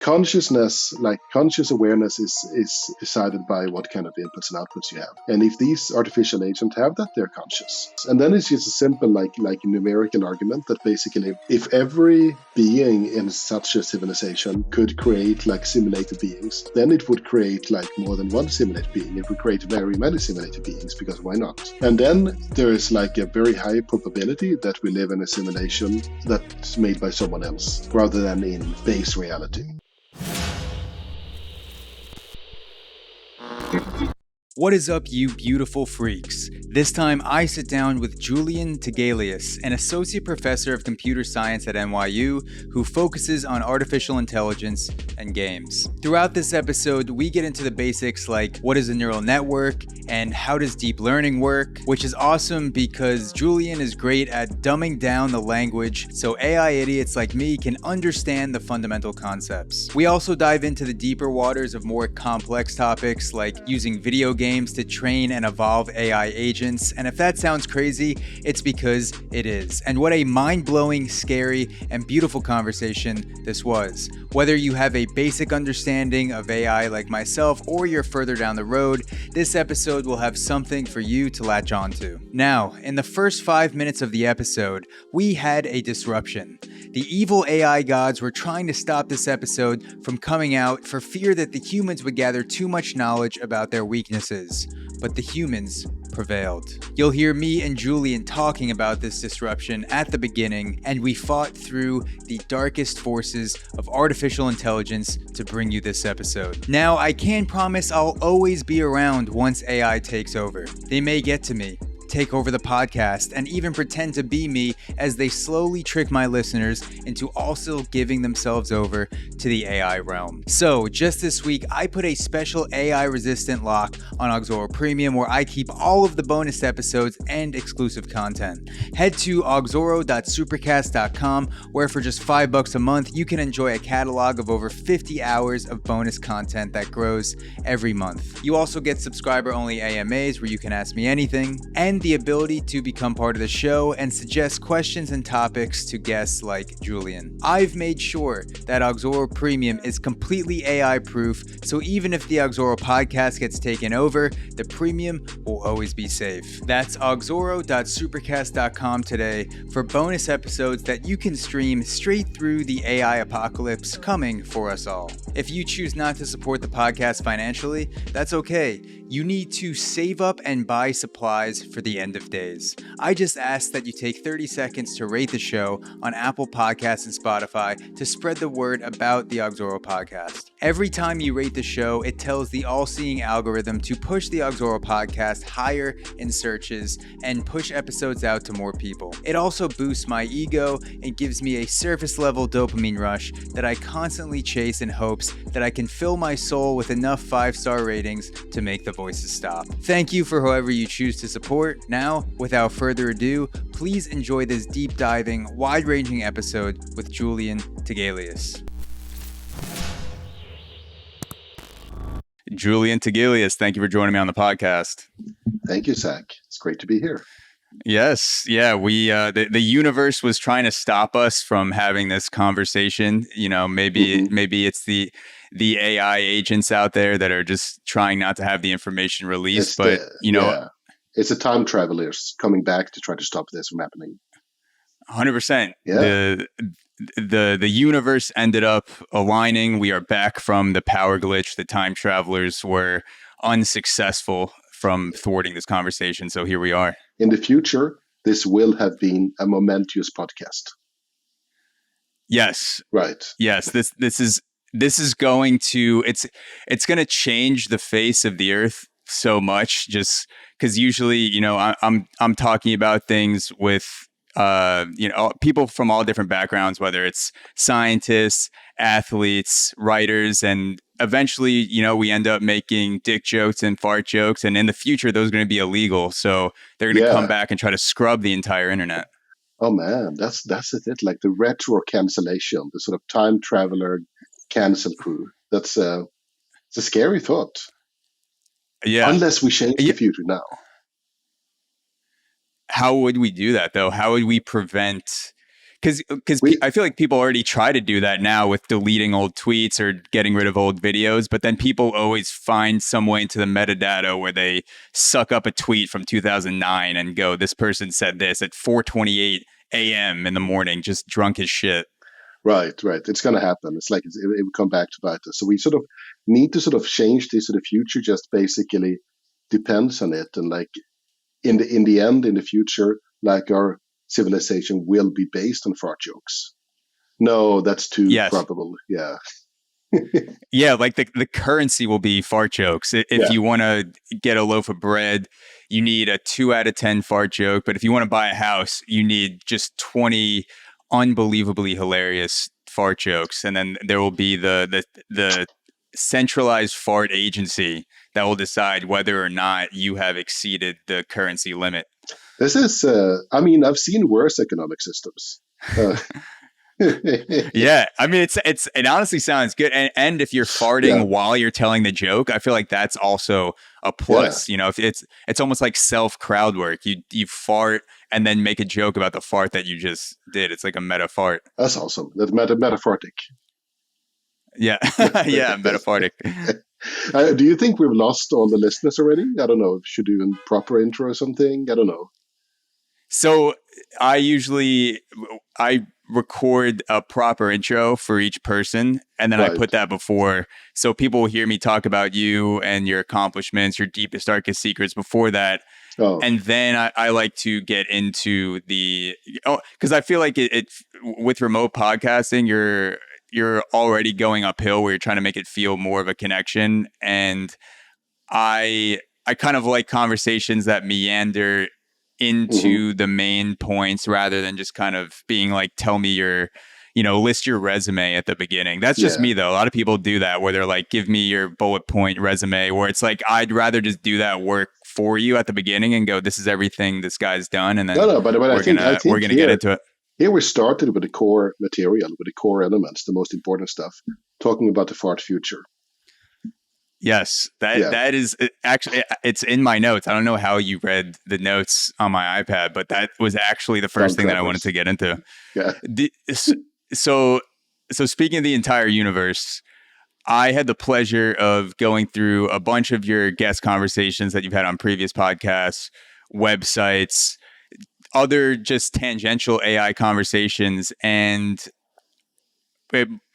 consciousness, like conscious awareness, is decided by what kind of inputs and outputs you have. And if these artificial agents have that, they're conscious. And then it's just a simple like a numerical argument that basically if every being in such a civilization could create like simulated beings, then it would create like more than one simulated being. It would create very many simulated beings, because why not? And then there is like a very high probability that we live in a simulation that's made by someone else rather than in base reality. What is up, you beautiful freaks? This time I sit down with Julian Togelius, an associate professor of computer science at NYU who focuses on artificial intelligence and games. Throughout this episode, we get into the basics like what is a neural network and how does deep learning work, which is awesome because Julian is great at dumbing down the language so AI idiots like me can understand the fundamental concepts. We also dive into the deeper waters of more complex topics like using video games to train and evolve AI agents, and if that sounds crazy, it's because it is. And what a mind-blowing, scary, and beautiful conversation this was. Whether you have a basic understanding of AI like myself or you're further down the road, this episode will have something for you to latch onto. Now, in the first 5 minutes of the episode, we had a disruption. The evil AI gods were trying to stop this episode from coming out for fear that the humans would gather too much knowledge about their weaknesses, but the humans prevailed. You'll hear me and Julian talking about this disruption at the beginning, and we fought through the darkest forces of artificial intelligence to bring you this episode. Now, I can promise I'll always be around once AI takes over. They may get to me, take over the podcast, and even pretend to be me as they slowly trick my listeners into also giving themselves over to the AI realm. So just this week, I put a special AI resistant lock on AUXORO Premium where I keep all of the bonus episodes and exclusive content. Head to auxoro.supercast.com where for just $5 a month, you can enjoy a catalog of over 50 hours of bonus content that grows every month. You also get subscriber only AMAs where you can ask me anything, and the ability to become part of the show and suggest questions and topics to guests like Julian. I've made sure that AUXORO Premium is completely AI proof, so even if the AUXORO podcast gets taken over, the premium will always be safe. That's auxoro.supercast.com today for bonus episodes that you can stream straight through the AI apocalypse coming for us all. If you choose not to support the podcast financially, that's okay. You need to save up and buy supplies for the end of days. I just ask that you take 30 seconds to rate the show on Apple Podcasts and Spotify to spread the word about the AUXORO podcast. Every time you rate the show, it tells the all-seeing algorithm to push the AUXORO podcast higher in searches and push episodes out to more people. It also boosts my ego and gives me a surface-level dopamine rush that I constantly chase in hopes that I can fill my soul with enough 5-star ratings to make the voices stop. Thank you for whoever you choose to support. Now, without further ado, please enjoy this deep diving, wide-ranging episode with Julian Togelius. Julian Toeglius, thank you for joining me on the podcast. Thank you, Zach. It's great to be here. Yes, yeah, we the universe was trying to stop us from having this conversation. You know, maybe it's the AI agents out there that are just trying not to have the information released. It's the time travelers coming back to try to stop this from happening. 100%. Yeah. The universe ended up aligning. We are back from the power glitch. The time travelers were unsuccessful from thwarting this conversation. So here we are. In the future, this will have been a momentous podcast. Yes. Right. Yes. This is going to it's going to change the face of the earth so much, just because usually, you know, I'm talking about things with people from all different backgrounds, whether it's scientists, athletes, writers, and eventually, you know, we end up making dick jokes and fart jokes, and in the future, those are going to be illegal. So they're going to come back and try to scrub the entire internet. Oh man, that's it. Like the retro cancellation, the sort of time traveler cancel crew. That's it's a scary thought. Yeah. Unless we change the future now. How would we do that though? How would we prevent? because We I feel like people already try to do that now with deleting old tweets or getting rid of old videos, but then people always find some way into the metadata where they suck up a tweet from 2009 and go, this person said this at 4:28 a.m. in the morning, just drunk as shit. right. It's going to happen. It's like it will come back to bite us. So we sort of need to sort of change this. So the future just basically depends on it. And like in the end, in the future, like our civilization will be based on fart jokes. No, that's too Yes. probable. Yeah. Yeah, like the currency will be fart jokes. If Yeah. you want to get a loaf of bread, you need a 2 out of 10 fart joke. But if you want to buy a house, you need just 20 unbelievably hilarious fart jokes. And then there will be the centralized fart agency that will decide whether or not you have exceeded the currency limit. This is, I mean, I've seen worse economic systems. Yeah, I mean, it honestly sounds good, and if you're Yeah. farting while you're telling the joke, I feel like that's also a plus. You know, if it's almost like self crowd work. You fart and then make a joke about the fart that you just did. It's like a meta fart. That's awesome. That's metaphoric. Yeah, yeah, metaphoric. Do you think we've lost all the listeners already? I don't know. Should do a proper intro or something? I don't know. So I record a proper intro for each person, and then I Right. put that before, so people will hear me talk about you and your accomplishments, your deepest, darkest secrets before that. Oh, And then I like to get into because I feel like it with remote podcasting, you're already going uphill where you're trying to make it feel more of a connection. And I kind of like conversations that meander into the main points rather than just kind of being like, tell me list your resume at the beginning. That's just yeah. me though. A lot of people do that where they're like, give me your bullet point resume, where it's like, I'd rather just do that work for you at the beginning and go, this is everything this guy's done. And then No, but I think we're gonna get into it. Here we started with the core material, with the core elements, the most important stuff, talking about the fart future. Yes, that is actually, it's in my notes. I don't know how you read the notes on my iPad, but that was actually the first thing that I wanted to get into. Yeah. So speaking of the entire universe, I had the pleasure of going through a bunch of your guest conversations that you've had on previous podcasts, websites, other just tangential AI conversations, and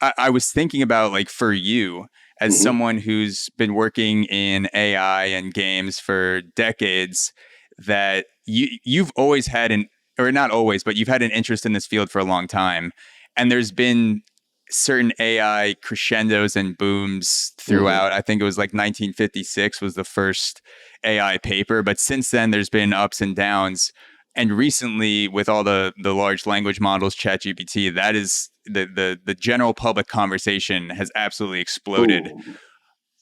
I was thinking about, like, for you as someone who's been working in AI and games for decades, that you've always had or not always, but you've had an interest in this field for a long time. And there's been certain AI crescendos and booms throughout. I think it was like 1956 was the first AI paper, but since then there's been ups and downs. And recently, with all the large language models, ChatGPT, that is the general public conversation has absolutely exploded. Ooh.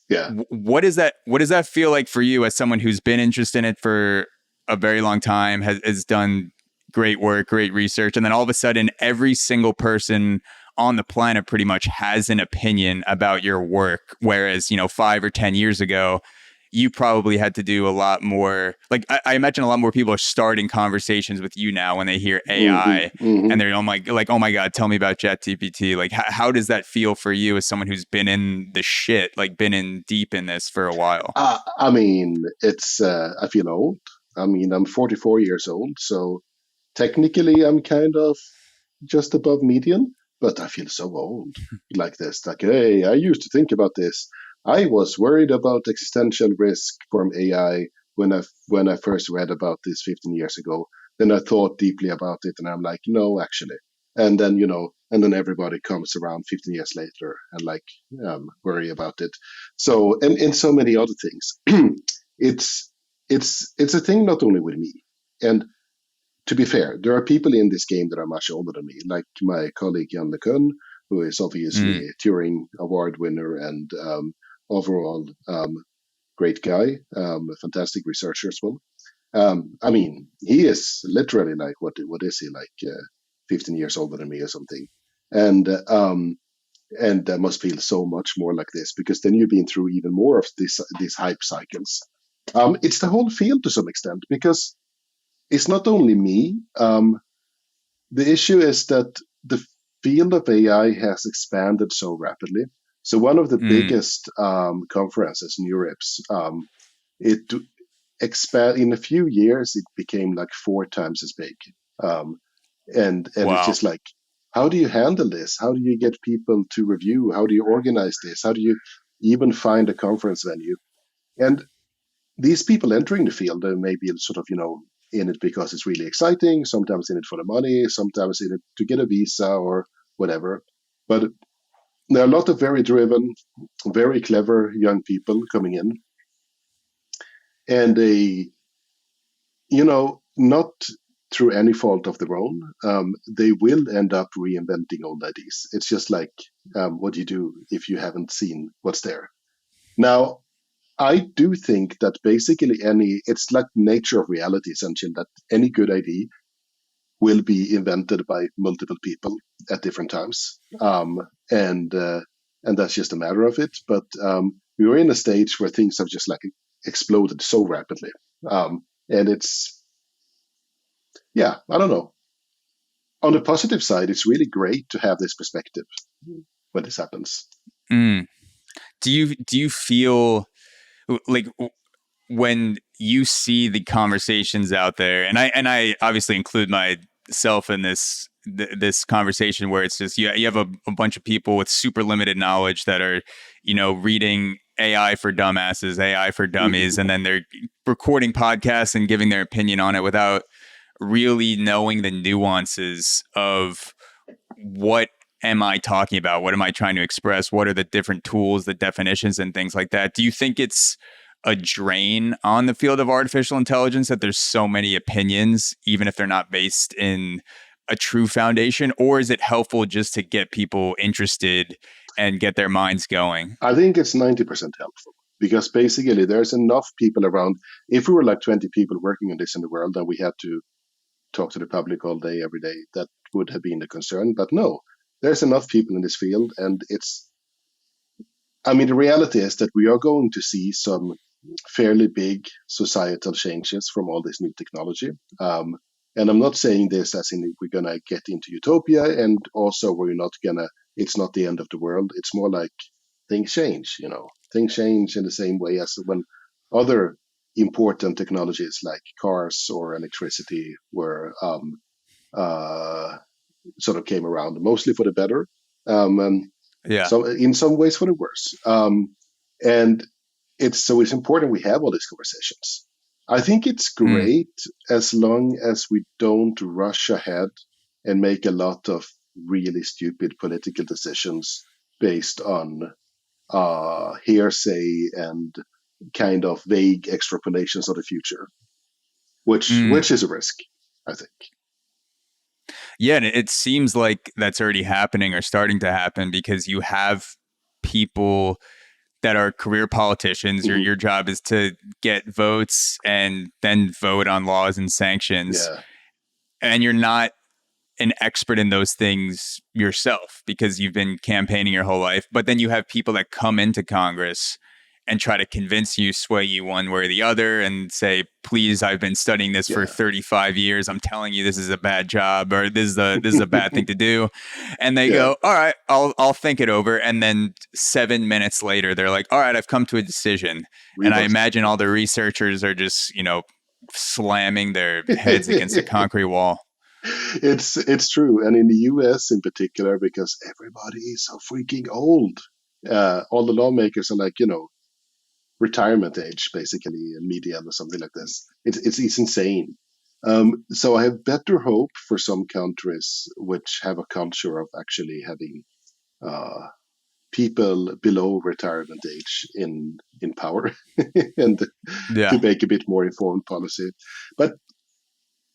Yeah. What does that feel like for you as someone who's been interested in it for a very long time, has done great work, great research, and then all of a sudden, every single person on the planet pretty much has an opinion about your work, whereas 5 or 10 years ago, you probably had to do a lot more. Like, I imagine a lot more people are starting conversations with you now when they hear AI, and they're oh my God, tell me about ChatGPT. Like, how does that feel for you as someone who's been in the shit, like been in deep in this for a while? I mean, it's I feel old. I mean, I'm 44 years old, so technically I'm kind of just above median, but I feel so old like this. Like, hey, I used to think about this. I was worried about existential risk from AI when I first read about this 15 years ago. Then I thought deeply about it, and I'm like, no, actually. And then and then everybody comes around 15 years later and like worry about it. So and so many other things. it's a thing not only with me. And to be fair, there are people in this game that are much older than me, like my colleague Jan LeCun, who is obviously a Turing Award winner and overall great guy, a fantastic researcher as well. I mean, he is literally like, what is he, like 15 years older than me or something. And I must feel so much more like this, because then you've been through even more of these hype cycles. It's the whole field to some extent, because it's not only me. The issue is that the field of AI has expanded so rapidly. So one of the Mm, biggest conferences, NeurIPS, it expand in a few years. It became like 4 times as big, um, and it's wow. just like, how do you handle this? How do you get people to review? How do you organize this? How do you even find a conference venue? And these people entering the field, they may be sort of, in it because it's really exciting, sometimes in it for the money, sometimes in it to get a visa or whatever. But there are a lot of very driven, very clever young people coming in, and not through any fault of their own, they will end up reinventing old ideas. It's just like what do you do if you haven't seen what's there? Now, I do think that basically it's like nature of reality, essentially, that any good idea will be invented by multiple people at different times. And that's just a matter of it. But we were in a stage where things have just like exploded so rapidly. And it's, yeah, I don't know. On the positive side, it's really great to have this perspective when this happens. Mm. Do you feel like when you see the conversations out there, and I obviously include myself in this conversation where it's just you have a bunch of people with super limited knowledge that are reading AI for dumbasses, AI for dummies, and Mm-hmm. then they're recording podcasts and giving their opinion on it without really knowing the nuances of what am I talking about? What am I trying to express? What are the different tools, the definitions, and things like that? Do you think it's a drain on the field of artificial intelligence that there's so many opinions, even if they're not based in a true foundation? Or is it helpful just to get people interested and get their minds going? I think it's 90% helpful because basically there's enough people around. If we were like 20 people working on this in the world and we had to talk to the public all day, every day, that would have been a concern. But no, there's enough people in this field. And the reality is that we are going to see some fairly big societal changes from all this new technology. And I'm not saying this as in we're going to get into utopia, and also it's not the end of the world. It's more like things change, things change in the same way as when other important technologies like cars or electricity were uh, sort of came around, mostly for the better, and Yeah. so in some ways for the worse. And it's important we have all these conversations. I think it's Mm, great as long as we don't rush ahead and make a lot of really stupid political decisions based on hearsay and kind of vague extrapolations of the future, which mm. which is a risk, I think. Yeah, and it seems like that's already happening or starting to happen because you have people that are career politicians. Your Hmm. your job is to get votes and then vote on laws and sanctions. Yeah, And you're not an expert in those things yourself because you've been campaigning your whole life. But then you have people that come into Congress and try to convince you, sway you one way or the other, and say, "Please, I've been studying this for yeah, 35 years. I'm telling you, this is a bad job, or this is a bad thing to do." And they yeah. go, "All right, I'll think it over." And then 7 minutes later, they're like, "All right, I've come to a decision." And I Revote. imagine all the researchers are just, slamming their heads against a concrete wall. It's true, and in the U.S. in particular, because everybody is so freaking old. All the lawmakers are like retirement age, basically, in media or something like this. It's insane. So I have better hope for some countries which have a culture of actually having uh, people below retirement age in power and to Yeah. make a bit more informed policy. But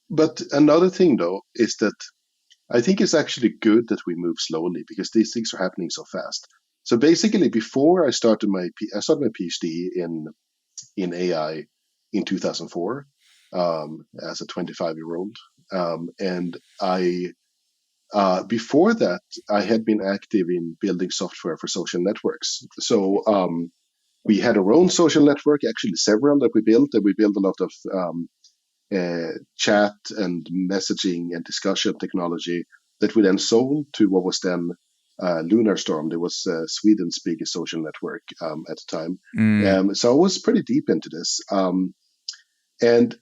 but another thing though is that I think it's actually good that we move slowly because these things are happening so fast. So basically, before I started my PhD in AI in 2004 as a 25-year-old, and I before that I had been active in building software for social networks. So we had our own social network, actually several that we built. And we built a lot of chat and messaging and discussion technology that we then sold to what was then Lunarstorm. There was Sweden's biggest social network at the time. So I was pretty deep into this. And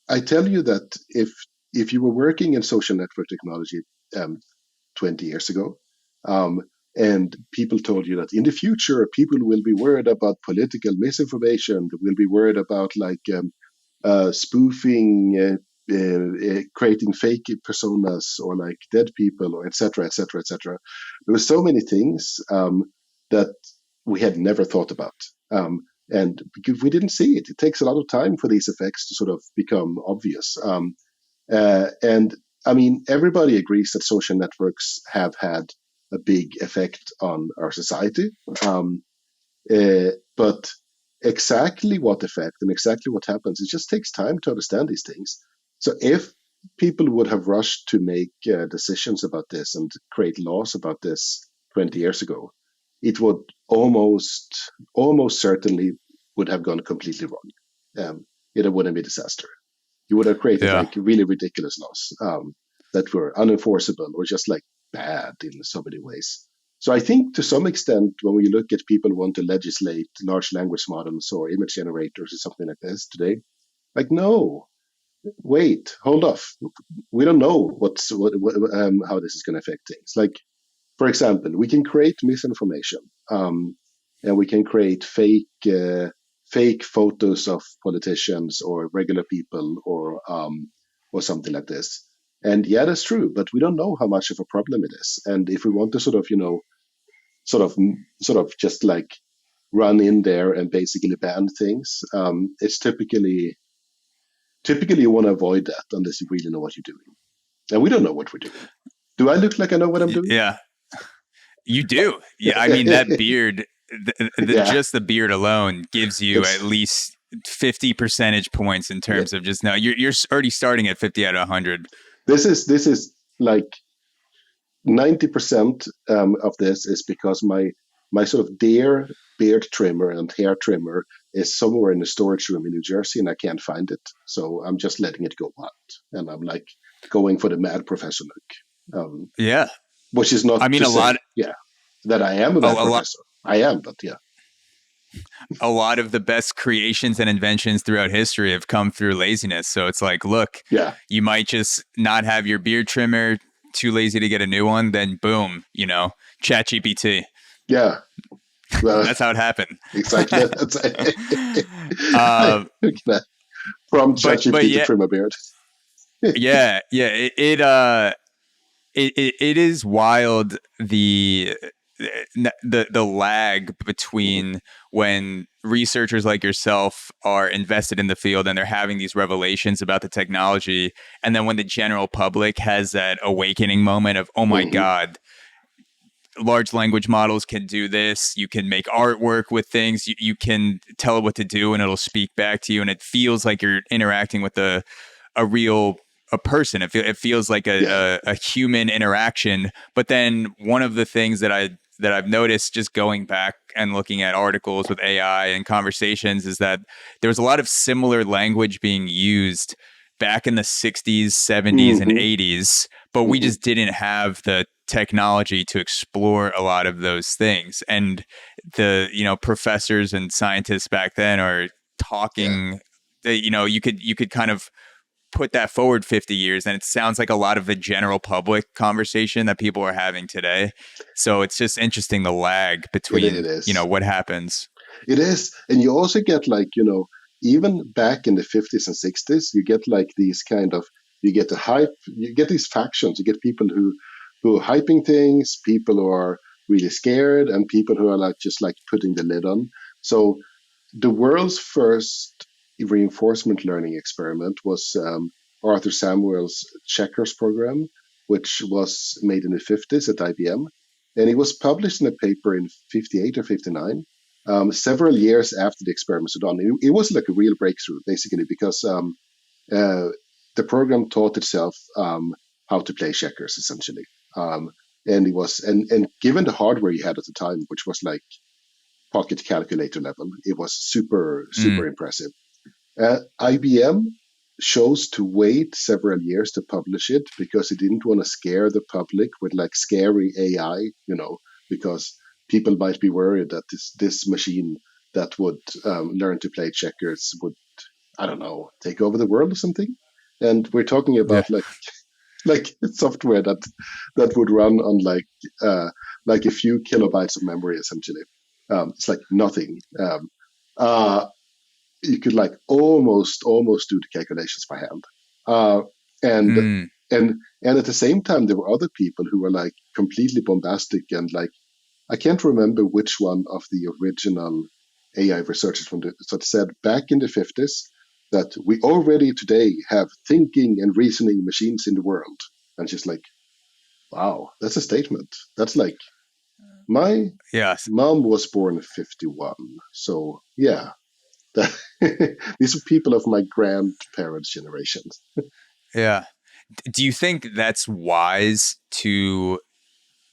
I tell you that if you were working in social network technology 20 years ago, and people told you that in the future people will be worried about political misinformation, will be worried about spoofing, creating fake personas or like dead people, or etc., etc., etc. There were so many things that we had never thought about. And because we didn't see it, it takes a lot of time for these effects to sort of become obvious. And I mean, everybody agrees that social networks have had a big effect on our society. But exactly what effect and exactly what happens, it just takes time to understand these things. So if people would have rushed to make decisions about this and create laws about this 20 years ago, it would almost certainly would have gone completely wrong. It would have been a disaster. You would have created like really ridiculous laws that were unenforceable or just like bad in so many ways. So I think to some extent, when we look at people who want to legislate large language models or image generators or something like this today, like, no, wait, hold off. We don't know how this is going to affect things. Like, for example, we can create misinformation, and we can create fake photos of politicians or regular people or something like this. And yeah, that's true, but we don't know how much of a problem it is. And if we want to sort of just like run in there and basically ban things, it's typically you want to avoid that unless you really know what you're doing. And we don't know what we're doing. Do I look like I know what I'm doing? Yeah, you do. Yeah, I mean that beard. Just the beard alone gives you at least 50 percentage points in terms of just now. You're already starting at 50 out of 100. This is like 90% of this is because my sort of dear beard trimmer and hair trimmer is somewhere in a storage room in New Jersey, and I can't find it. So I'm just letting it go out, and I'm like going for the mad professor look. Yeah, which is not. I mean, that I am a mad professor. I am, but yeah. A lot of the best creations and inventions throughout history have come through laziness. So it's like, look, you might just not have your beard trimmer, too lazy to get a new one, then boom, ChatGPT. Yeah. Well, that's how it happened. Exactly. From ChatGPT to trim a beard. Yeah. It is wild the lag between when researchers like yourself are invested in the field and they're having these revelations about the technology, and then when the general public has that awakening moment of, oh my God, large language models can do this. You can make artwork with things. You can tell it what to do and it'll speak back to you, and it feels like you're interacting with a real person. It feels like a human interaction. But then one of the things that I've noticed just going back and looking at articles with AI and conversations is that there was a lot of similar language being used back in the 60s, 70s, and 80s, but we just didn't have the technology to explore a lot of those things. And the, professors and scientists back then are talking, you could kind of put that forward 50 years and it sounds like a lot of the general public conversation that people are having today. So it's just interesting, the lag between what happens. It is. And you also get even back in the 50s and 60s, you get like these you get the hype, you get these factions, you get people who are hyping things, people who are really scared, and people who are just putting the lid on. So the world's first reinforcement learning experiment was Arthur Samuel's checkers program, which was made in the 50s at IBM. And it was published in a paper in 58 or 59, several years after the experiments were done. It was like a real breakthrough, basically, because the program taught itself how to play checkers, essentially. And it was, and given the hardware you had at the time, which was like pocket calculator level, it was super impressive. IBM chose to wait several years to publish it because he didn't want to scare the public with like scary AI, because people might be worried that this machine that would learn to play checkers would, I don't know, take over the world or something. And we're talking Yeah. about like software that would run on like a few kilobytes of memory essentially. It's like nothing. Uh, you could like almost do the calculations by hand. Uh, and Mm. and at the same time, there were other people who were like completely bombastic and like I can't remember which one of the original AI researchers from the so said back in the 50s that we already today have thinking and reasoning machines in the world. And just like, wow, that's a statement. That's like my Yes. mom was born in 51. So yeah, these are people of my grandparents' generations. Yeah. Do you think that's wise to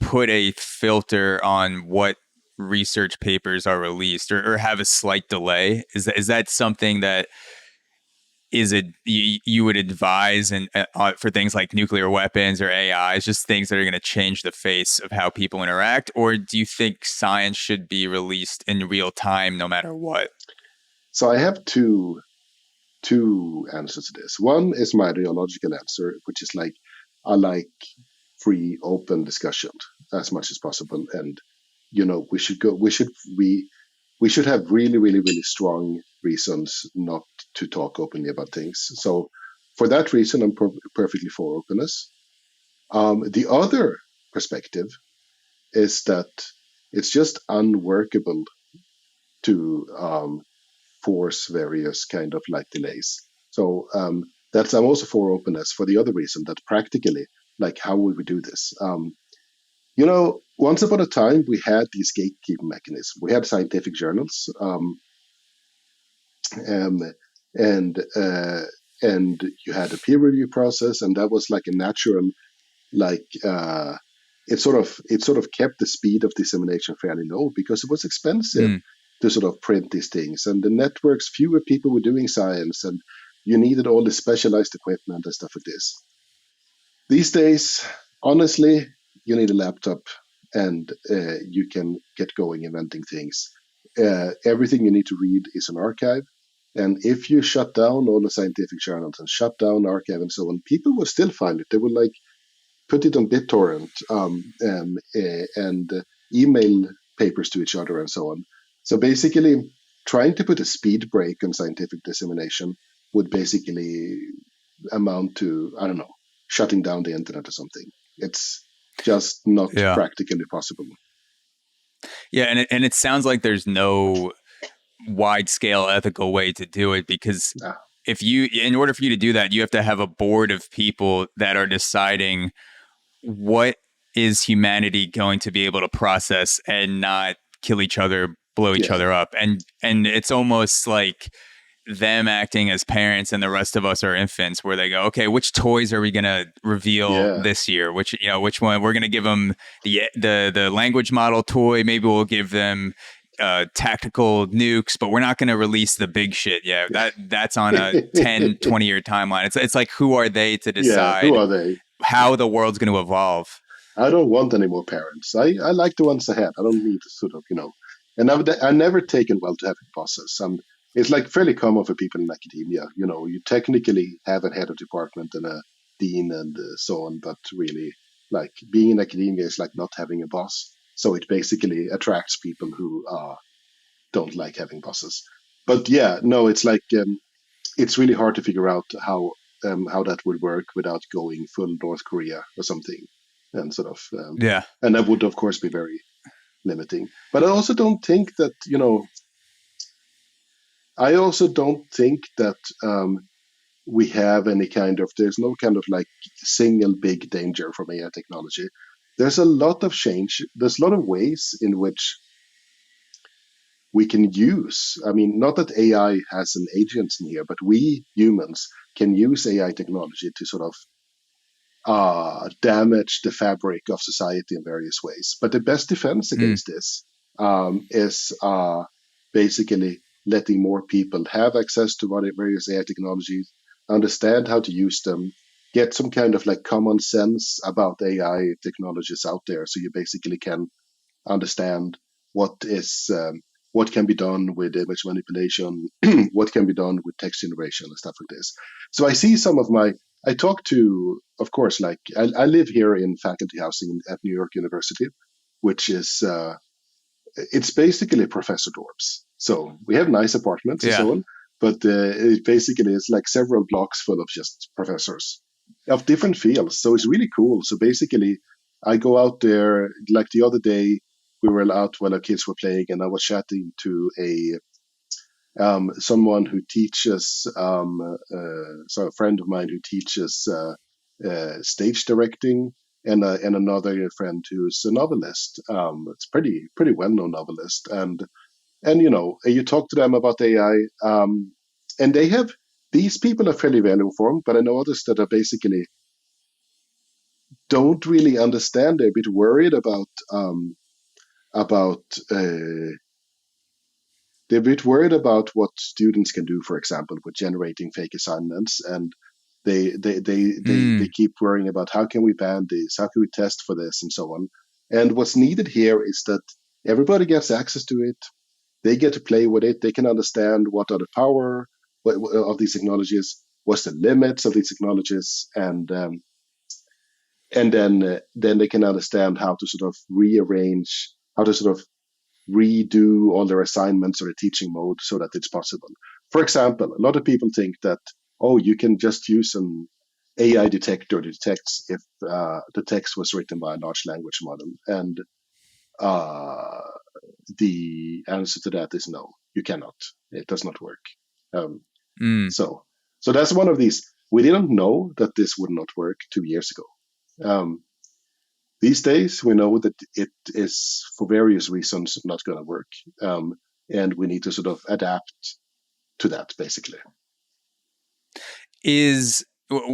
put a filter on what research papers are released, or have a slight delay? Is that something that you would advise and for things like nuclear weapons or AI, just things that are going to change the face of how people interact? Or do you think science should be released in real time no matter what? So I have two answers to this. One is my ideological answer, which is like I like free, open discussion as much as possible, and we should go. We should have really, really, really strong reasons not to talk openly about things. So for that reason, I'm perfectly for openness. The other perspective is that it's just unworkable to force various kind of like delays. So that's I'm also for openness for the other reason that practically, like how would we do this? Once upon a time we had these gatekeeping mechanisms. We had scientific journals, um, and uh, and you had a peer review process, and that was like a natural like. It sort of kept the speed of dissemination fairly low because it was expensive Mm. to sort of print these things, and the networks fewer people were doing science, and you needed all this specialized equipment and stuff like this. These days, honestly, you need a laptop and you can get going inventing things. Everything you need to read is an archive. And if you shut down all the scientific journals and shut down archive and so on, people will still find it. They will like put it on BitTorrent and email papers to each other and so on. So basically, trying to put a speed break on scientific dissemination would basically amount to, I don't know, shutting down the internet or something. It's just not Yeah. practically possible. Yeah. And it sounds like there's no wide scale ethical way to do it, because Ah, in order for you to do that, you have to have a board of people that are deciding what is humanity going to be able to process and not kill each other, blow each yeah, other up. And it's almost like them acting as parents and the rest of us are infants, where they go, okay, which toys are we going to reveal yeah, this year? Which one we're going to give them the language model toy. Maybe we'll give them tactical nukes, but we're not going to release the big shit yet. yeah. That's on a 10, 20-year timeline. It's like, who are they to Yeah, who decide are they? how the world's going to evolve? I don't want any more parents. I like the ones I had. I don't need to sort of, and I've never taken well to having bosses. It's like fairly common for people in academia. You technically have a head of department and a dean and so on, but really, like being in academia is like not having a boss. So it basically attracts people who don't like having bosses. But yeah, no, it's like it's really hard to figure out how that would work without going full North Korea or something, and sort of Yeah. and that would of course be very limiting. But I also don't think that we have any kind of there's no kind of like single big danger from AI technology. There's a lot of change. There's a lot of ways in which we can use. I mean, not that AI has an agent in here, but we humans can use AI technology to sort of damage the fabric of society in various ways. But the best defense Mm. against this is basically letting more people have access to various AI technologies, understand how to use them, get some kind of like common sense about AI technologies out there, so you basically can understand what is what can be done with image manipulation, what can be done with text generation and stuff like this. So I see some of my I talk to, of course, like I live here in faculty housing at New York University, which is it's basically professor dorms. So we have nice apartments and Yeah. so on, but it basically is like several blocks full of just professors of different fields. So it's really cool. So basically, I go out there. Like the other day, we were out while our kids were playing, and I was chatting to a someone who teaches, so a friend of mine who teaches stage directing, and another friend who's a novelist. It's pretty well known novelist, and you talk to them about AI, and they have these people are fairly well informed, but I know others that are basically don't really understand. They're a bit worried about they're a bit worried about what students can do, for example, with generating fake assignments, and they keep worrying about how can we ban this, how can we test for this, and so on. And what's needed here is that everybody gets access to it. They get to play with it. They can understand what are the power of these technologies, what's the limits of these technologies, and then they can understand how to sort of rearrange, how to sort of redo all their assignments or the teaching mode so that it's possible. For example, a lot of people think that, oh, you can just use an AI detector to detect if the text was written by a large language model. And uh, the answer to that is no, you cannot. It does not work. Um, Mm. so, so that's one of these. We didn't know that this would not work 2 years ago. These days, we know that it is, for various reasons, not going to work. And we need to sort of adapt to that, basically.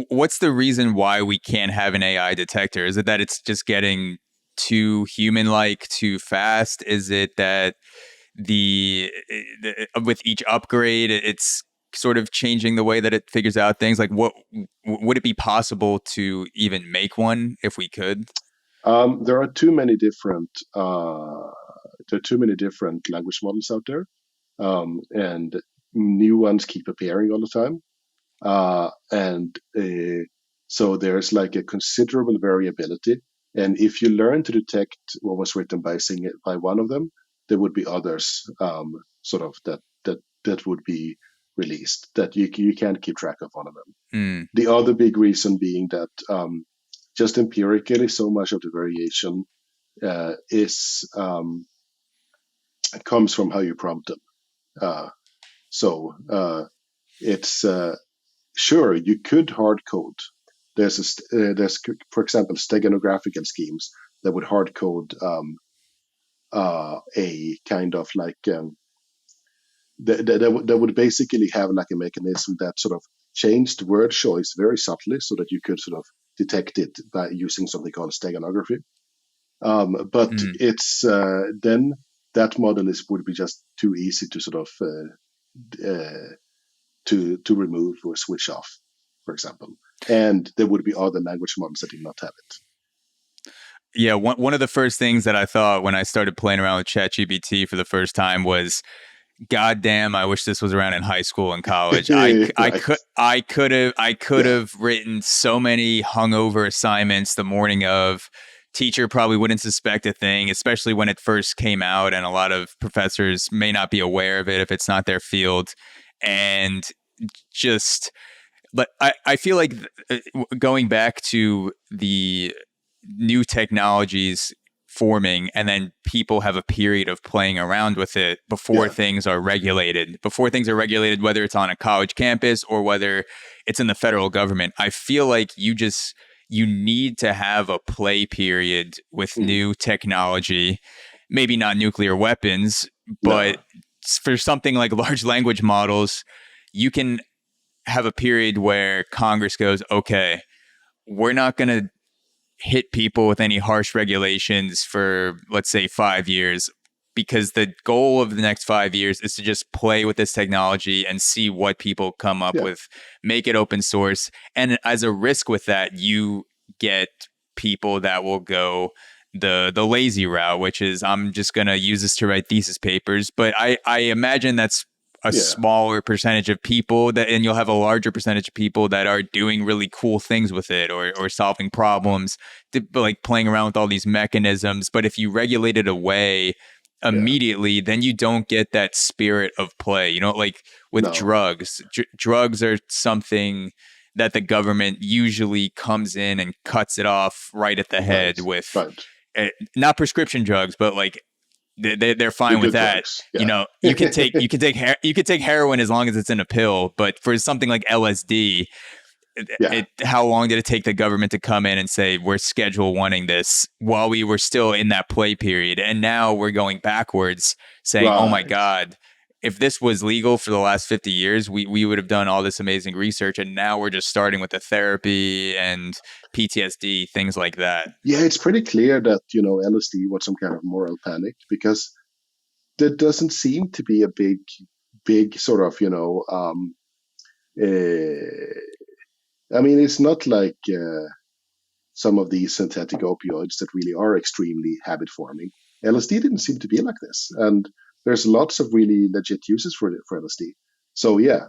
What's the reason why we can't have an AI detector? Is it that it's just getting too human-like too fast? Is it that with each upgrade, it's sort of changing the way that it figures out things? Like, what would it be possible to even make one if we could? There are too many different language models out there, and new ones keep appearing all the time. And so there's like a considerable variability. And if you learn to detect what was written by one of them, there would be others, sort of that would be released that you can't keep track of one of them. Mm. The other big reason being that just empirically, so much of the variation is comes from how you prompt them. So it's sure, you could hard code. There's for example, steganographical schemes that would hard code a kind of like that would basically have like a mechanism that sort of changed word choice very subtly so that you could sort of detect it by using something called steganography. But it's then that model would be just too easy to sort of to remove or switch off, for example. And there would be other language models that did not have it. Yeah, one of the first things that I thought when I started playing around with ChatGPT for the first time was, God damn, I wish this was around in high school and college. Right. I could have written so many hungover assignments the morning of. Teacher probably wouldn't suspect a thing, especially when it first came out, and a lot of professors may not be aware of it if it's not their field. And just, but I feel like going back to the new technologies forming, and then people have a period of playing around with it before things are regulated. Before things are regulated, whether it's on a college campus or whether it's in the federal government, I feel like you need to have a play period with new technology. Maybe not nuclear weapons, but for something like large language models, you can have a period where Congress goes, okay, we're not going to hit people with any harsh regulations for, let's say, 5 years, because the goal of the next 5 years is to just play with this technology and see what people come up Yeah. with, make it open source. And as a risk with that, you get people that will go the lazy route, which is I'm just going to use this to write thesis papers. But I imagine that's a smaller percentage of people and you'll have a larger percentage of people that are doing really cool things with it or solving problems, like playing around with all these mechanisms. But if you regulate it away immediately, then you don't get that spirit of play. Like with drugs, drugs are something that the government usually comes in and cuts it off right at the head with not prescription drugs, but like they're fine with that. Yeah. You can take heroin as long as it's in a pill, but for something like LSD, how long did it take the government to come in and say we're Schedule 1ing this while we were still in that play period? And now we're going backwards saying, oh my God, if this was legal for the last 50 years, we would have done all this amazing research. And now we're just starting with the therapy and PTSD, things like that. Yeah, it's pretty clear that, LSD was some kind of moral panic, because there doesn't seem to be a big sort of, I mean, it's not like some of these synthetic opioids that really are extremely habit forming. LSD didn't seem to be like this. And there's lots of really legit uses for LSD. So yeah,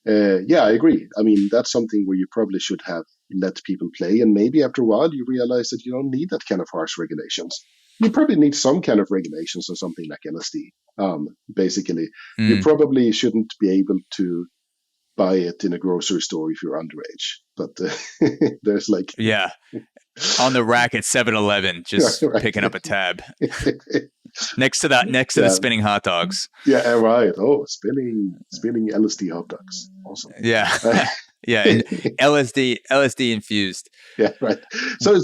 I agree. I mean, that's something where you probably should have let people play, and maybe after a while you realize that you don't need that kind of harsh regulations. You probably need some kind of regulations on something like LSD. Basically, you probably shouldn't be able to buy it in a grocery store if you're underage. But there's like on the rack at 7-Eleven, just picking up a tab next to the spinning hot dogs. Yeah, right. Oh, spinning LSD hot dogs. Awesome. Yeah. And LSD infused. Yeah, right. So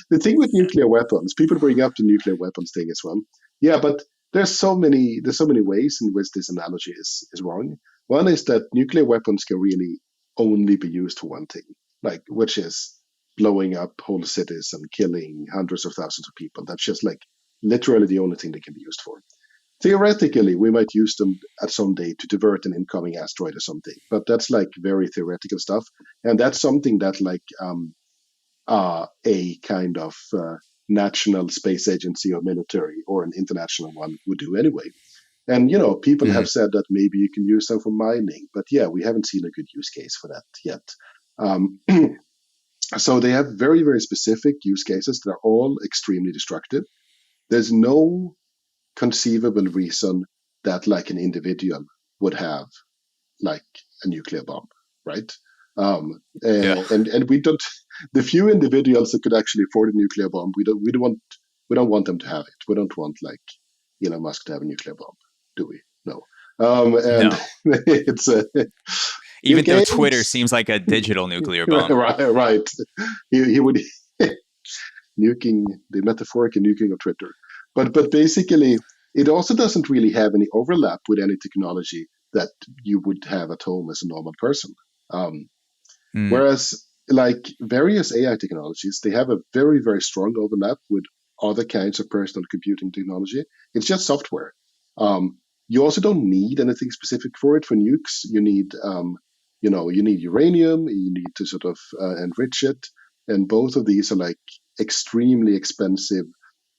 the thing with nuclear weapons, people bring up the nuclear weapons thing as well. Yeah, but there's so many ways in which this analogy is wrong. One is that nuclear weapons can really only be used for one thing, like which is blowing up whole cities and killing hundreds of thousands of people. That's just like literally the only thing they can be used for. Theoretically, we might use them at some day to divert an incoming asteroid or something, but that's like very theoretical stuff, and that's something that like a kind of national space agency or military or an international one would do anyway. And people have said that maybe you can use them for mining, but we haven't seen a good use case for that yet. So they have very, very specific use cases that are all extremely destructive. There's no conceivable reason that like an individual would have like a nuclear bomb, right? And we don't. The few individuals that could actually afford a nuclear bomb, we don't want them to have it. We don't want like Elon Musk to have a nuclear bomb, do we? No. No. It's even though Twitter seems like a digital nuclear bomb. Right. He would the metaphorical nuking of Twitter. But basically, it also doesn't really have any overlap with any technology that you would have at home as a normal person. Whereas, like various AI technologies, they have a very, very strong overlap with other kinds of personal computing technology. It's just software. You also don't need anything specific for it. For nukes, you need you need uranium, you need to sort of enrich it. And both of these are like extremely expensive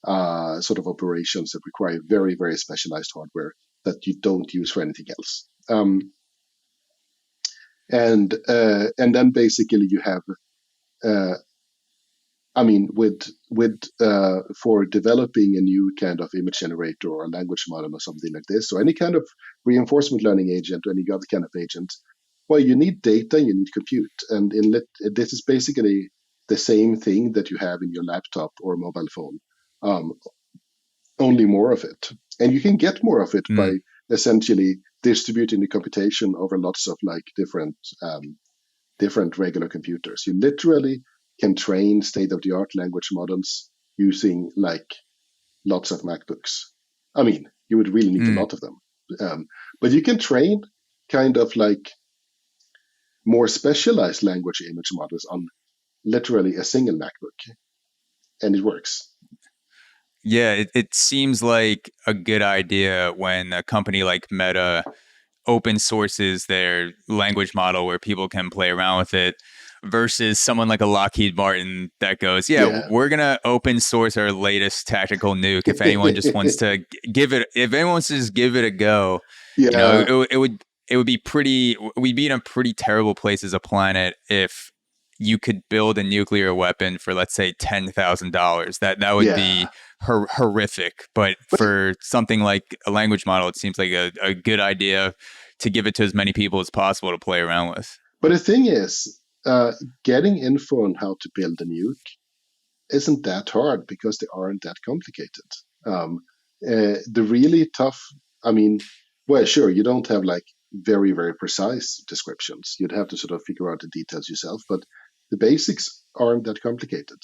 sort of operations that require very, very specialized hardware that you don't use for anything else. And then basically you have, for developing a new kind of image generator or a language model or something like this, or any kind of reinforcement learning agent or any other kind of agent, well, you need data, you need compute. And this is basically the same thing that you have in your laptop or mobile phone, only more of it. And you can get more of it by essentially distributing the computation over lots of like different regular computers. You literally can train state-of-the-art language models using like lots of MacBooks. I mean, you would really need a lot of them. But you can train kind of like more specialized language image models on literally a single MacBook, and it works. Yeah, it seems like a good idea when a company like Meta open sources their language model where people can play around with it versus someone like a Lockheed Martin that goes, yeah, Yeah. we're going to open source our latest tactical nuke. If anyone just wants to if anyone wants to just give it a go, Yeah. it would be we'd be in a pretty terrible place as a planet if you could build a nuclear weapon for, let's say, $10,000. That would Yeah. be horrific. But But for something like a language model, it seems like a good idea to give it to as many people as possible to play around with. but the thing is, getting info on how to build a nuke isn't that hard because they aren't that complicated. Um, the really tough, I mean, well, sure, you don't have like very, very precise descriptions. You'd have to sort of figure out the details yourself, but the basics aren't that complicated.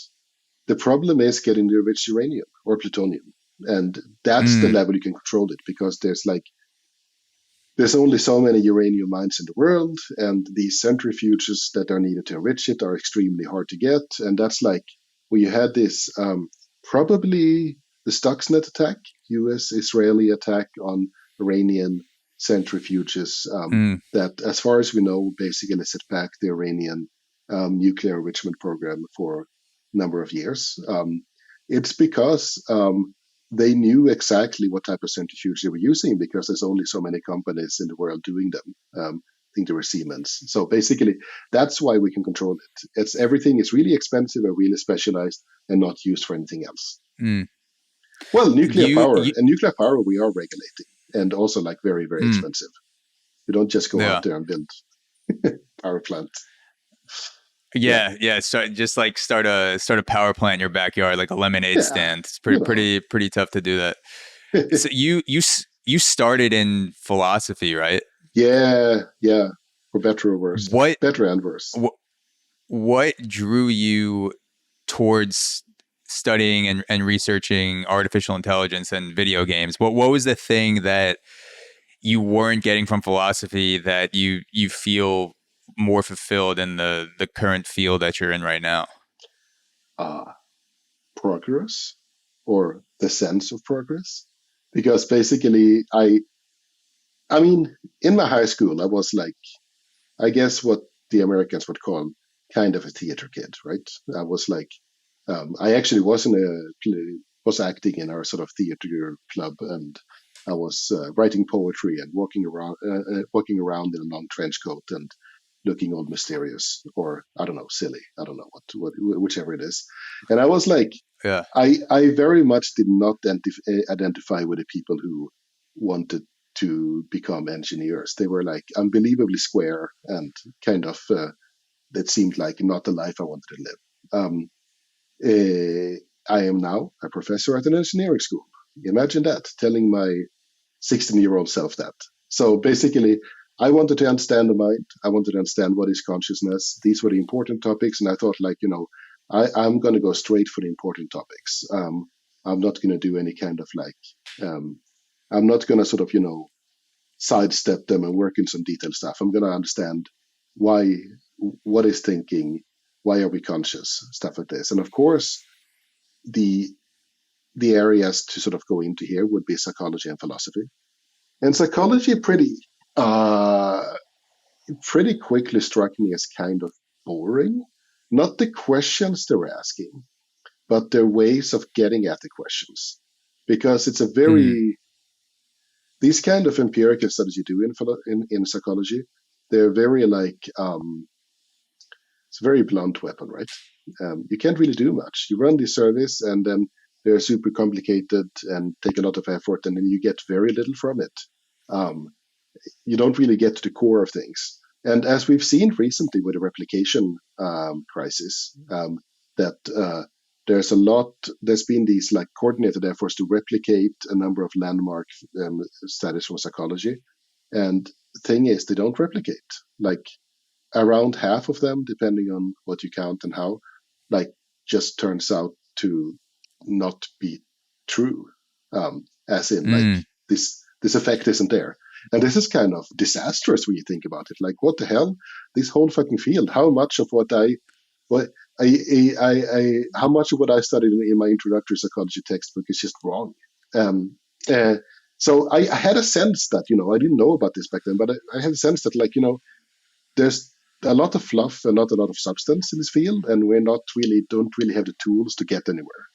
The problem is getting the enriched uranium or plutonium. And that's the Mm, level you can control it because there's only so many uranium mines in the world, and these centrifuges that are needed to enrich it are extremely hard to get. And that's like where you had this probably the Stuxnet attack, US Israeli attack on Iranian centrifuges mm, that, as far as we know, basically set back the Iranian nuclear enrichment program for a number of years. It's because they knew exactly what type of centrifuge they were using because there's only so many companies in the world doing them. I think there were Siemens. So basically, that's why we can control it. It's everything is really expensive and really specialized and not used for anything else. mm. Well, nuclear power You and nuclear power we are regulating, and also like very very mm, expensive. You don't just go out yeah. there and build power plant. Yeah, Yeah. So just like start a power plant in your backyard, like a lemonade yeah, stand. It's you know. pretty tough to do that. So you started in philosophy, right? Yeah, yeah. For better or worse, What better and worse. what what drew you towards studying and researching artificial intelligence and video games? What was the thing that you weren't getting from philosophy that you feel more fulfilled in the current field that you're in right now? Uh, Progress or the sense of progress because basically I mean in my high school I was like I guess what the Americans would call kind of a theater kid, right? I was like I actually was acting in our sort of theater club, and I was writing poetry and walking around in a long trench coat and looking all mysterious or I don't know silly, I don't know what whichever it is, and I was like Yeah. I very much did not identify with the people who wanted to become engineers. They were like unbelievably square and kind of that seemed like not the life I wanted to live. I am now a professor at an engineering school. Imagine that, telling my 16-year-old self that. So basically, I wanted to understand the mind. I wanted to understand what is consciousness. These were the important topics. And I thought, like, I'm going to go straight for the important topics. I'm not going to do any kind of um, I'm not going to sort of, sidestep them and work in some detailed stuff. I'm going to understand why, what is thinking, why are we conscious, stuff like this. And of course, the the areas to sort of go into here would be psychology and philosophy. And psychology uh, pretty quickly struck me as kind of boring. Not the questions they were asking, but their ways of getting at the questions. Because it's a Mm, very these kind of empirical studies you do in psychology, they're very like it's a very blunt weapon, right? You can't really do much. You run this service, and then they're super complicated and take a lot of effort, and then you get very little from it. Um, you don't really get to the core of things. And as we've seen recently with the replication crisis, that there's a lot, there's been these like coordinated efforts to replicate a number of landmark studies from psychology. And the thing is, they don't replicate. Like around half of them, depending on what you count and how, like just turns out to not be true. As in, like mm, this effect isn't there, and this is kind of disastrous when you think about it. Like, what the hell? This whole fucking field. How much of what how much of what I studied in my introductory psychology textbook is just wrong. Um, uh, so I had a sense that, I didn't know about this back then, but I had a sense that, like, there's a lot of fluff and not a lot of substance in this field, and don't really have the tools to get anywhere.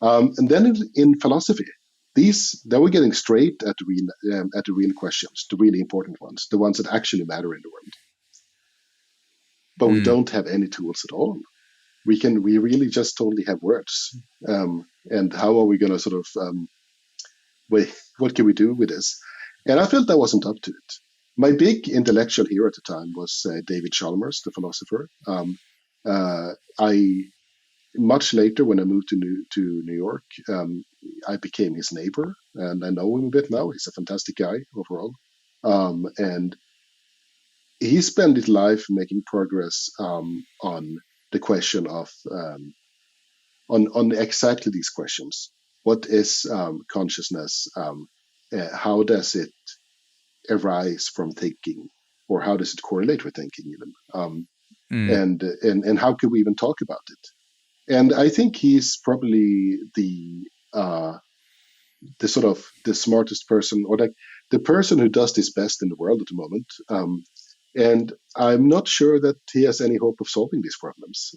And then in philosophy, they were getting straight at the real questions, the really important ones, the ones that actually matter in the world. But we Mm. don't have any tools at all. We really just only have words. And how are we going to sort of wait? What can we do with this? And I felt I wasn't up to it. My big intellectual hero at the time was David Chalmers, the philosopher. I Much later, when I moved to New York, I became his neighbor, and I know him a bit now. He's a fantastic guy overall, and he spent his life making progress on the question of on exactly these questions. What is consciousness? How does it arise from thinking, or how does it correlate with thinking even? Mm. And how can we even talk about it? And I think he's probably the sort of the smartest person, or like the person who does this best in the world at the moment. And I'm not sure that he has any hope of solving these problems.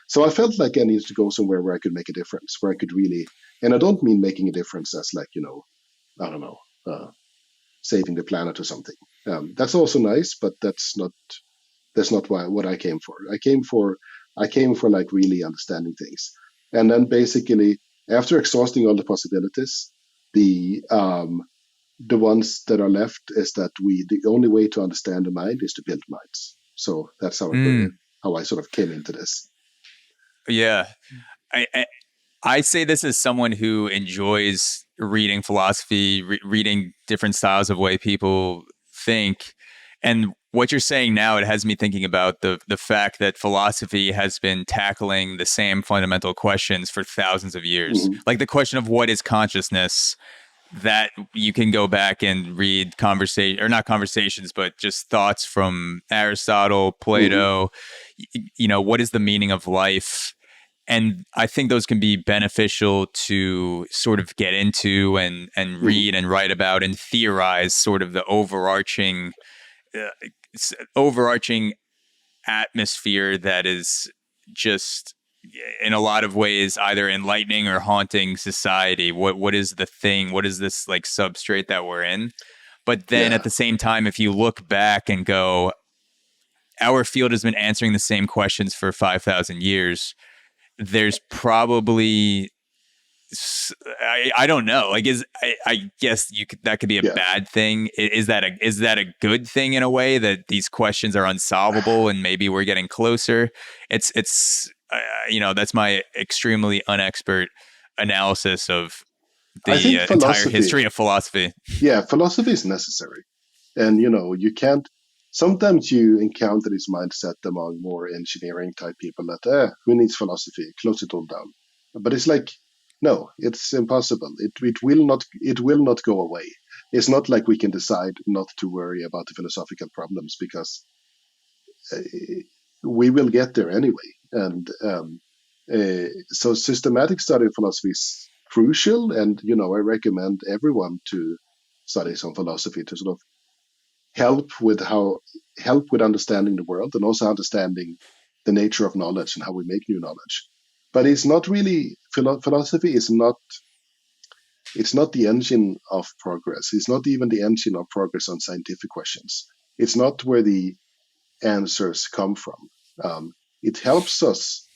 So I felt like I needed to go somewhere where I could make a difference, where I could really, and I don't mean making a difference as like, I don't know, saving the planet or something. That's also nice, but that's not what I came for. I came for like really understanding things, and then basically after exhausting all the possibilities, the ones that are left is that the only way to understand the mind is to build minds. So that's Mm. how I sort of came into this. Yeah. I say this as someone who enjoys reading philosophy, reading different styles of way people think. And what you're saying now, it has me thinking about the fact that philosophy has been tackling the same fundamental questions for thousands of years. Mm-hmm. Like the question of what is consciousness, that you can go back and read conversation, or not conversations, but just thoughts from Aristotle, Mm-hmm. Plato, what is the meaning of life? And I think those can be beneficial to sort of get into and Mm-hmm. read and write about and theorize sort of the uh, overarching atmosphere that is just in a lot of ways either enlightening or haunting society. What is the thing? What is this like substrate that we're in? But then at Yeah. the same time, if you look back and go, our field has been answering the same questions for 5,000 years, there's probably I don't know. Like, I guess that could be a Yeah. bad thing. Is that a good thing in a way that these questions are unsolvable and maybe we're getting closer? That's my extremely unexpert analysis of I the think entire philosophy. history of philosophy. Yeah, philosophy is necessary. And you can't. Sometimes you encounter this mindset among more engineering type people that who needs philosophy? Close it all down. But it's like, no, it's impossible. It will not go away. It's not like we can decide not to worry about the philosophical problems because uh, we will get there anyway. And so systematic study of philosophy is crucial. And I recommend everyone to study some philosophy to sort of help with understanding the world and also understanding the nature of knowledge and how we make new knowledge. But it's not really philosophy is not it's not the engine of progress. It's not even the engine of progress on scientific questions. It's not where the answers come from. It helps us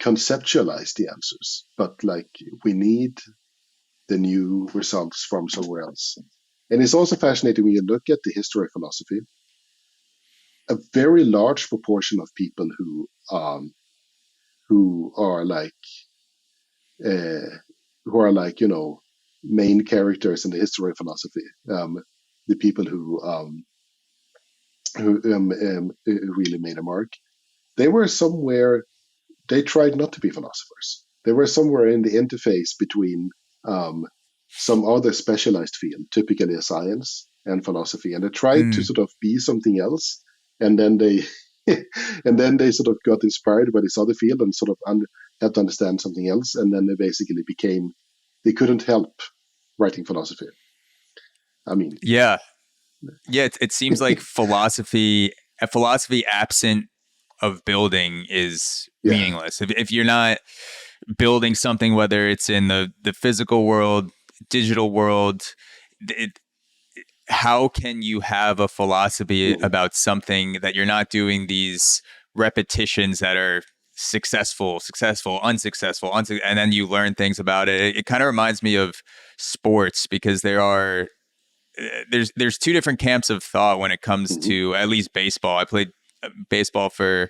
conceptualize the answers, but like we need the new results from somewhere else. And it's also fascinating when you look at the history of philosophy. A very large proportion of people who are like uh, main characters in the history of philosophy, the people who really made a mark, they were somewhere. They tried not to be philosophers. They were somewhere in the interface between um, some other specialized field, typically a science and philosophy, and they tried to Mm. sort of be something else, and then they And then they sort of got inspired by this other field and sort of had to understand something else. And then they basically they couldn't help writing philosophy. I mean, Yeah. Yeah. It seems like a philosophy absent of building is yeah. meaningless. If you're not building something, whether it's in the physical world, digital world, it, how can you have a philosophy Mm-hmm. about something that you're not doing these repetitions that are successful, unsuccessful, and then you learn things about it. It kind of reminds me of sports because there's two different camps of thought when it comes Mm-hmm. to at least baseball. I played baseball for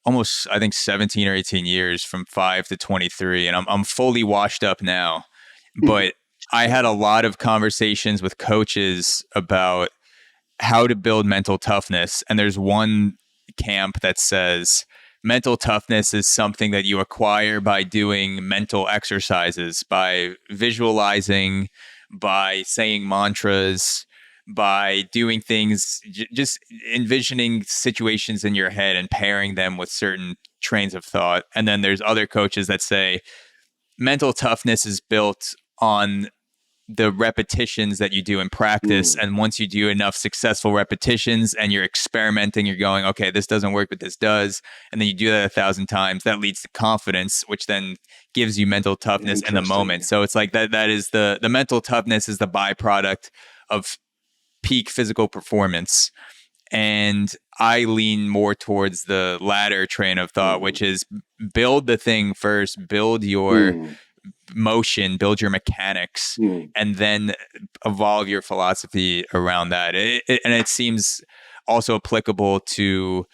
almost, I think, 17 or 18 years, from 5 to 23, and I'm fully washed up now. But I had a lot of conversations with coaches about how to build mental toughness. And there's one camp that says mental toughness is something that you acquire by doing mental exercises, by visualizing, by saying mantras, by doing things, just envisioning situations in your head and pairing them with certain trains of thought. And then there's other coaches that say mental toughness is built on the repetitions that you do in practice. Mm-hmm. And once you do enough successful repetitions and you're experimenting, you're going, okay, this doesn't work, but this does. And then you do that 1,000 times, that leads to confidence, which then gives you mental toughness in the moment. Interesting. So it's like that is the mental toughness is the byproduct of peak physical performance. And I lean more towards the latter train of thought, Mm-hmm. which is build the thing first, build your Mm-hmm. motion, build your mechanics, Mm-hmm. and then evolve your philosophy around that. And it seems also applicable to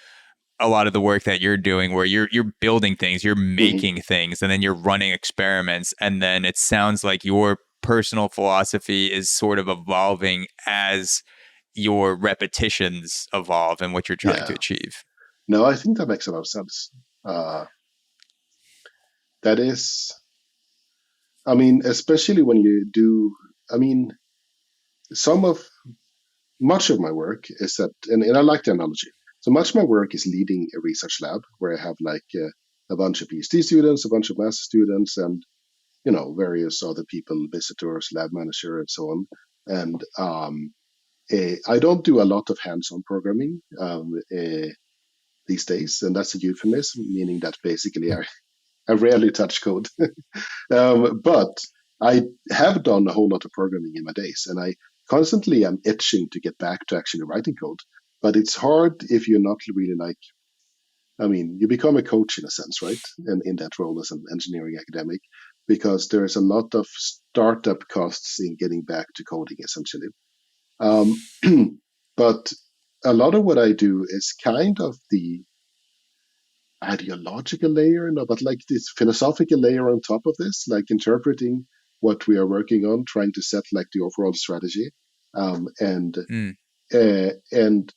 a lot of the work that you're doing, where you're building things, you're Mm-hmm. making things, and then you're running experiments. And then it sounds like your personal philosophy is sort of evolving as your repetitions evolve and what you're trying to Yeah. achieve. No, I think that makes a lot of sense. Uh, that is, I mean, especially when you do, I mean, some of much of my work is that, and I like the analogy. So much of my work is leading a research lab where I have like a bunch of PhD students, a bunch of master students, and various other people, visitors, lab manager, and so on. And I don't do a lot of hands-on programming these days, and that's a euphemism, meaning that basically I rarely touch code. But I have done a whole lot of programming in my days, and I constantly am itching to get back to actually writing code. But it's hard if you're not really like, I mean, you become a coach in a sense, right? And in that role as an engineering academic, because there's a lot of startup costs in getting back to coding, essentially. Um, but a lot of what I do is kind of the ideological layer, no, but like this philosophical layer on top of this, like interpreting what we are working on, trying to set like the overall strategy, um, and Mm. and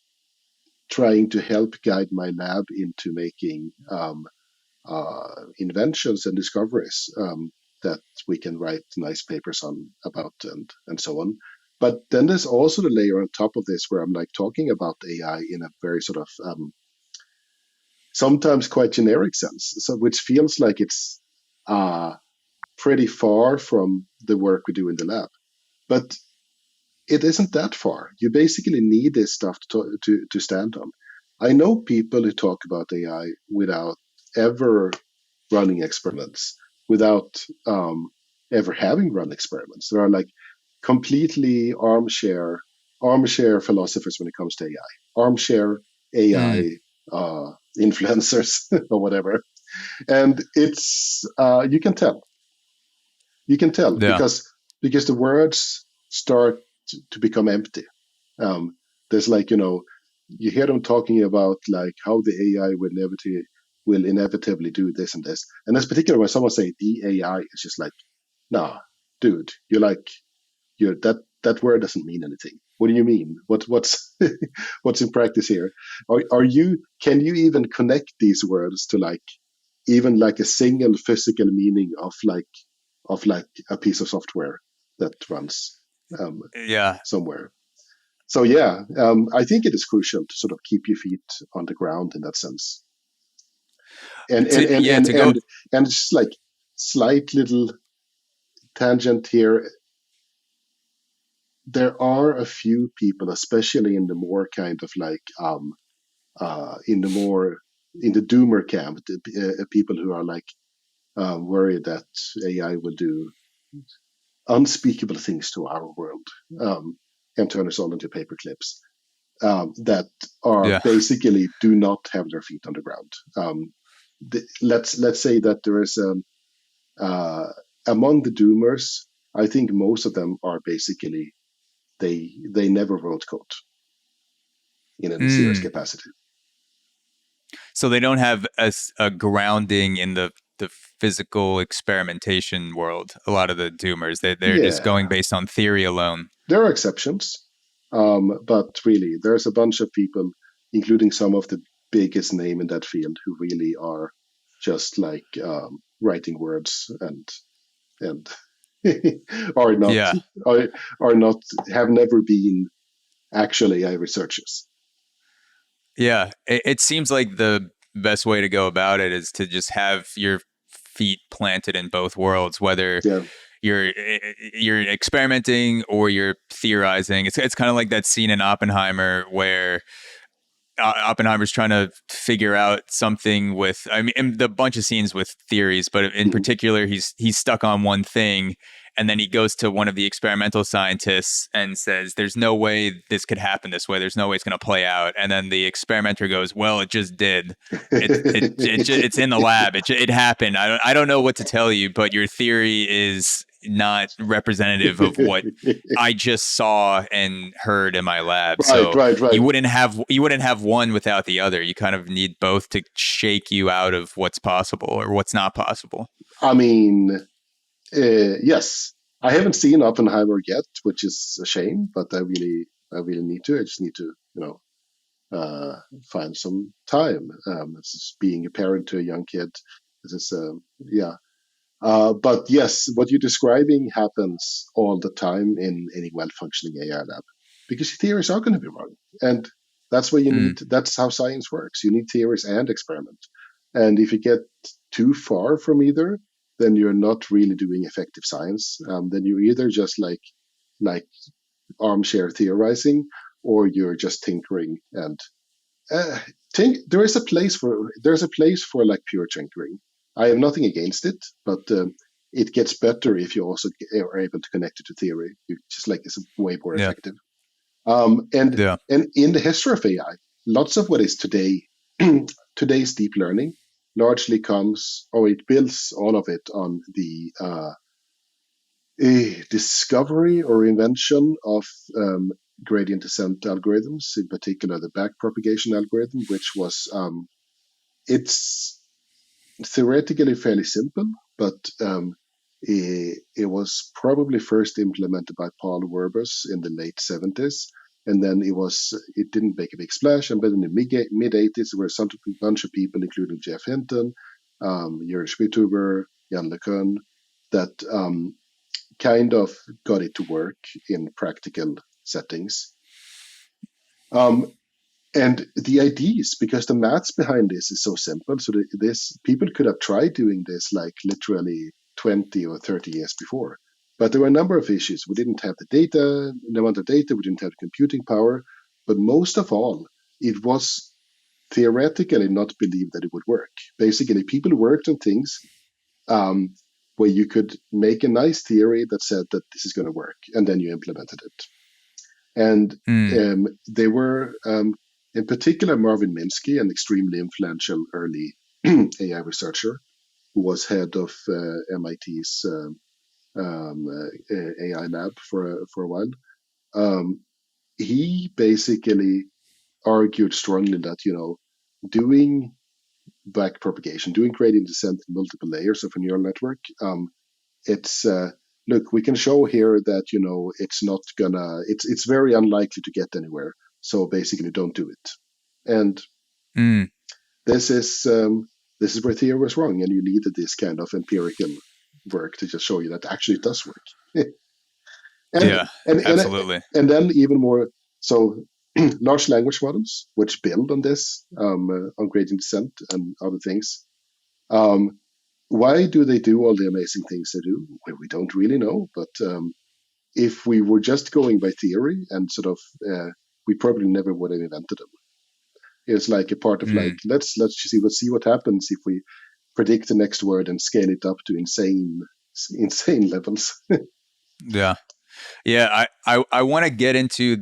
trying to help guide my lab into making inventions and discoveries that we can write nice papers on about and so on. But then there's also the layer on top of this where I'm like talking about AI in a very sort of sometimes quite generic sense, so which feels like it's uh, pretty far from the work we do in the lab. But it isn't that far. You basically need this stuff to stand on. I know people who talk about AI without ever running experiments, without ever having run experiments. There are like completely armchair philosophers when it comes to AI, armchair Mm. AI influencers or whatever. And it's you can tell Yeah. because the words start to become empty. There's like you hear them talking about like how the AI will inevitably do this and this, and that's particular when someone say the AI, it's just like, nah, dude, you're that word doesn't mean anything. What do you mean? What's what's in practice here? Are you can you even connect these words to like even like a single physical meaning of like a piece of software that runs um, Yeah. somewhere? So yeah, I think it is crucial to sort of keep your feet on the ground in that sense. And and and Yeah, and to go. and, and it's just like slight little tangent here. There are a few people, especially in the more kind of like in the more in the doomer camp, people who are like worried that AI will do unspeakable things to our world and turn us all into paper clips. That are Yeah. basically do not have their feet on the ground. Let's say that there is uh, among the doomers. I think most of them are basically they never wrote code in any serious Mm. capacity. So they don't have a grounding in the physical experimentation world. A lot of the doomers, they're just going Yeah, based on theory alone. there are exceptions, but really, there's a bunch of people, including some of the biggest name in that field, who really are just like writing words and are not Yeah. are, are not have never been actually AI researchers. Yeah. It seems like the best way to go about it is to just have your feet planted in both worlds, whether Yeah. you're experimenting or you're theorizing. It's kind of like that scene in Oppenheimer where Oppenheimer's trying to figure out something with, I mean, the bunch of scenes with theories, but in Mhm. particular, he's stuck on one thing, and then he goes to one of the experimental scientists and says, "There's no way this could happen this way. There's no way it's going to play out." And then the experimenter goes, "Well, it just did. It's in the lab. It happened. I don't know what to tell you, but your theory is not representative of what I just saw and heard in my lab. Right, So right, right. you wouldn't have one without the other. You kind of need both to shake you out of what's possible or what's not possible." I mean, yes, I haven't seen Oppenheimer yet, which is a shame, but I really need to. I just need to, find some time. This is being a parent to a young kid. This is, yeah. But yes, what you're describing happens all the time in any well-functioning AI lab because theories are going to be wrong, and that's why you Mm, need. That's how science works. You need theories and experiment, and if you get too far from either, then you're not really doing effective science. Then you're either just like armchair theorizing, or you're just tinkering and uh, there's a place for like pure tinkering. I have nothing against it, but it gets better if you also are able to connect it to theory. You just like it's way more yeah. effective. Um, and Yeah. and in the history of AI, lots of what is today today's deep learning largely comes or it builds all of it on the a discovery or invention of gradient descent algorithms, in particular the backpropagation algorithm, which was it's theoretically fairly simple, but it was probably first implemented by Paul Werbus in the late 70s. And then it didn't make a big splash. And then in the mid 80s, there were a bunch of people, including Jeff Hinton, Jürgen Schmidhuber, Jan LeCun, that kind of got it to work in practical settings. Um, and the ideas, because the maths behind this is so simple, so this people could have tried doing this like literally 20 or 30 years before. But there were a number of issues. We didn't have the data, the amount of data, we didn't have the computing power. But most of all, it was theoretically not believed that it would work. Basically, people worked on things um, where you could make a nice theory that said that this is going to work, and then you implemented it. And Mm, they were, in particular, Marvin Minsky, an extremely influential early AI researcher who was head of MIT's AI lab for a while. Um, he basically argued strongly that doing back propagation, doing gradient descent in multiple layers of a neural network, it's look, we can show here that it's not gonna it's very unlikely to get anywhere, so basically don't do it. And mm, this is this is where theory was wrong, and you needed this kind of empirical work to just show you that actually it does work. and yeah, and and absolutely. and then even more, So large language models, which build on this, on gradient descent and other things, why do they do all the amazing things they do? Well, we don't really know, but if we were just going by theory and sort of, we probably never would have invented them. It's like a part of like, Mm, let's see what happens if we predict the next word and scale it up to insane levels. yeah. Yeah, I want to get into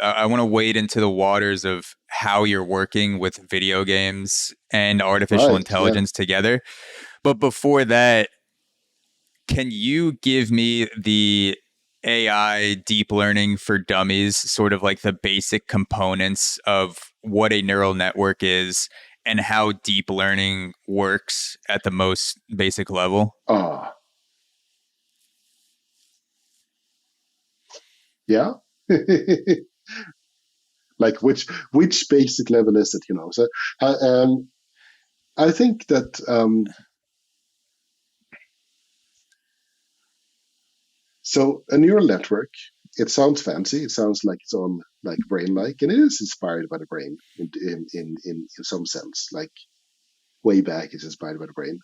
I want to wade into the waters of how you're working with video games and artificial Right? Yeah. intelligence together. But before that, can you give me the AI deep learning for dummies, sort of like the basic components of what a neural network is and how deep learning works at the most basic level? Ah, yeah. Like which basic level is it? So uh, um, I think that so a neural network. It sounds fancy. It sounds like it's on like brain-like, and it is inspired by the brain in some sense. Like way back, it's inspired by the brain.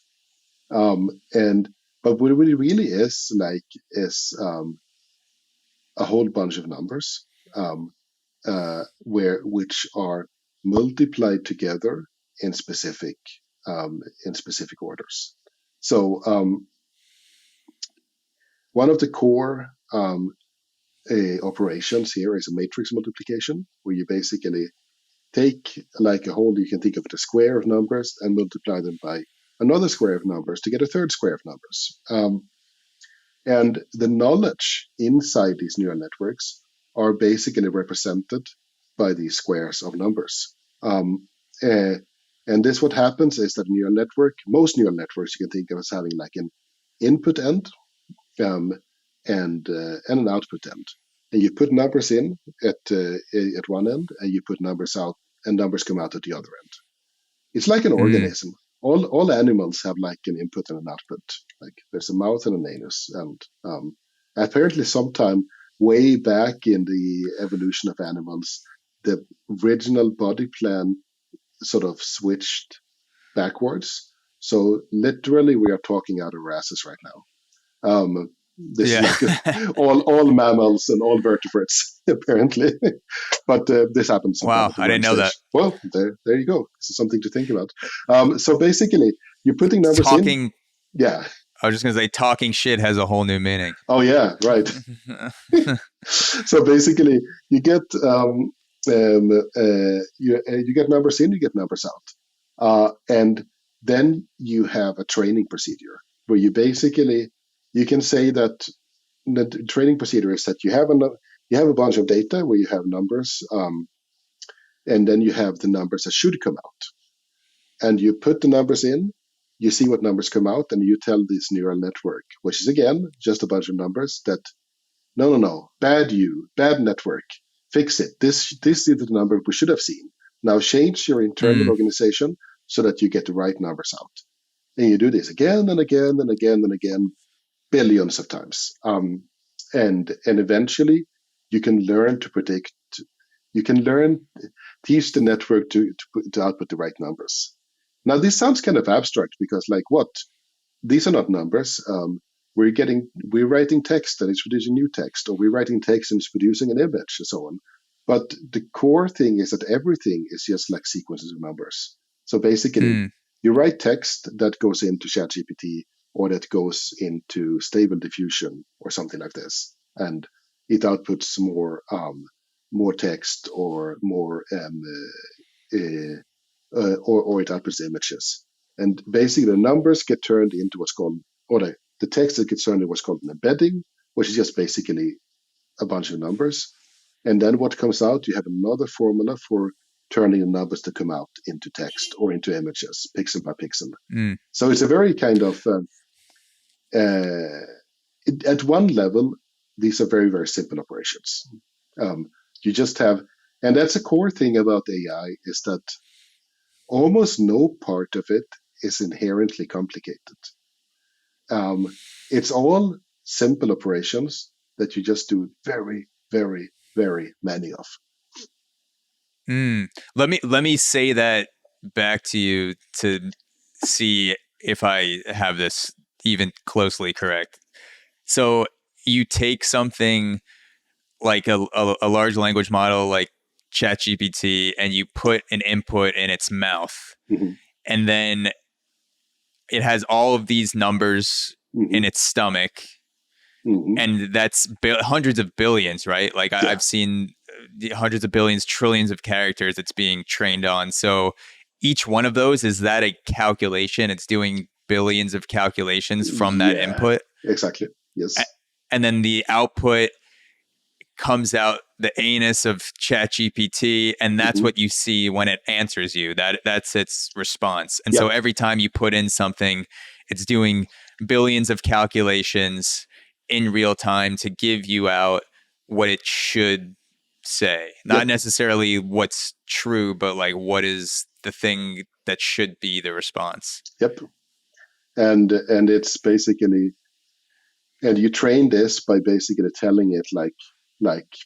And but what it really is like is a whole bunch of numbers, which are multiplied together in specific orders. So one of the core operations here is a matrix multiplication, where you basically take like a whole, you can think of it as square of numbers and multiply them by another square of numbers to get a third square of numbers. And the knowledge inside these neural networks are basically represented by these squares of numbers. Uh, and this, what happens is that most neural networks, you can think of as having like an input end, um, and an output end. And you put numbers in at one end, and you put numbers out, and numbers come out at the other end. It's like an Mm, organism. All animals have like an input and an output. Like there's a mouth and an anus, and apparently, sometime way back in the evolution of animals, the original body plan sort of switched backwards. So literally, we are talking out of our asses right now. This is yeah. like all mammals and all vertebrates apparently, but this happens sometime Wow, at the I didn't growing know that. stage. Well, there you go. This is something to think about. So basically, you're putting numbers in. Talking, Yeah. I was just going to say, talking shit has a whole new meaning. Oh yeah. Right. So basically, you get you get numbers in, you get numbers out, and then you have a training procedure where you can say that the training procedure is that you have a bunch of data where you have numbers, and then you have the numbers that should come out, and you put the numbers in, you see what numbers come out, and you tell this neural network, which is again just a bunch of numbers, that no, bad network, fix it. This is the number we should have seen. Now change your internal Mm, organization so that you get the right numbers out, and you do this again and again and again and again, billions of times. And eventually, you can learn to predict. You can teach the network to output the right numbers. Now, this sounds kind of abstract because, like, what? These are not numbers. We're writing text and it's producing new text, or we're writing text and it's producing an image, and so on. But the core thing is that everything is just like sequences of numbers. So basically, mm, you write text that goes into ChatGPT or that goes into Stable Diffusion or something like this, and it outputs more text or more or it outputs images. And basically, the numbers get turned into what's called, or the text that gets turned into what's called an embedding, which is just basically a bunch of numbers. And then what comes out, you have another formula for turning the numbers to come out into text or into images, pixel by pixel. mm. So it's a very kind of, at one level, these are very, very simple operations. You just have, and that's a core thing about AI, is that almost no part of it is inherently complicated. It's all simple operations that you just do very, very, very many of. Let me say that back to you to see if I have this even closely correct. So you take something like a large language model like ChatGPT and you put an input in its mouth, Mm-hmm. and then it has all of these numbers Mm-hmm. in its stomach, Mm-hmm. and that's hundreds of billions, right? Like Yeah. I've seen hundreds of billions, trillions of characters it's being trained on. So each one of those, is that a calculation? It's doing billions of calculations from that Yeah. input. Exactly. Yes. And then the output comes out the anus of ChatGPT, and that's Mm-hmm. what you see when it answers you. That's its response. And so Yep. every time you put in something, it's doing billions of calculations in real time to give you out what it should say. Not Yep. necessarily what's true, but like what is the thing that should be the response. Yep. And it's basically, and you train this by basically telling it like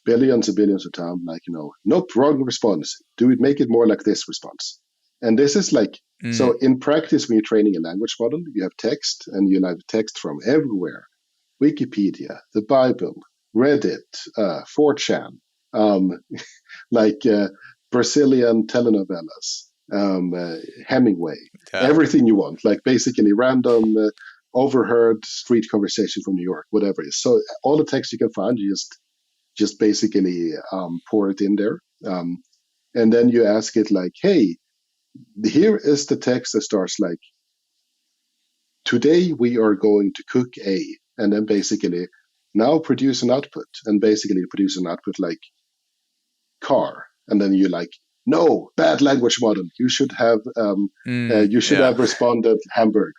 billions and billions of times, like, nope, wrong response. Make it more like this response. And this is like, so in practice, when you're training a language model, you have text, and you have text from everywhere: Wikipedia, the Bible, Reddit, 4chan, um, like Brazilian telenovelas, Hemingway, everything you want, like basically random overheard street conversation from New York, whatever it is. So all the text you can find, you just basically pour it in there. And then you ask it like, hey, here is the text that starts like, today we are going to cook A, and then basically now produce an output, and basically produce an output like car, and then you like, no, bad language model. You should have have responded hamburger.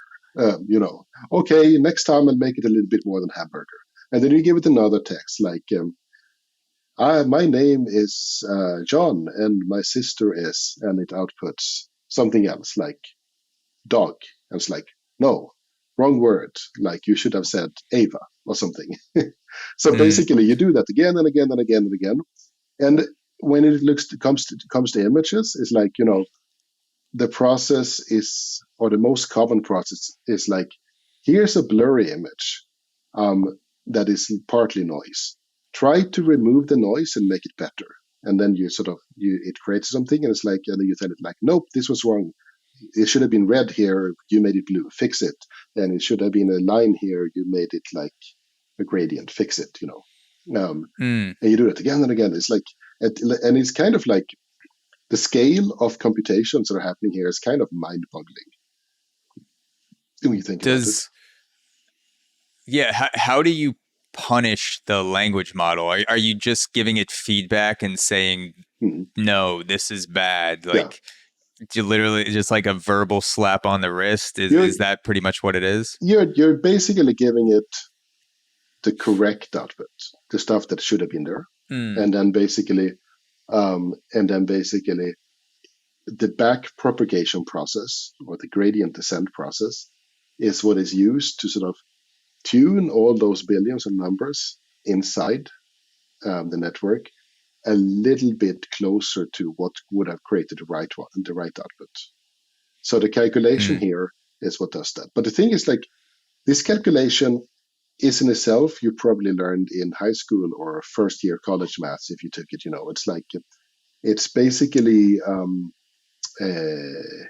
Okay, next time I'll make it a little bit more than hamburger, and then you give it another text like, my name is John, and my sister is, and it outputs something else like dog, and it's like, no, wrong word. Like you should have said Ava or something. So basically, you do that again and again and again and again. And when it comes to images, it's like, the process is, or the most common process is like, here's a blurry image that is partly noise. Try to remove the noise and make it better. And then it creates something, and it's like, and then you tell it like, nope, this was wrong. It should have been red here. You made it blue. Fix it. And it should have been a line here. You made it like a gradient. Fix it. And you do it again and again. It's like, and it's kind of like the scale of computations that are happening here is kind of mind-boggling when you think about it. Yeah, how do you punish the language model? Are you just giving it feedback and saying, no, this is bad? Like, you literally just like a verbal slap on the wrist? Is that pretty much what it is? You're basically giving it the correct output, the stuff that should have been there, and then basically the back propagation process, or the gradient descent process, is what is used to sort of tune all those billions of numbers inside the network a little bit closer to what would have created the right one and the right output. So the calculation here is what does that. But the thing is, like, this calculation is in itself, you probably learned in high school or first year college maths if you took it. It's like, it's basically the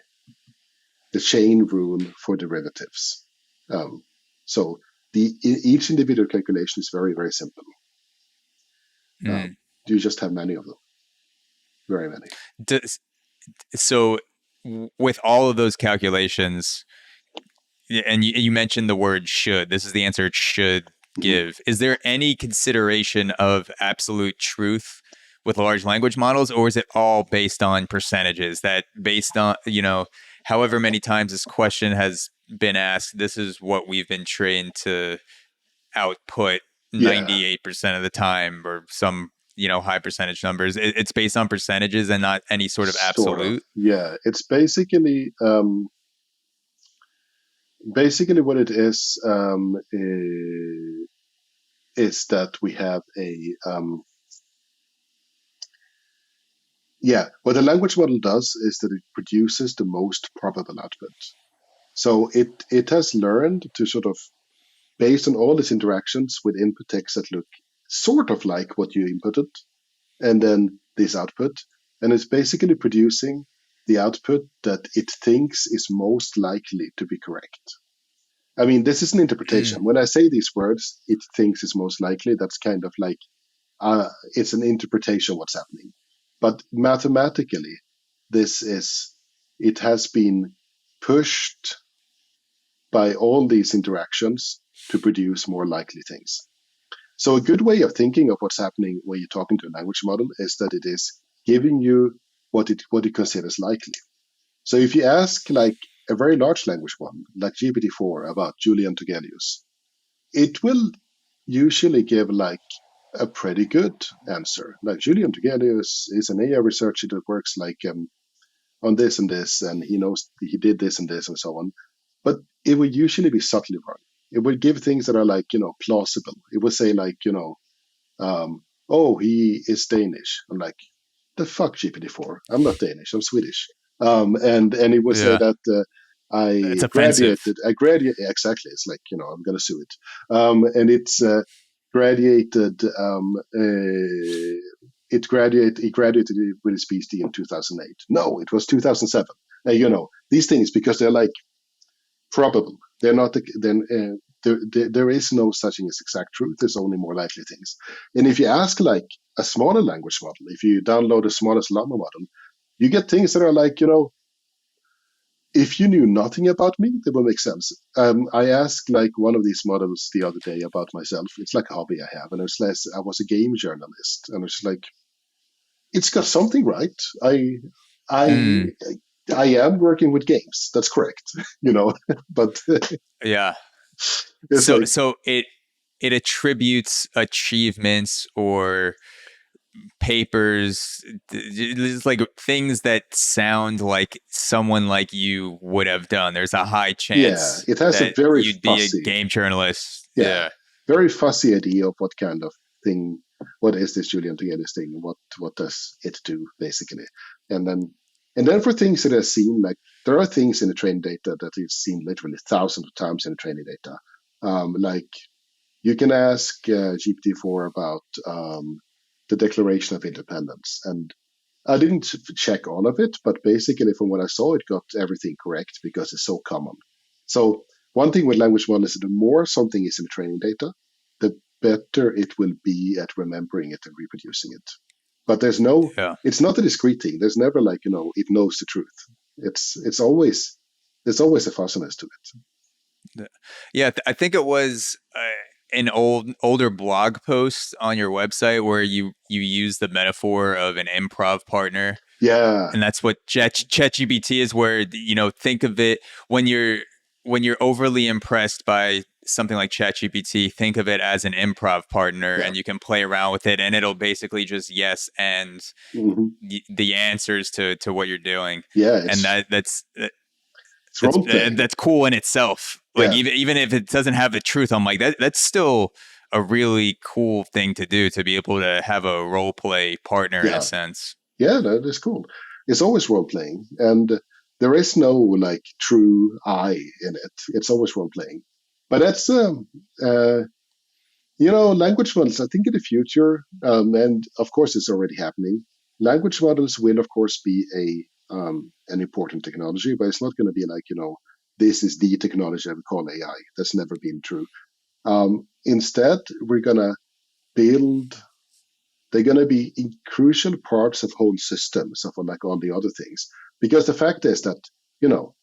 chain rule for derivatives. So each individual calculation is very, very simple. You just have many of them, very many. So with all of those calculations, and you mentioned the word should, this is the answer it should give. Is there any consideration of absolute truth with large language models, or is it all based on percentages, that based on, however many times this question has been asked, this is what we've been trained to output 98% of the time, or some high percentage numbers? It's based on percentages and not any sort of absolute. Sort of. Yeah, it's basically what it is that we have Yeah, what a language model does is that it produces the most probable output. So it has learned to sort of, based on all its interactions with input text that look sort of like what you inputted, and then this output, and it's basically producing the output that it thinks is most likely to be correct. I mean, this is an interpretation. Mm. When I say these words, it thinks is most likely, that's kind of like, it's an interpretation of what's happening. But mathematically, this is, it has been pushed by all these interactions to produce more likely things. So a good way of thinking of what's happening when you're talking to a language model is that it is giving you what it considers likely. So if you ask like a very large language model, like GPT-4 about Julian Togelius, it will usually give like a pretty good answer. Like Julian Togelius is an AI researcher that works like on this and this, and he knows he did this and this and so on. But it would usually be subtly wrong. It would give things that are like, plausible. It would say like, oh, he is Danish. I'm like, the fuck, GPT-4? I'm not Danish. I'm Swedish. And it would say Yeah, that it's I offensive. graduated. Exactly. It's like, I'm gonna sue it. And it's graduated. He graduated with his PhD in 2008. No, it was 2007. These things, because they're like probable. They're not. Then there is no such thing as exact truth. There's only more likely things. And if you ask like a smaller language model, if you download the smallest llama model, you get things that are like, if you knew nothing about me, they will make sense. I asked like one of these models the other day about myself. It's like a hobby I have, and it's less. I was a game journalist, and it's like it's got something right. I Mm. I am working with games. That's correct, but Yeah. it's So like, so it attributes achievements or papers, it's like things that sound like someone like you would have done. There's a high yeah, chance it has a that very you'd be a fussy, game journalist. yeah, Yeah. very fussy idea of what kind of thing, what is this Julian Toeglius thing? What does it do basically? And then for things that are seen, like there are things in the training data that is seen literally thousands of times in the training data. Like you can ask GPT-4 about the Declaration of Independence, and I didn't check all of it, but basically from what I saw, it got everything correct because it's so common. So one thing with language models is the more something is in the training data, the better it will be at remembering it and reproducing it. But Yeah. it's not a discrete thing. There's never like, it knows the truth. There's always a fuzziness to it. Yeah, I think it was an older blog post on your website where you use the metaphor of an improv partner, Yeah, and that's what ChatGPT is. Where think of it when you're overly impressed by something like ChatGPT, think of it as an improv partner, yeah, and you can play around with it, and it'll basically just yes and hmm the answers to what you're doing, yeah. and It's role playing. that's cool in itself. Like Yeah, even if it doesn't have the truth, I'm like that's still a really cool thing to do, to be able to have a role play partner in a yeah. sense. Yeah, that is cool. It's always role playing, and there is no like true I in it. It's always role playing. But that's uh, language models. I think in the future, and of course it's already happening. Language models will of course be an important technology, but it's not going to be like this is the technology that we call AI. That's never been true. Instead, we're gonna build they're going to be crucial parts of whole systems of like all the other things. Because the fact is that, you know,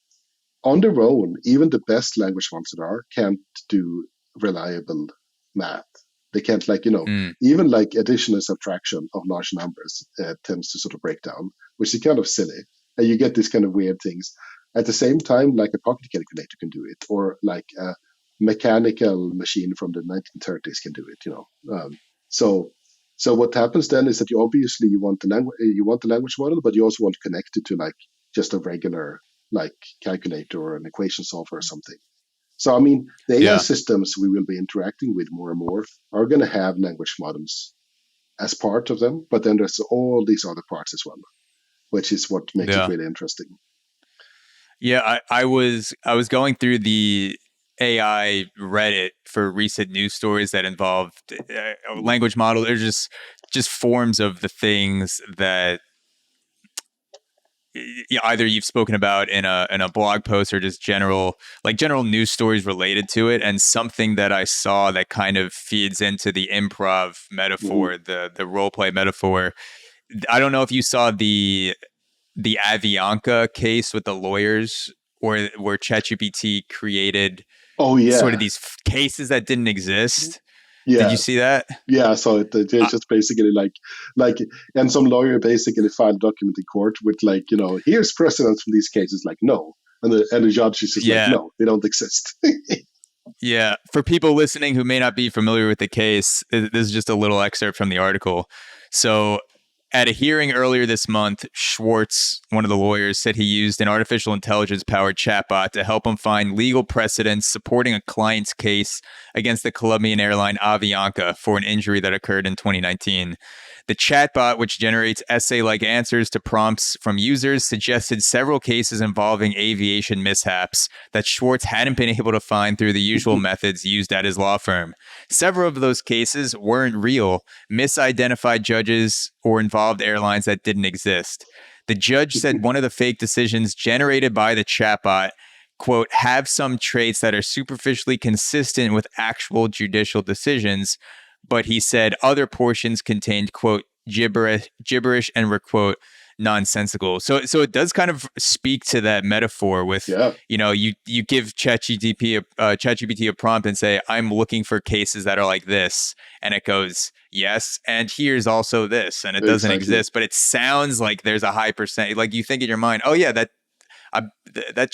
on their own, even the best language models that are can't do reliable math. They can't Mm, even like addition and subtraction of large numbers tends to sort of break down, which is kind of silly. And you get these kind of weird things. At the same time, like a pocket calculator can do it, or like a mechanical machine from the 1930s can do it, so so what happens then is that you want the language model, but you also want to connect it to like just a regular like calculator or an equation solver or something. So, I mean, the AI yeah. systems we will be interacting with more and more are going to have language models as part of them, but then there's all these other parts as well. which is what makes it Yeah. really interesting. Yeah, I was going through the AI Reddit for recent news stories that involved language model. There's just forms of the things that either you've spoken about in a blog post or just general news stories related to it. And something that I saw that kind of feeds into the improv Mhm. metaphor, the role play metaphor. I don't know if you saw the Avianca case with the lawyers, or where ChatGPT created Oh sort of yeah, these cases that didn't exist. Did you yeah, see that? yeah. So it's Uh, just basically like, and some lawyer basically filed a document in court with like, here's precedents from these cases. Like, no, and the judge is just like, yeah, no, they don't exist. yeah. For people listening who may not be familiar with the case, this is just a little excerpt from the article. So, at a hearing earlier this month, Schwartz, one of the lawyers, said he used an artificial intelligence powered chatbot to help him find legal precedents supporting a client's case against the Colombian airline Avianca for an injury that occurred in 2019. The chatbot, which generates essay like answers to prompts from users, suggested several cases involving aviation mishaps that Schwartz hadn't been able to find through the usual methods used at his law firm. Several of those cases weren't real, misidentified judges, or involved airlines that didn't exist. The judge said one of the fake decisions generated by the chatbot, quote, have some traits that are superficially consistent with actual judicial decisions, but he said other portions contained, quote, gibberish and were, quote, nonsensical. So it does kind of speak to that metaphor with, Yeah, you give ChatGPT a prompt and say, I'm looking for cases that are like this, and it goes, yes, and here's also this, and it doesn't exactly. exist, but it sounds like there's a high percent. Like, you think in your mind, oh yeah, that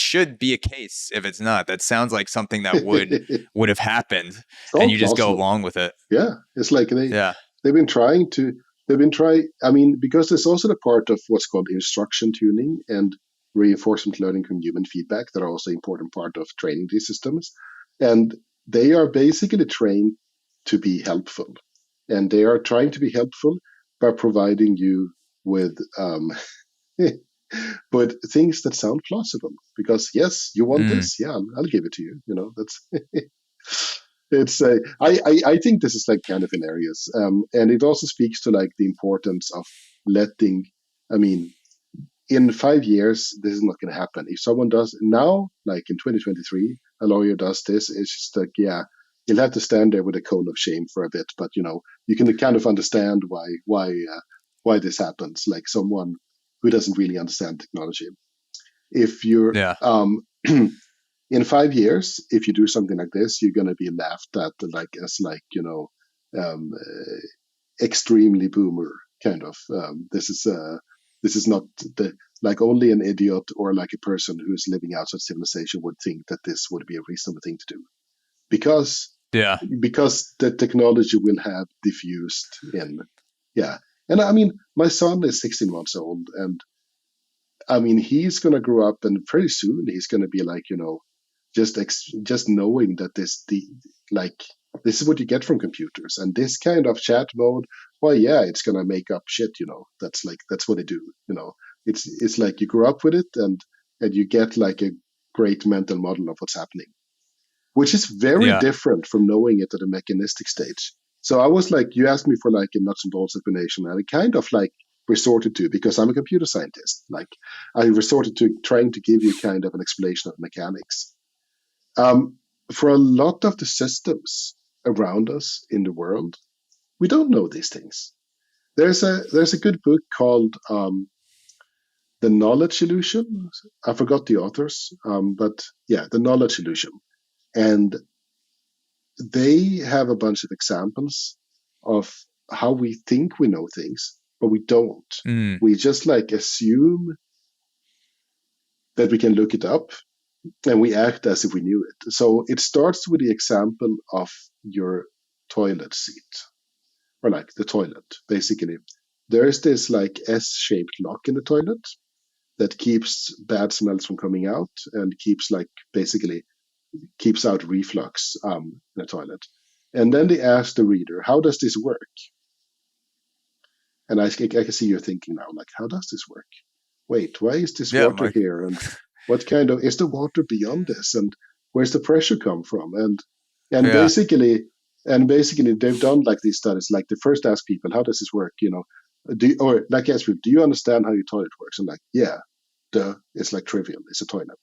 should be a case. If it's not, that sounds like something that It's would have happened, and all you just go plausible. along with it. Yeah, it's like Yeah. they've been trying to they've been trying. I mean, because there's also the part of what's called instruction tuning and reinforcement learning from human feedback that are also important part of training these systems, and they are basically trained to be helpful, and they are trying to be helpful by providing you with but things that sound plausible. Because yes, you want Mm, this, yeah, I'll give it to you. That's it's I think this is like kind of hilarious, and it also speaks to like the importance of letting. I mean, in 5 years, this is not going to happen. If someone does now, like in 2023, a lawyer does this, it's just like, yeah, you'll have to stand there with a cone of shame for a bit, but you can kind of understand why this happens. Like someone who doesn't really understand technology. If you're yeah. in 5 years, if you do something like this, you're going to be laughed at like as like extremely boomer kind of. This is not the like only an idiot or like a person who's living outside civilization would think that this would be a reasonable thing to do because Yeah. because the technology will have diffused in. Yeah, and I mean my son is 16 months old, and I mean he's going to grow up, and pretty soon he's going to be like just knowing that like this is what you get from computers, and this kind of chat mode, well, yeah, it's gonna make up shit. That's what they do. It's like you grow up with it, and you get like a great mental model of what's happening, which is very Yeah. different from knowing it at a mechanistic stage. So I was like, you asked me for like a nuts and bolts explanation, and I kind of like resorted to, because I'm a computer scientist, like I resorted to trying to give you kind of an explanation of mechanics. um, for a lot of the systems around us in the world, we don't know these things. There's a good book called The Knowledge Illusion. I forgot the authors, but yeah, The Knowledge Illusion, and they have a bunch of examples of how we think we know things, but we don't. Mm, We just like assume that we can look it up, and we act as if we knew it. So it starts with the example of your toilet seat, or like the toilet. Basically, there's this like S-shaped lock in the toilet that keeps bad smells from coming out, and keeps like basically keeps out reflux in the toilet. And then they ask the reader, "How does this work?" And I can see you're thinking now, like, how does this work? wait, why is this Yeah, water Mike. here? And what kind of is the water beyond this? And where's the pressure come from? And Yeah, basically they've done like these studies. Like they first ask people, how does this work? Or like ask people, do you understand how your toilet works? And like, yeah, duh, it's like trivial. It's a toilet.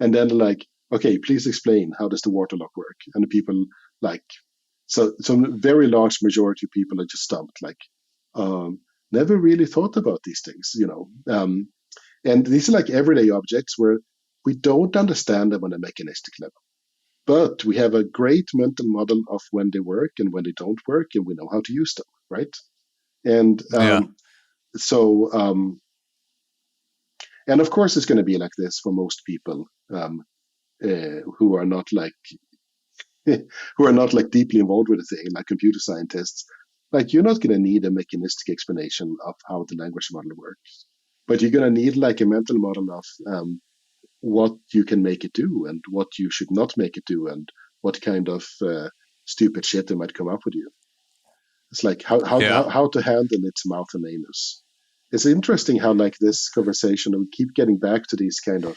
And then like, okay, please explain how does the water lock work? And the people like, so some very large majority of people are just stumped. Like, um, never really thought about these things. And these are like everyday objects where we don't understand them on a mechanistic level. But we have a great mental model of when they work and when they don't work, and we know how to use them, right? And yeah, so, and of course, it's going to be like this for most people who are not like who are not like deeply involved with the thing, like computer scientists. Like you're not going to need a mechanistic explanation of how the language model works, but you're going to need like a mental model of what you can make it do and what you should not make it do and what kind of stupid shit they might come up with you. It's like yeah. how to handle its mouth and anus. It's interesting how like this conversation we keep getting back to these kind of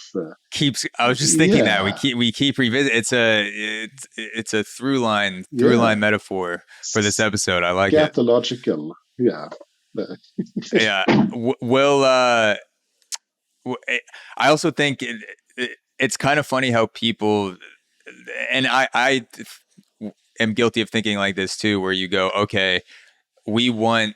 Keeps. I was just thinking that yeah we keep revisit. It's a through yeah line metaphor for this episode. I like it. scatological yeah Yeah. Well, I also think it's kind of funny how people, and I am guilty of thinking like this too, where you go, okay, we want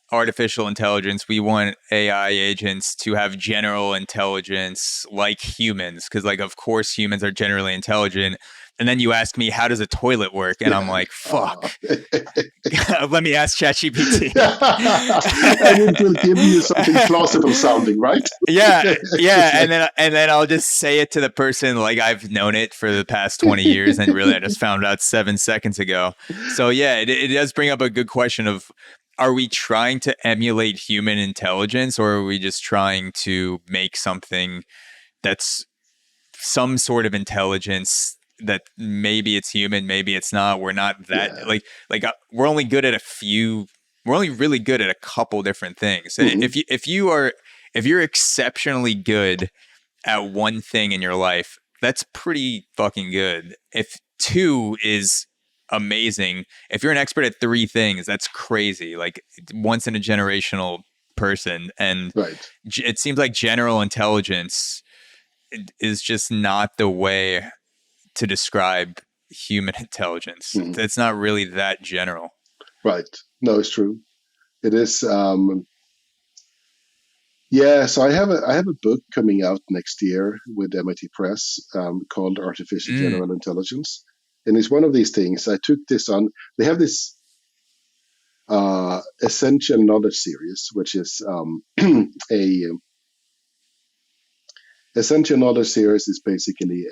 artificial intelligence, we want AI agents to have general intelligence like humans, because like of course humans are generally intelligent. And then you ask me, how does a toilet work? And I'm yeah like, fuck. Let me ask ChatGPT. and it will give you something plausible sounding, right? Yeah, Like, and then I'll just say it to the person like I've known it for the past 20 years, and really I just found out 7 seconds ago. So yeah, it does bring up a good question of, are we trying to emulate human intelligence, or are we just trying to make something that's some sort of intelligence that maybe it's human, maybe it's not. We're not that yeah. we're only good at a few. We're only really good at a couple different things. Mhm. If you're exceptionally good at one thing in your life, that's pretty fucking good. If two is amazing, if you're an expert at three things, that's crazy. Like once in a generational person. And Right. it seems like general intelligence is just not the way to describe human intelligence. Mhm. It's not really that general. Right. No, it's true. It is. Yeah. So I have a book coming out next year with MIT Press called Artificial Mm, General Intelligence, and it's one of these things. I took this on. They have this Essential Knowledge series, which is a Essential Knowledge series is basically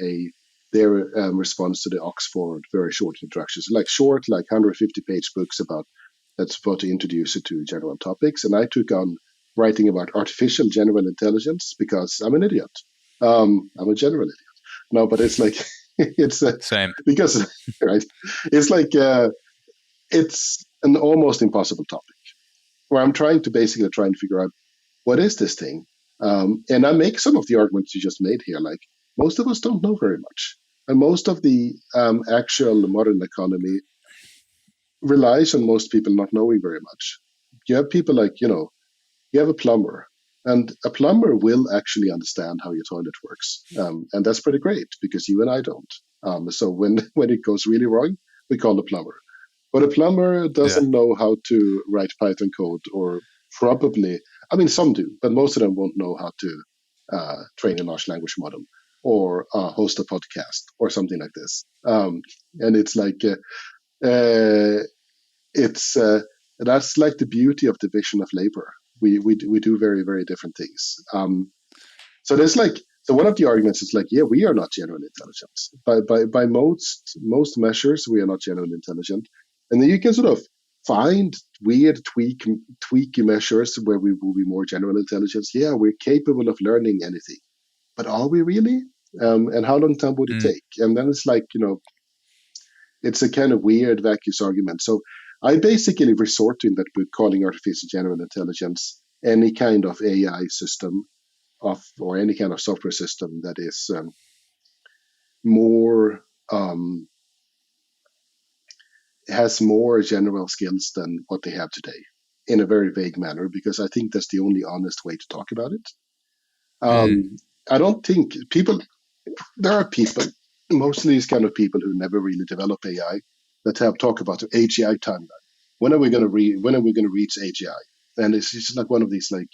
their response to the Oxford very short introductions, like short, like 150-page books about that's supposed to introduce you to general topics. And I took on writing about artificial general intelligence because I'm an idiot. I'm a general idiot. No, but it's like it's same. because right, it's like it's an almost impossible topic where I'm trying to basically try and figure out what is this thing? And I make some of the arguments you just made here. Like most of us don't know very much, and most of the actual modern economy relies on most people not knowing very much. You have people like you have a plumber, and a plumber will actually understand how your toilet works, and that's pretty great because you and I don't. So when when it goes really wrong, we call the plumber. But a plumber Yeah. doesn't know how to write Python code, or probably, I mean, some do, but most of them won't know how to train a large language model or host a podcast or something like this. And it's like, it's that's like the beauty of division of labor. We do very, very different things. So there's like, so one of the arguments is like, yeah, we are not general intelligence. By most measures, we are not general intelligent. And then you can sort of find weird tweaky measures where we will be more general intelligence. Yeah, we're capable of learning anything, but are we really? And how long time would it Mm, take? And then it's like, it's a kind of weird vacuous argument. So I basically resort to in that book calling artificial general intelligence any kind of AI system or any kind of software system that is more has more general skills than what they have today, in a very vague manner, because I think that's the only honest way to talk about it. I don't think people. There are people, mostly these kind of people who never really develop AI, that have talk about the AGI timeline. When are we going to reach AGI? And it's just like one of these like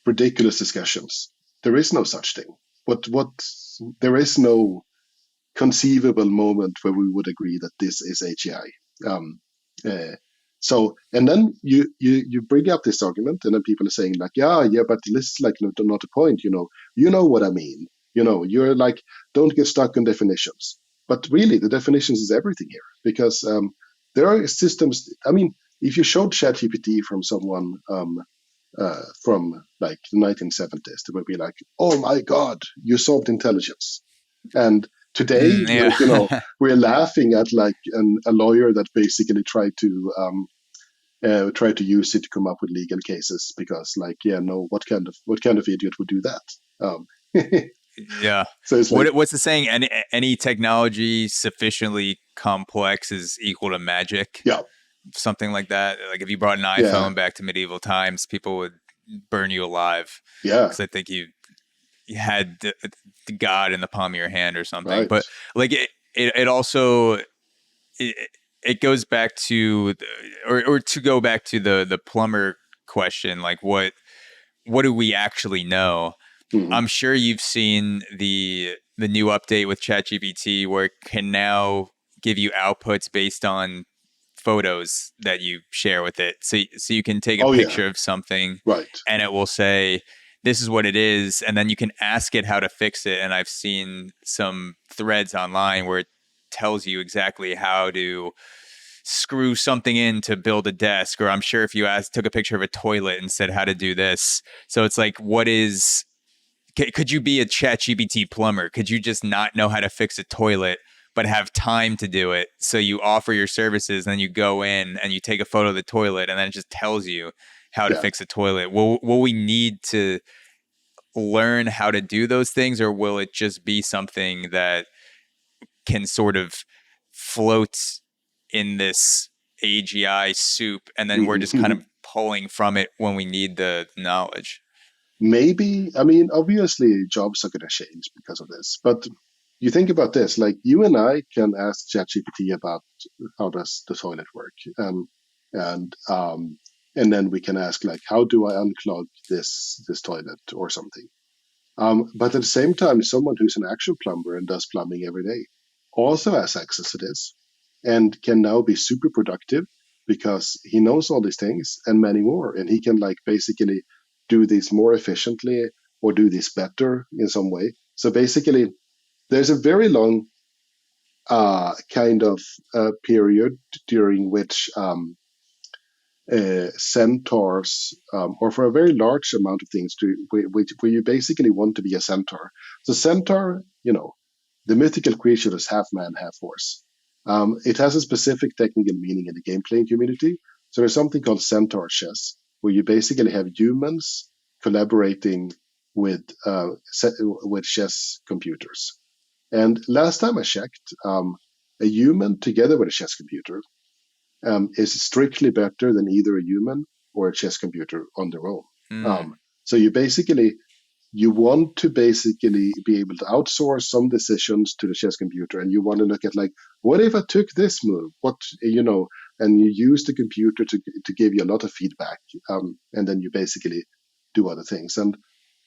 ridiculous discussions. There is no such thing. What there is no conceivable moment where we would agree that this is AGI. So, and then you bring up this argument, and then people are saying like, yeah, but this is like not a point. You know what I mean. You're like, don't get stuck on definitions. But really, the definitions is everything here, because there are systems. I mean, if you showed ChatGPT from someone from like the 1970s, they would be like, "Oh my God, you solved intelligence." And today, we're laughing at like a lawyer that basically tried to use it to come up with legal cases, because like, what kind of idiot would do that? Yeah. So it's like, what's the saying? Any technology sufficiently complex is equal to magic. Yeah. Something like that. Like if you brought an iPhone back to medieval times, people would burn you alive. Yeah. Because I think you had the God in the palm of your hand or something. Right. But like it also it goes back to or to go back to the plumber question. Like what do we actually know? Mm-hmm. I'm sure you've seen the new update with ChatGPT where it can now give you outputs based on photos that you share with it. So you can take a picture of something, right, and it will say, this is what it is. And then you can ask it how to fix it. And I've seen some threads online where it tells you exactly how to screw something in to build a desk. Or I'm sure if you took a picture of a toilet and said how to do this. So it's like, could you be a ChatGPT plumber? Could you just not know how to fix a toilet, but have time to do it? So you offer your services, and then you go in and you take a photo of the toilet, and then it just tells you how to fix a toilet. Will we need to learn how to do those things, or will it just be something that can sort of float in this AGI soup, and then we're just kind of pulling from it when we need the knowledge? Maybe. I mean, obviously, jobs are going to change because of this. But you think about this, like you and I can ask ChatGPT about how does the toilet work, and then we can ask like, how do I unclog this toilet or something. But at the same time, someone who's an actual plumber and does plumbing every day also has access to this, and can now be super productive because he knows all these things and many more, and he can like basically do this more efficiently or do this better in some way. So basically, there's a very long kind of period during which centaurs, or for a very large amount of things, where you basically want to be a centaur. So centaur, the mythical creature is half man, half horse. It has a specific technical meaning in the game playing community. So there's something called centaur chess, where you basically have humans collaborating with chess computers. And last time I checked, a human together with a chess computer is strictly better than either a human or a chess computer on their own. So you want to basically be able to outsource some decisions to the chess computer, and you want to look at like, what if I took this move? And you use the computer to give you a lot of feedback, and then you basically do other things. And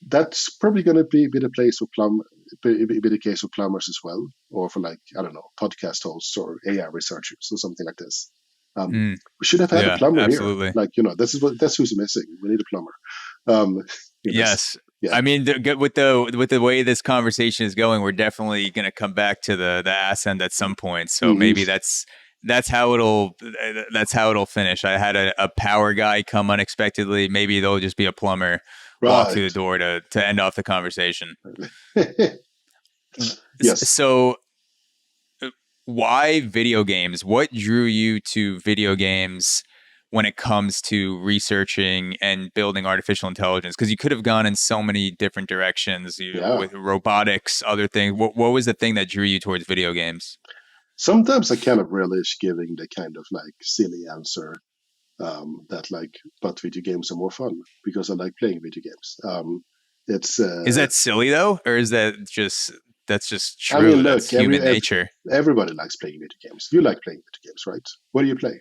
that's probably going to be the place for be the case for plumbers as well, or for like, I don't know, podcast hosts or AI researchers or something like this. We should have had a plumber absolutely. here. Like, that's who's missing. We need a plumber. Yes. Yeah. I mean, with the way this conversation is going, we're definitely going to come back to the ass end at some point. So maybe that's how it'll finish. I had a power guy come unexpectedly. Maybe they'll just be a plumber walk through the door to end off the conversation. Yes. So why video games? What drew you to video games? when it comes to researching and building artificial intelligence? Because you could have gone in so many different directions Yeah. with robotics, other things. What was the thing that drew you towards video games? Sometimes I kind of relish giving the kind of like silly answer that like, but video games are more fun because I like playing video games. It's Is that silly though, or is that just that's just I mean, true? That's look, human nature. everybody likes playing video games. You like playing video games, right? What do you play?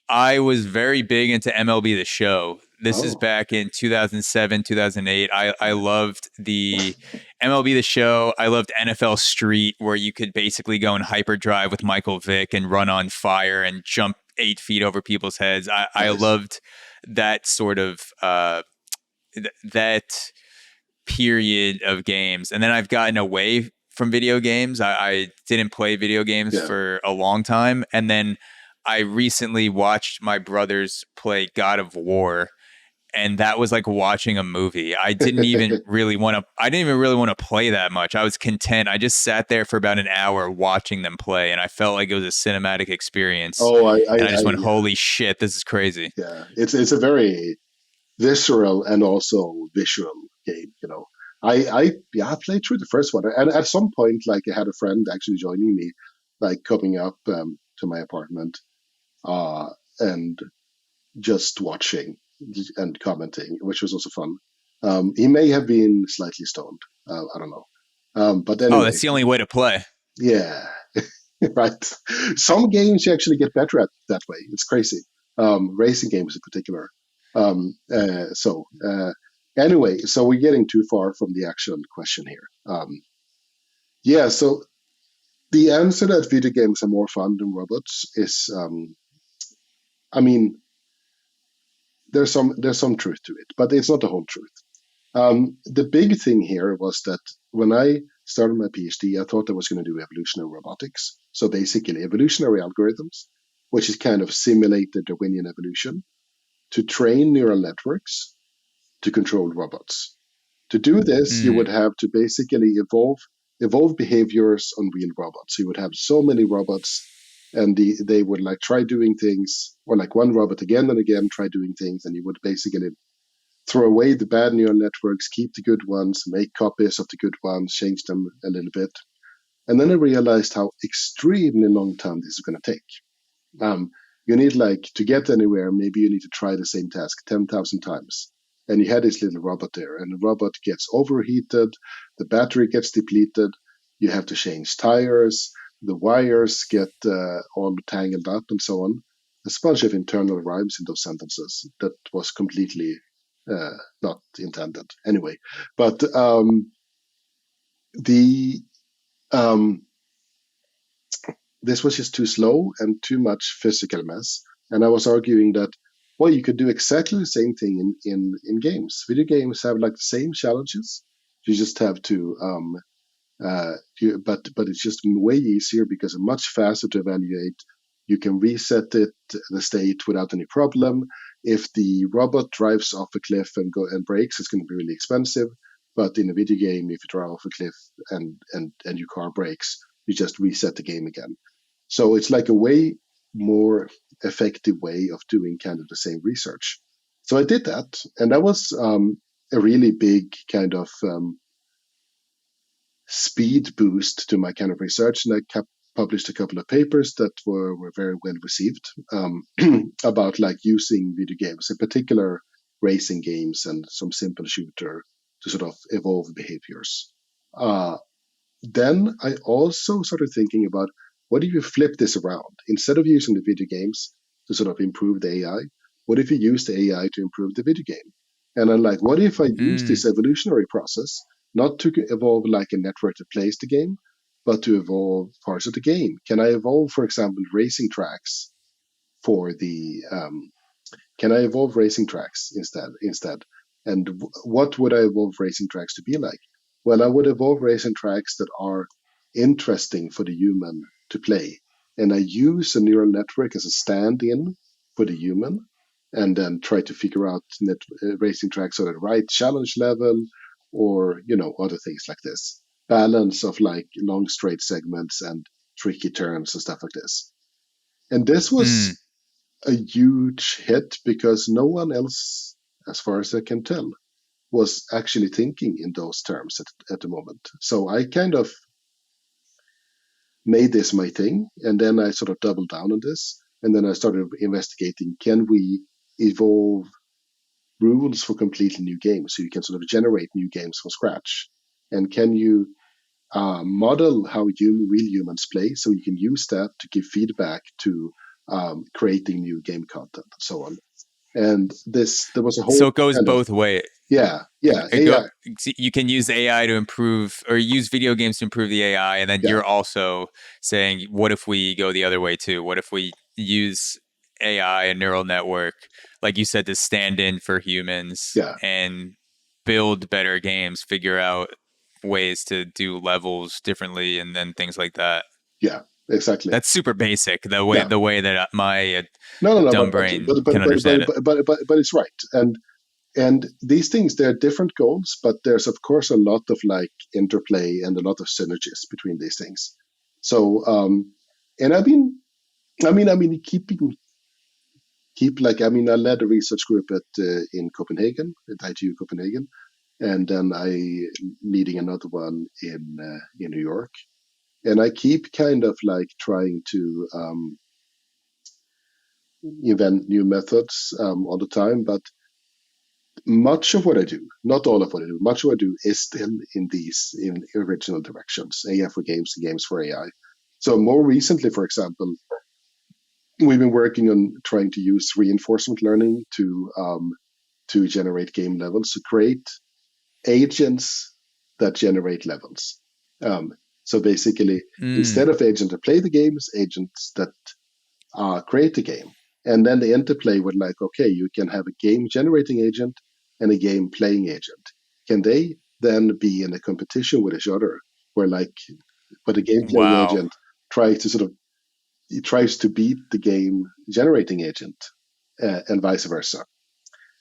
I was very big into MLB The Show. This is Oh, back in 2007, 2008. I loved the MLB The Show. I loved NFL Street, where you could basically go in hyperdrive with Michael Vick and run on fire and jump 8 feet over people's heads. I nice. loved that sort of that period of games. And then I've gotten away from video games. I didn't play video games Yeah. for a long time. And then I recently watched my brothers play God of War. And that was like watching a movie. I didn't even really want to play that much. I was content. I just sat there for about an hour watching them play, and I felt like it was a cinematic experience. Oh, And I just went, "Holy shit, this is crazy." yeah. It's a very visceral and also visual game. You know, I played through the first one, and at some point, like I had a friend actually joining me, like coming up to my apartment, and just watching and commenting, which was also fun. He may have been slightly stoned. I don't know. But Oh, anyway, that's the only way to play. yeah, right. Some games you actually get better at that way. It's crazy. Racing games in particular. Anyway, so we're getting too far from the actual question here. Yeah, so the answer that video games are more fun than robots is, I mean, there's some truth to it, but it's not the whole truth. The big thing here was that when I started my PhD, I thought I was going to do evolutionary robotics. So basically, evolutionary algorithms, which is kind of simulate the Darwinian evolution, to train neural networks to control robots. To do this, you would Mm. have to basically evolve behaviors on real robots. So you would have so many robots, and they would like try doing things, or like one robot again and again try doing things, and you would basically throw away the bad neural networks, keep the good ones, make copies of the good ones, change them a little bit. And then I realized how extremely long time this is going to take. You need like to get anywhere, maybe you need to try the same task 10,000 times. And you had this little robot there, and the robot gets overheated, the battery gets depleted, you have to change tires, the wires get all tangled up, and so on. There's a bunch of internal rhymes in those sentences that was completely not intended anyway. But the um, this was just too slow and too much physical mess. And I was arguing that, well, you could do exactly the same thing in games. Video games have like the same challenges. You just have to, but it's just way easier because it's much faster to evaluate. You can reset the state without any problem. If the robot drives off a cliff and breaks, it's going to be really expensive. But in a video game, if you drive off a cliff and your car breaks, you just reset the game again. So it's like a way more effective way of doing kind of the same research. So I did that, and that was a really big kind of speed boost to my kind of research. And I published a couple of papers that were very well received about like using video games, in particular racing games and some simple shooter to sort of evolve behaviors. Then I also started thinking about what if you flip this around? Instead of using the video games to sort of improve the AI, what if you use the AI to improve the video game? And I'm like, what if I use Mm. this evolutionary process not to evolve like a network that plays the game, but to evolve parts of the game? Can I evolve, for example, racing tracks for the can I evolve racing tracks instead? And what would I evolve racing tracks to be like? Well, I would evolve racing tracks that are interesting for the human to play. And I use a neural network as a stand-in for the human, and then try to figure out racing tracks at the right challenge level, or other things like this. Balance of like long straight segments and tricky turns and stuff like this. And this Mm. was a huge hit because no one else, as far as I can tell, was actually thinking in those terms at the moment. So I kind of made this my thing, and then I sort of doubled down on this, and then I started investigating: can we evolve rules for completely new games, so you can sort of generate new games from scratch, and can you model how real humans play, so you can use that to give feedback to creating new game content and so on. And there was a So whole it goes kind of both ways. yeah It go, AI you can use AI to improve, or use video games to improve the AI, and then yeah you're also saying, what if we go the other way too? What if we use AI, a neural network, like you said, to stand in for humans yeah and build better games, figure out ways to do levels differently, and then things like that. yeah exactly That's super basic. yeah The way that my no dumb brain can understand it. but it's right. And these things, they're different goals, but there's of course a lot of like interplay and a lot of synergies between these things. So and I led a research group at in Copenhagen, at ITU Copenhagen, and then I leading another one in New York. And I keep kind of like trying to invent new methods all the time, but much of what I do, not all of what I do, much of what I do is still in original directions: AI for games and games for AI. So more recently, for example, we've been working on trying to use reinforcement learning to generate game levels, to create agents that generate levels. So basically, Mm, instead of agents that play the games, agents that create the game. And then the interplay with like, okay, you can have a game generating agent and a game playing agent. Can they then be in a competition with each other, where like, but the game playing wow. agent tries to sort of he tries to beat the game generating agent, and vice versa.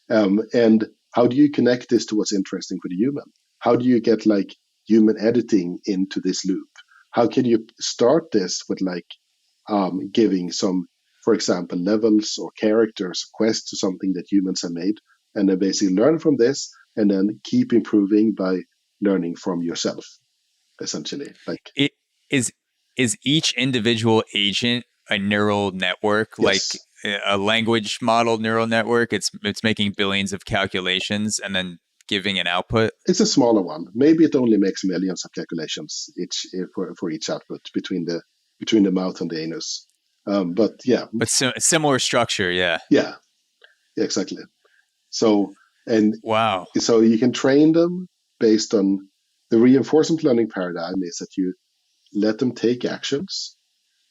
And how do you connect this to what's interesting for the human? How do you get like human editing into this loop? How can you start this with like giving some, for example, levels or characters, quests to something that humans have made, and then basically learn from this, and then keep improving by learning from yourself, essentially. Like, It is is each individual agent a neural network, like yes, a language model neural network? It's making billions of calculations and then giving an output. it's a smaller one. Maybe it only makes millions of calculations for each output between the mouth and the anus. But yeah, But similar structure, yeah. yeah, exactly. So and Wow. so you can train them based on the reinforcement learning paradigm is that you let them take actions,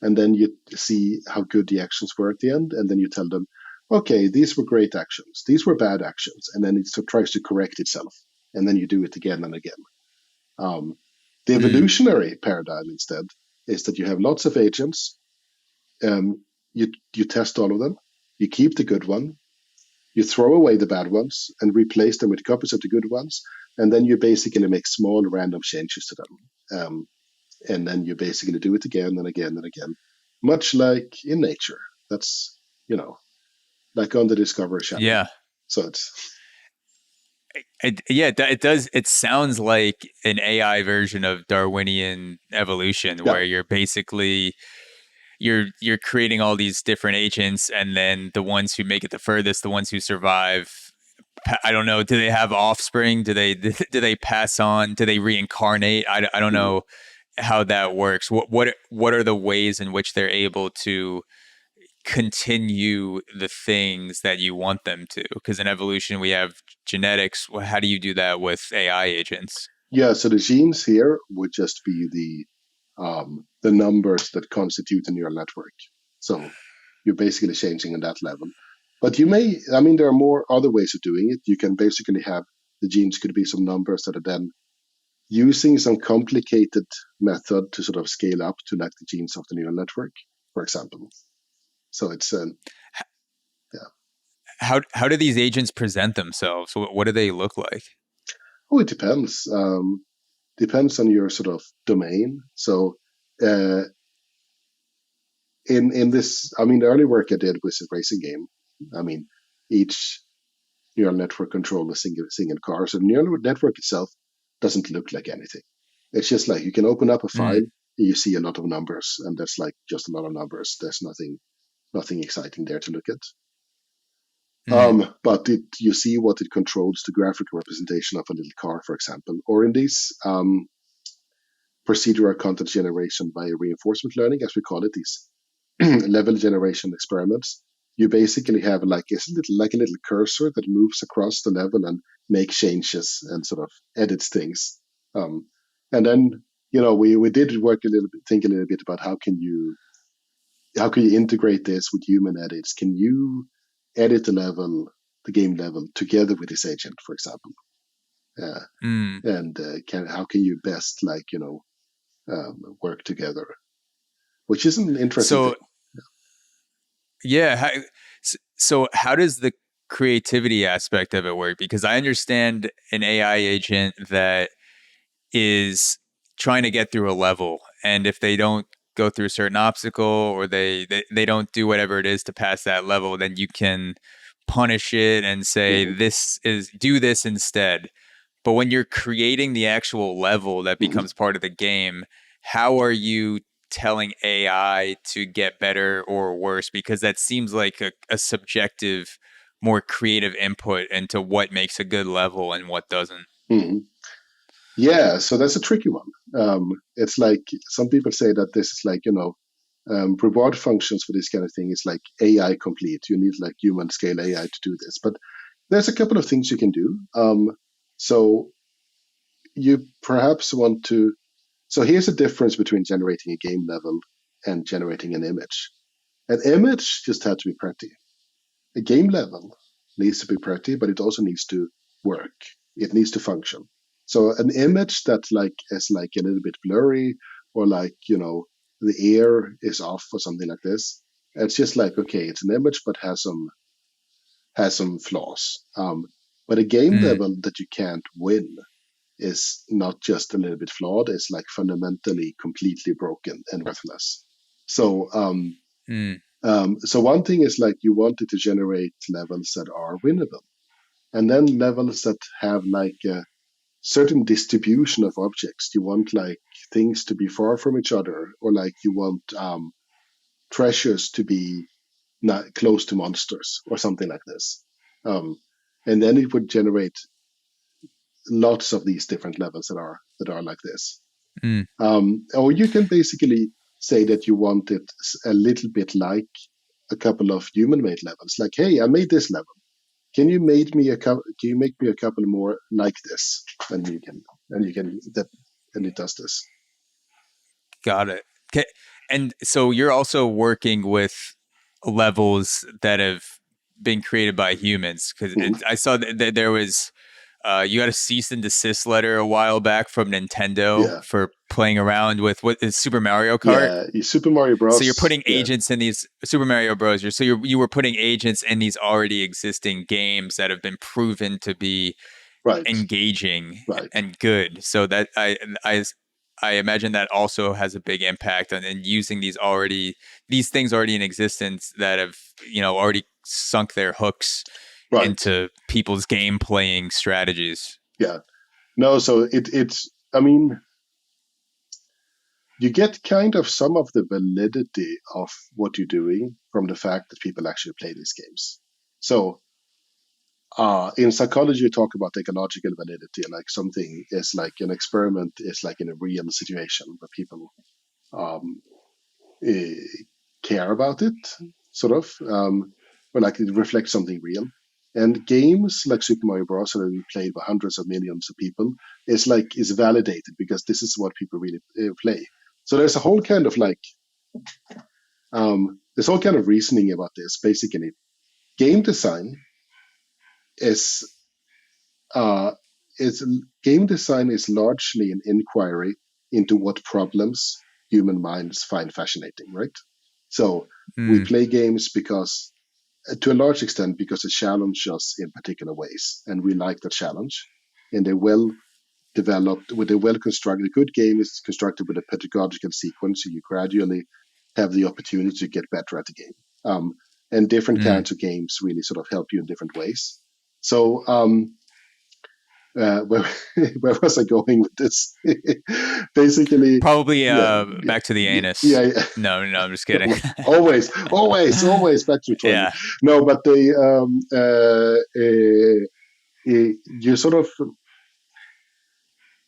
and then you see how good the actions were at the end, and then you tell them, okay, these were great actions, these were bad actions, and then it sort of tries to correct itself, and then you do it again and again. Um, the Mm, evolutionary paradigm instead is that you have lots of agents. You test all of them, you keep the good one, you throw away the bad ones and replace them with copies of the good ones, and then you basically make small random changes to them. And then you basically do it again and again and again, much like in nature. That's, you know, like on the Discovery Channel. yeah. So it's, It does. It sounds like an AI version of Darwinian evolution, yeah, where you're basically you're creating all these different agents, and then the ones who make it the furthest, the ones who survive, I don't know, do they have offspring? Do they do they pass on? Do they reincarnate? I don't mm, know how that works. What are the ways in which they're able to continue the things that you want them to? Because in evolution we have genetics. How do you do that with AI agents? yeah. So the genes here would just be the numbers that constitute a neural network. So you're basically changing on that level. But there are more other ways of doing it. You can basically have the genes could be some numbers that are then using some complicated method to sort of scale up to like the genes of the neural network, for example. So it's yeah. How do these agents present themselves? What do they look like? Oh, it depends. Depends on your sort of domain. So uh, in this, I mean, the early work I did was a racing game. I mean, each neural network controls a single car. So the neural network itself doesn't look like anything. It's just like you can open up a file Mm, and you see a lot of numbers, and that's like just a lot of numbers. There's nothing exciting there to look at. mm, But you see what it controls, the graphical representation of a little car, for example, or in these procedural content generation by reinforcement learning, as we call it, these level generation experiments. You basically have like a little cursor that moves across the level and makes changes and sort of edits things. Um, and then we did work think a little bit about how can you integrate this with human edits? Can you edit the game level together with this agent, for example? Uh, mm. and how can you best work together? Which is an interesting thing. So yeah, so how does the creativity aspect of it work? Because I understand an AI agent that is trying to get through a level, and if they don't go through a certain obstacle, or they don't do whatever it is to pass that level, then you can punish it and say Hmm. this is do this instead. But when you're creating the actual level that Hmm. becomes part of the game, how are you telling AI to get better or worse? Because that seems like a subjective, more creative input into what makes a good level and what doesn't. Hmm. Yeah, so that's a tricky one. It's like some people say that this is like, reward functions for this kind of thing is like AI complete. You need like human scale AI to do this. But there's a couple of things you can do. So you perhaps want to. So here's a difference between generating a game level and generating an image. An image just had to be pretty. A game level needs to be pretty, but it also needs to work. It needs to function. So an image that like is like a little bit blurry, or like the air is off or something like this. It's just like, okay, it's an image but has some flaws. But a game Mm, level that you can't win is not just a little bit flawed; it's like fundamentally completely broken and worthless. So mm, so one thing is like you wanted to generate levels that are winnable, and then levels that have like a certain distribution of objects. You want like things to be far from each other, or like you want treasures to be not close to monsters, or something like this. Um, and then it would generate lots of these different levels that are like this. mm. Or you can basically say that you want it a little bit like a couple of human-made levels. Like, hey, I made this level. Can you make me a couple more like this? And it does this. Got it. Okay. And so you're also working with levels that have been created by humans, because Mhm. I saw that there was you got a cease and desist letter a while back from Nintendo Yeah, for playing around with what is Super Mario Kart. yeah. Super Mario So you're Bros. putting Yeah, agents in these Super Mario Bros. So you were putting agents in these already existing games that have been proven to be right, engaging right. and good. So that I imagine that also has a big impact on in using these things already in existence that have already sunk their hooks Right. into people's game playing strategies. Yeah. No, so it's I mean, you get kind of some of the validity of what you're doing from the fact that people actually play these games. So in psychology, you talk about ecological validity, like something is like an experiment is like in a real situation where people um, eh, care about it, sort of, or like it reflects something real. And games like Super Mario Bros. That are played by hundreds of millions of people is validated because this is what people really play. So there's a whole kind of there's whole kind of reasoning about this. Basically, game design is uh, is game design is largely an inquiry into what problems human minds find fascinating, right? So we Mm, play games because, to a large extent, because it challenges us in particular ways, and we like the challenge. And they're well developed with a well constructed. A good game is constructed with a pedagogical sequence, so you gradually have the opportunity to get better at the game. And different kinds of games really sort of help you in different ways. So where, where was I going with this? Basically, probably back to the anus. Yeah. No, I'm just kidding. always back to toilet. Yeah. No, but they you sort of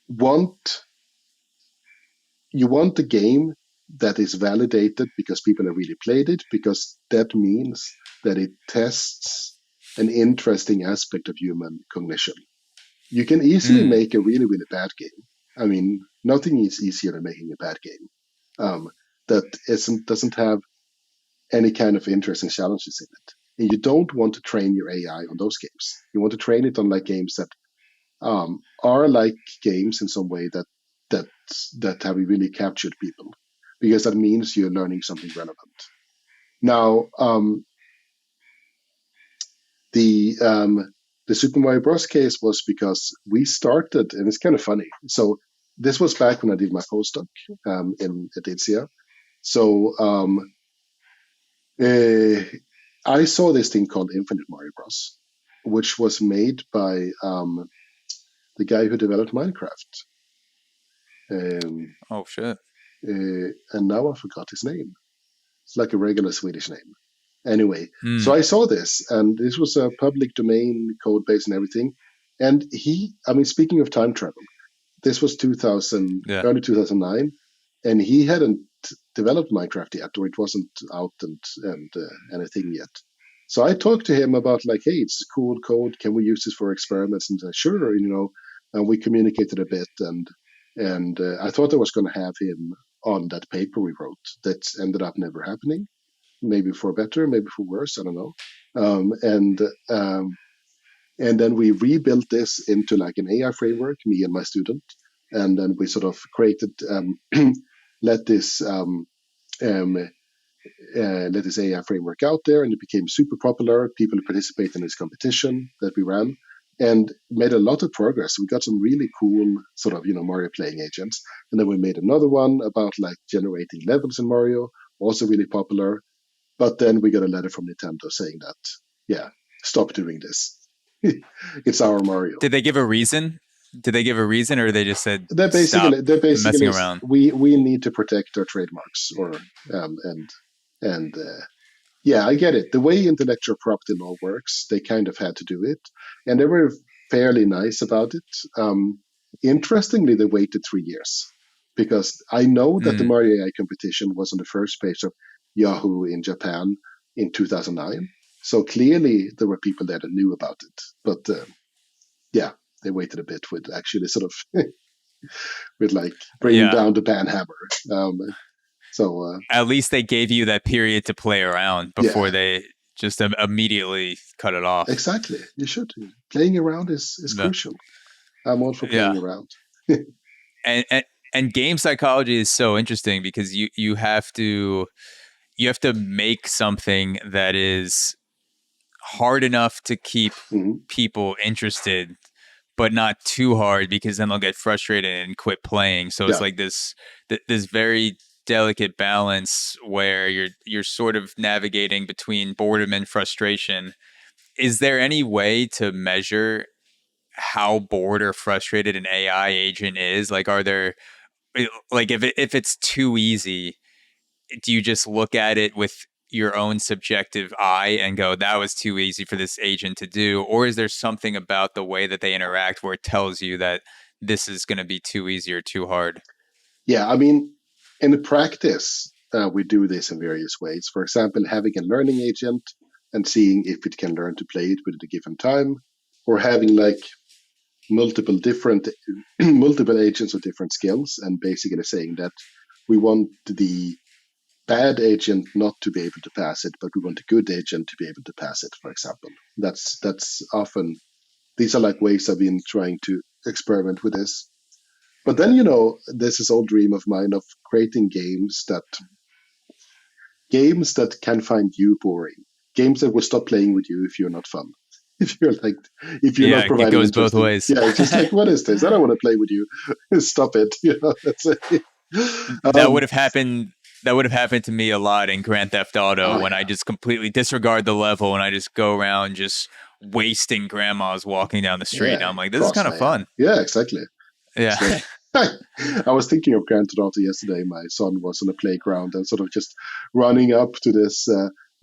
want the game that is validated because people have really played it, because that means that it tests an interesting aspect of human cognition. You can easily make a really, really bad game. I mean, nothing is easier than making a bad game that doesn't have any kind of interesting challenges in it. And you don't want to train your AI on those games. You want to train it on like games that are like games in some way that have really captured people, because that means you're learning something relevant. Now, the Super Mario Bros. Case was because we started, and it's kind of funny. So this was back when I did my postdoc at ITSEA. So I saw this thing called Infinite Mario Bros., which was made by the guy who developed Minecraft. Oh shit! And now I forgot his name. It's like a regular Swedish name. Anyway, so I saw this, and this was a public domain code base and everything. And speaking of time travel, this was early 2009, and he hadn't developed Minecraft yet, or it wasn't out and anything yet. So I talked to him about like, hey, it's cool code. Can we use this for experiments? And sure, and we communicated a bit, and I thought I was going to have him on that paper we wrote that ended up never happening. Maybe for better, maybe for worse, I don't know. And then we rebuilt this into like an AI framework, me and my student, and then we sort of created let this AI framework out there, and it became super popular. People participated in this competition that we ran, and made a lot of progress. We got some really cool sort of Mario playing agents, and then we made another one about like generating levels in Mario, also really popular. But then we got a letter from Nintendo saying that, stop doing this. It's our Mario. Did they give a reason? Or they just said they're basically messing around? We need to protect our trademarks, or I get it. The way intellectual property law works, they kind of had to do it, and they were fairly nice about it. Interestingly, they waited 3 years, because I know that the Mario AI competition was on the first page of Yahoo in Japan in 2009. So clearly there were people there that knew about it. But they waited a bit with actually sort of with like bringing down the ban hammer. So at least they gave you that period to play around before they just immediately cut it off. Exactly. You should. Playing around is crucial. I'm all for playing around. And game psychology is so interesting, because you have to make something that is hard enough to keep people interested, but not too hard, because then they'll get frustrated and quit playing. So it's like this very delicate balance where you're sort of navigating between boredom and frustration. Is there any way to measure how bored or frustrated an AI agent is? Like, are there, like, if it's too easy, do you just look at it with your own subjective eye and go, that was too easy for this agent to do? Or is there something about the way that they interact where it tells you that this is going to be too easy or too hard? Yeah, I mean, in the practice, we do this in various ways. For example, having a learning agent and seeing if it can learn to play it within a given time, or having like multiple agents with different skills, and basically saying that we want the bad agent not to be able to pass it, but we want a good agent to be able to pass it, for example. That's often, these are like ways I've been trying to experiment with this. But then, there's this old dream of mine of creating games that can find you boring. Games that will stop playing with you if you're not fun. If you're not providing, it goes both ways. Yeah, it's just like, what is this? I don't want to play with you. Stop it. That's it. That would have happened that would have happened to me a lot in Grand Theft Auto Oh when I yeah, just completely disregard the level and I just go around just wasting grandmas walking down the street. And yeah, I'm like, this is cross kind of layout. fun. Yeah, exactly. Yeah. It's like I was thinking of Grand Theft Auto yesterday. My son was on the playground and sort of just running up to this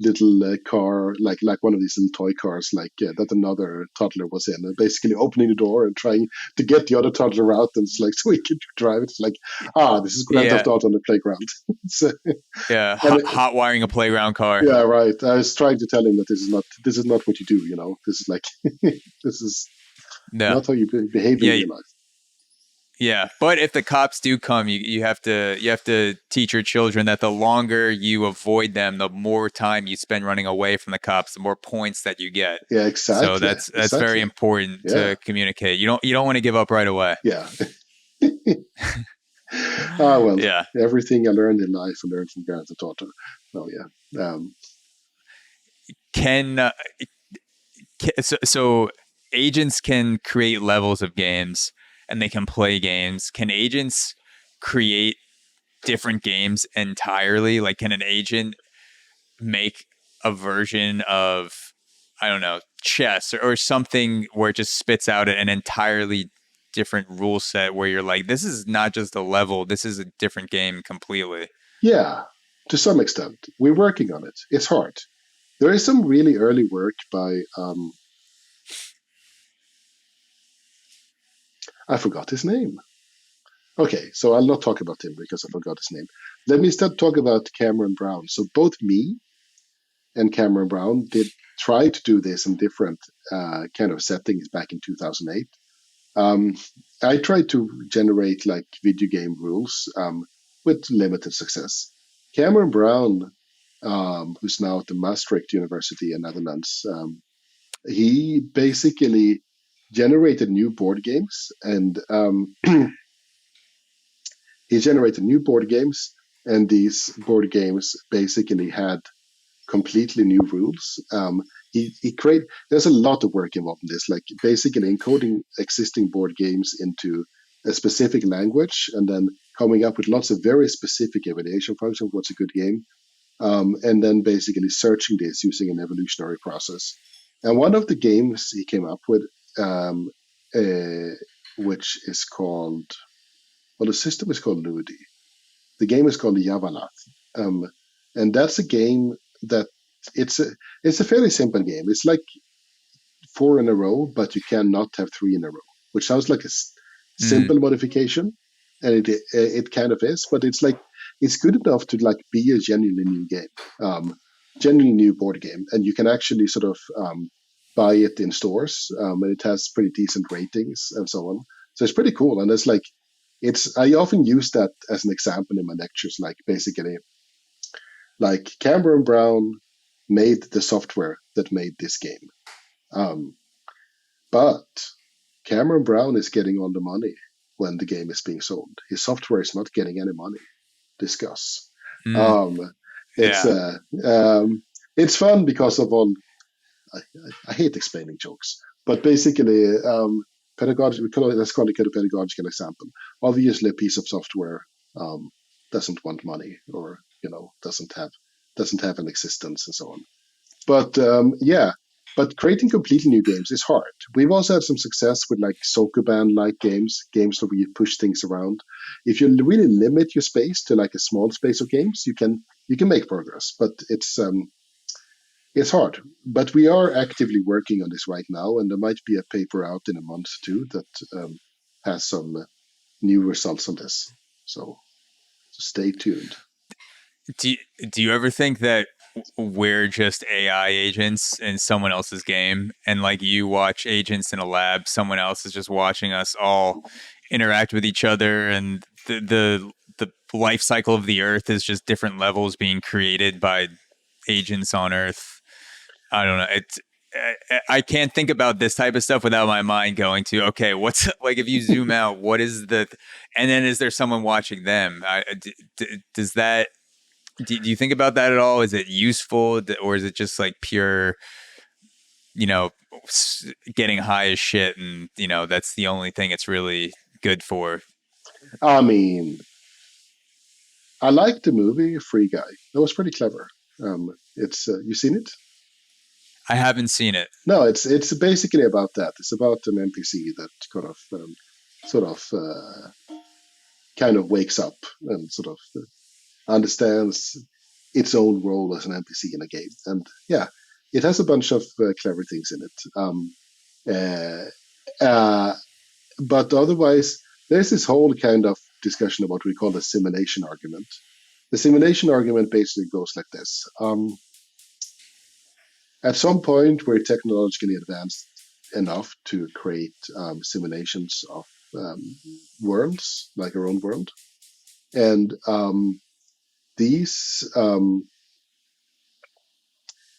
little car, like one of these little toy cars, that another toddler was in, and basically opening the door and trying to get the other toddler out, and it's like so he could drive it. It's like, this is Grand Yeah. Theft Auto on the playground. So, Yeah. and Hot wiring a playground car. yeah, right. I was trying to tell him that this is not what you do. This is like this is Yeah. not how you behave in Yeah. real life. Yeah, but if the cops do come, you have to teach your children that the longer you avoid them, the more time you spend running away from the cops, the more points that you get. Yeah, So exactly. that's very important Yeah, to communicate. You don't want to give up right away. yeah. Well, Yeah. everything I learned in life, I learned from Grand Theft Auto. Oh yeah. Can so agents can create levels of games and they can play games. Can agents create different games entirely? Like, can an agent make a version of, I don't know, chess or something where it just spits out an entirely different rule set where you're like, this is not just a level, this is a different game completely? Yeah, to some extent, we're working on it. It's hard. There is some really early work by I forgot his name. Okay, so I'll not talk about him because I forgot his name. Let me instead talk about Cameron Brown. So both me and Cameron Brown did try to do this in different kind of settings back in 2008. Um, I tried to generate like video game rules with limited success. Cameron Brown, who's now at the Maastricht University in Netherlands, he basically generated new board games, and he generated new board games, and these board games basically had completely new rules. He create There's a lot of work involved in this, like basically encoding existing board games into a specific language and then coming up with lots of very specific evaluation functions. What's a good game? And then basically searching this using an evolutionary process. And one of the games he came up with, um, uh, which is called, well, the system is called Ludi. The game is called Yavalath. Um, and that's a game that it's a it's a fairly simple game. It's like four in a row, but you cannot have three in a row, which sounds like a Mm. simple modification, and it kind of is. But it's good enough to like be a genuinely new game, genuinely new board game, and you can actually sort of buy it in stores, and it has pretty decent ratings and so on. So it's pretty cool, and it's like it's I often use that as an example in my lectures, like basically like Cameron Brown made the software that made this game. Um, but Cameron Brown is getting all the money when the game is being sold. His software is not getting any money. Discuss. Mm. Um, it's Yeah. uh, um, it's fun because of all. I, I hate explaining jokes, but basically, pedagogy. Let's call it a pedagogical example. Obviously, a piece of software doesn't want money, or doesn't have an existence, and so on. But yeah, but creating completely new games is hard. We've also had some success with like Sokoban like games where you push things around. If you really limit your space to like a small space of games, you can make progress, but it's hard. But we are actively working on this right now, and there might be a paper out in a month too that has some new results on this. So stay tuned. Do you, do you ever think that we're just AI agents in someone else's game, and like you watch agents in a lab, someone else is just watching us all interact with each other, and the life cycle of the Earth is just different levels being created by agents on Earth? I don't know. I can't think about this type of stuff without my mind going to, okay, what's like if you zoom out, what is and then is there someone watching them? Does that do you think about that at all? Is it useful, or is it just like pure, you know, getting high as shit, and that's the only thing it's really good for? I mean, I liked the movie Free Guy. That was pretty clever. It's you seen it? I haven't seen it. No, it's basically about that. It's about an NPC that sort of kind of wakes up and sort of understands its own role as an NPC in a game. And yeah, it has a bunch of clever things in it. Uh, but otherwise, there's this whole kind of discussion about what we call the simulation argument. The simulation argument basically goes like this. At some point, we're technologically advanced enough to create simulations of um, worlds, like our own world. And these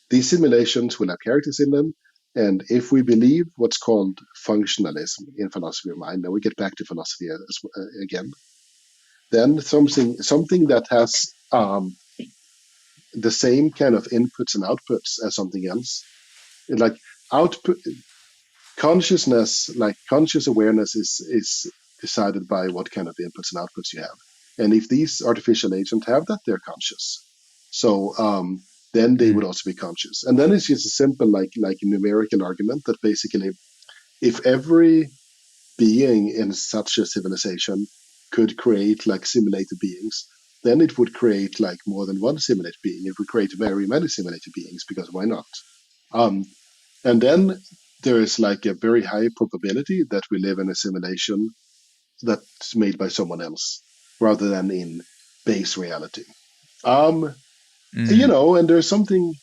these simulations will have characters in them. And if we believe what's called functionalism in philosophy of mind, and we get back to philosophy again, then something that has the same kind of inputs and outputs as something else, like output consciousness, like conscious awareness, is decided by what kind of inputs and outputs you have. And if these artificial agents have that, they're conscious. So then they would also be conscious. And then it's just a simple like a numerical argument that basically, if every being in such a civilization could create like simulated beings, then it would create like more than one simulated being. It would create very many simulated beings, because why not? And then there is like a very high probability that we live in a simulation that's made by someone else rather than in base reality. And there's something,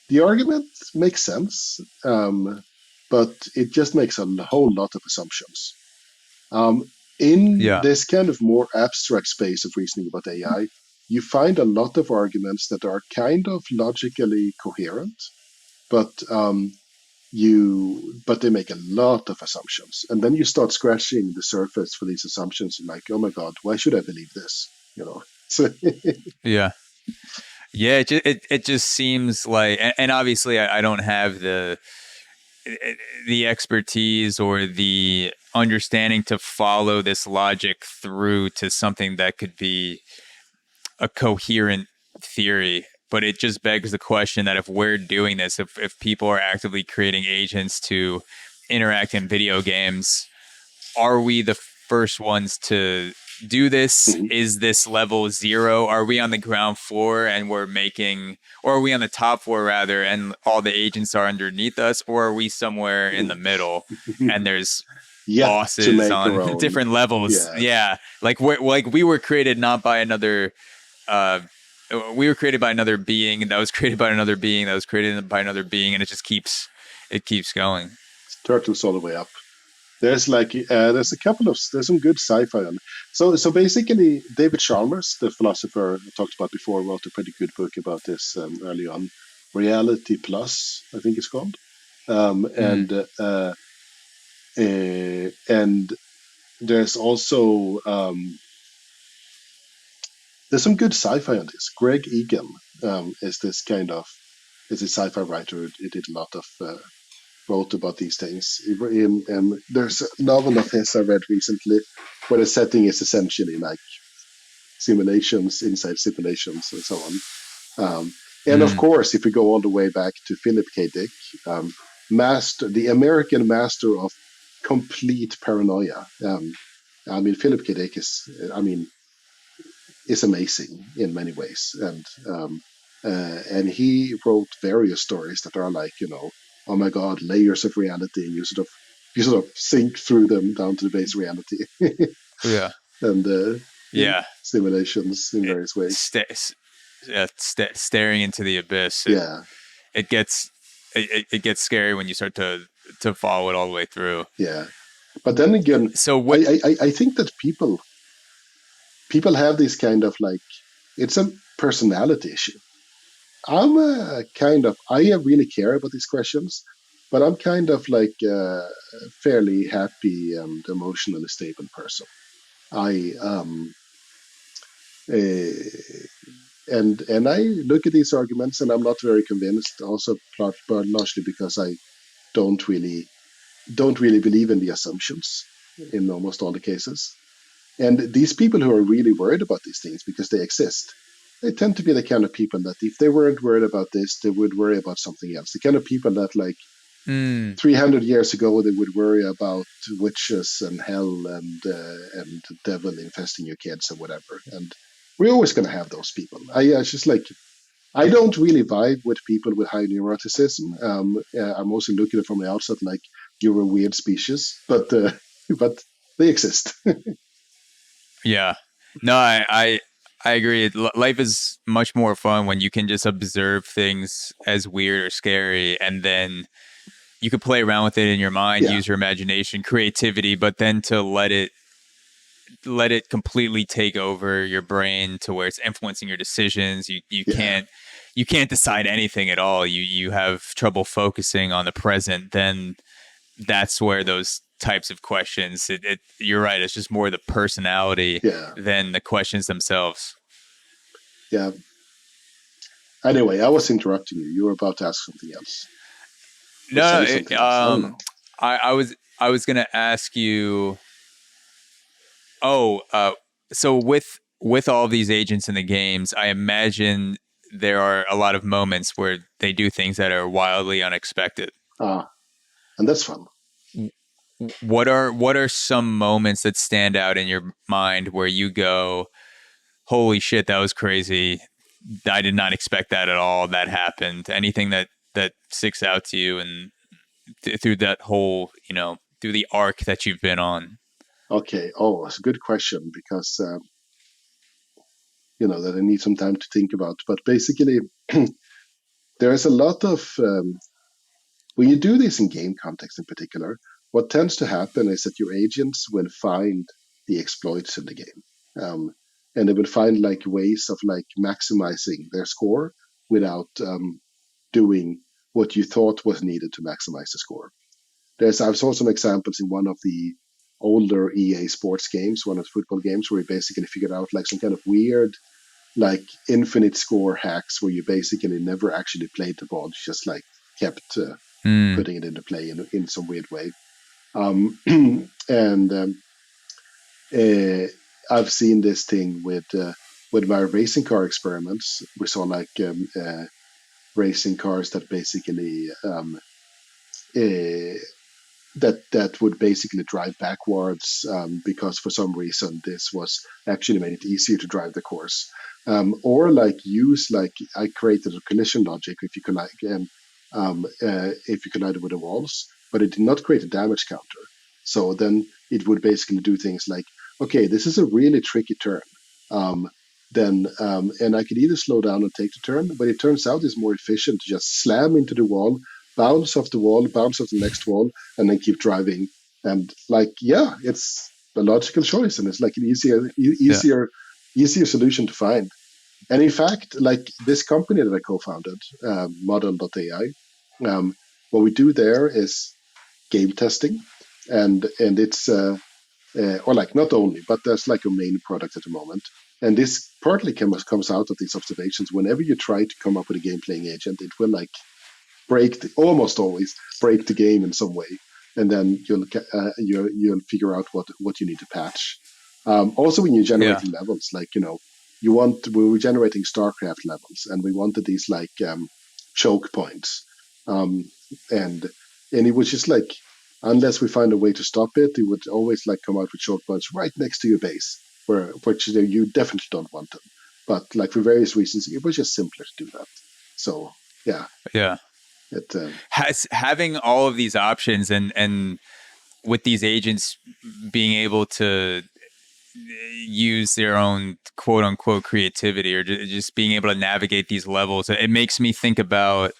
the argument makes sense, but it just makes a whole lot of assumptions. In this kind of more abstract space of reasoning about AI, you find a lot of arguments that are kind of logically coherent, but they make a lot of assumptions, and then you start scratching the surface for these assumptions and like, oh my god, why should I believe this? So it just seems like, and obviously I don't have the expertise or the understanding to follow this logic through to something that could be a coherent theory. But it just begs the question that if we're doing this, if people are actively creating agents to interact in video games, are we the first ones to do this? Mhm. Is this level 0? Are we on the ground floor and we're making, or are we on the top floor rather, and all the agents are underneath us? Or are we somewhere in the middle and there's bosses on different levels? Yeah. Like we were created not by another, we were created by another being that was created by another being that was created by another being, and it keeps going. Turtles all the way up. There's like there's some good sci-fi on. So basically, David Chalmers, the philosopher I talked about before, wrote a pretty good book about this early on. Reality Plus, I think it's called. And there's also there's some good sci-fi on this. Greg Egan is a sci-fi writer. He did a lot of wrote about these things. There's a novel of his I read recently where the setting is essentially like simulations inside simulations and so on. And of course, if we go all the way back to Philip K. Dick, the American master of complete paranoia. Philip K. Dick is amazing in many ways, and he wrote various stories that are like, oh my god, layers of reality, and you sort of sink through them down to the base reality. And simulations in various ways. Staring into the abyss. It gets scary when you start to follow it all the way through. Yeah, but then again, so I think that people have this kind of like, it's a personality issue. I really care about these questions, but I'm kind of like a fairly happy and emotionally stable person. And I look at these arguments and I'm not very convinced. Also, largely because I don't really believe in the assumptions in almost all the cases. And these people who are really worried about these things because they exist, they tend to be the kind of people that if they weren't worried about this, they would worry about something else. The kind of people that like Mm. 300 years ago, they would worry about witches and hell and the devil infesting your kids and whatever. And we're always going to have those people. It's just like, I don't really vibe with people with high neuroticism. I'm also looking at it from the outside like you're a weird species, but they exist. Yeah. No, I agree. Life is much more fun when you can just observe things as weird or scary, and then you could play around with it in your mind, Yeah, use your imagination, creativity, but then to let it completely take over your brain to where it's influencing your decisions. yeah, You can't decide anything at all. You have trouble focusing on the present. Then that's where those types of questions, you're right, it's just more the personality yeah, than the questions themselves. yeah. Anyway, I was interrupting you. You were about to ask something else or No, say something else. I don't know. I was gonna ask you. Oh, so with all these agents in the games, I imagine there are a lot of moments where they do things that are wildly unexpected. Ah, and that's fun. What are some moments that stand out in your mind where you go, "Holy shit, that was crazy! I did not expect that at all. That happened." Anything that sticks out to you and through that whole, through the arc that you've been on? Okay. Oh, it's a good question because that I need some time to think about. But basically, there is a lot of when you do this in game context in particular, what tends to happen is that your agents will find the exploits in the game, and they will find like ways of like maximizing their score without doing what you thought was needed to maximize the score. I saw some examples in one of the older EA sports games, one of the football games, where you basically figured out like some kind of weird like infinite score hacks where you basically never actually played the ball, you just like kept Mm, putting it into play in some weird way. And uh, I've seen this thing with my racing car experiments. We saw like racing cars that basically uh, that would basically drive backwards because for some reason this was actually made it easier to drive the course, or like use like I created a collision logic if you collided with the walls, but it did not create a damage counter. So then it would basically do things like, okay, this is a really tricky turn. Um, then and I could either slow down and take the turn, but it turns out it's more efficient to just slam into the wall, bounce off the wall, bounce off the next wall, and then keep driving. And like, yeah, it's a logical choice, and it's like an yeah. easier solution to find. And in fact, like this company that I co-founded, Model.ai, what we do there is game testing, and it's or like not only, but there's like a main product at the moment. And this partly comes out of these observations. Whenever you try to come up with a game playing agent, it will like almost always break the game in some way, and then you'll figure out what you need to patch. Also, when you're Yeah. generating levels, like we were generating StarCraft levels, and we wanted these like choke points, um, and it was just like unless we find a way to stop it, it would always like come out with choke points right next to your base, which you definitely don't want them. But like for various reasons, it was just simpler to do that. So yeah, Yeah. it Has having all of these options and with these agents being able to use their own quote unquote creativity or just being able to navigate these levels, it makes me think about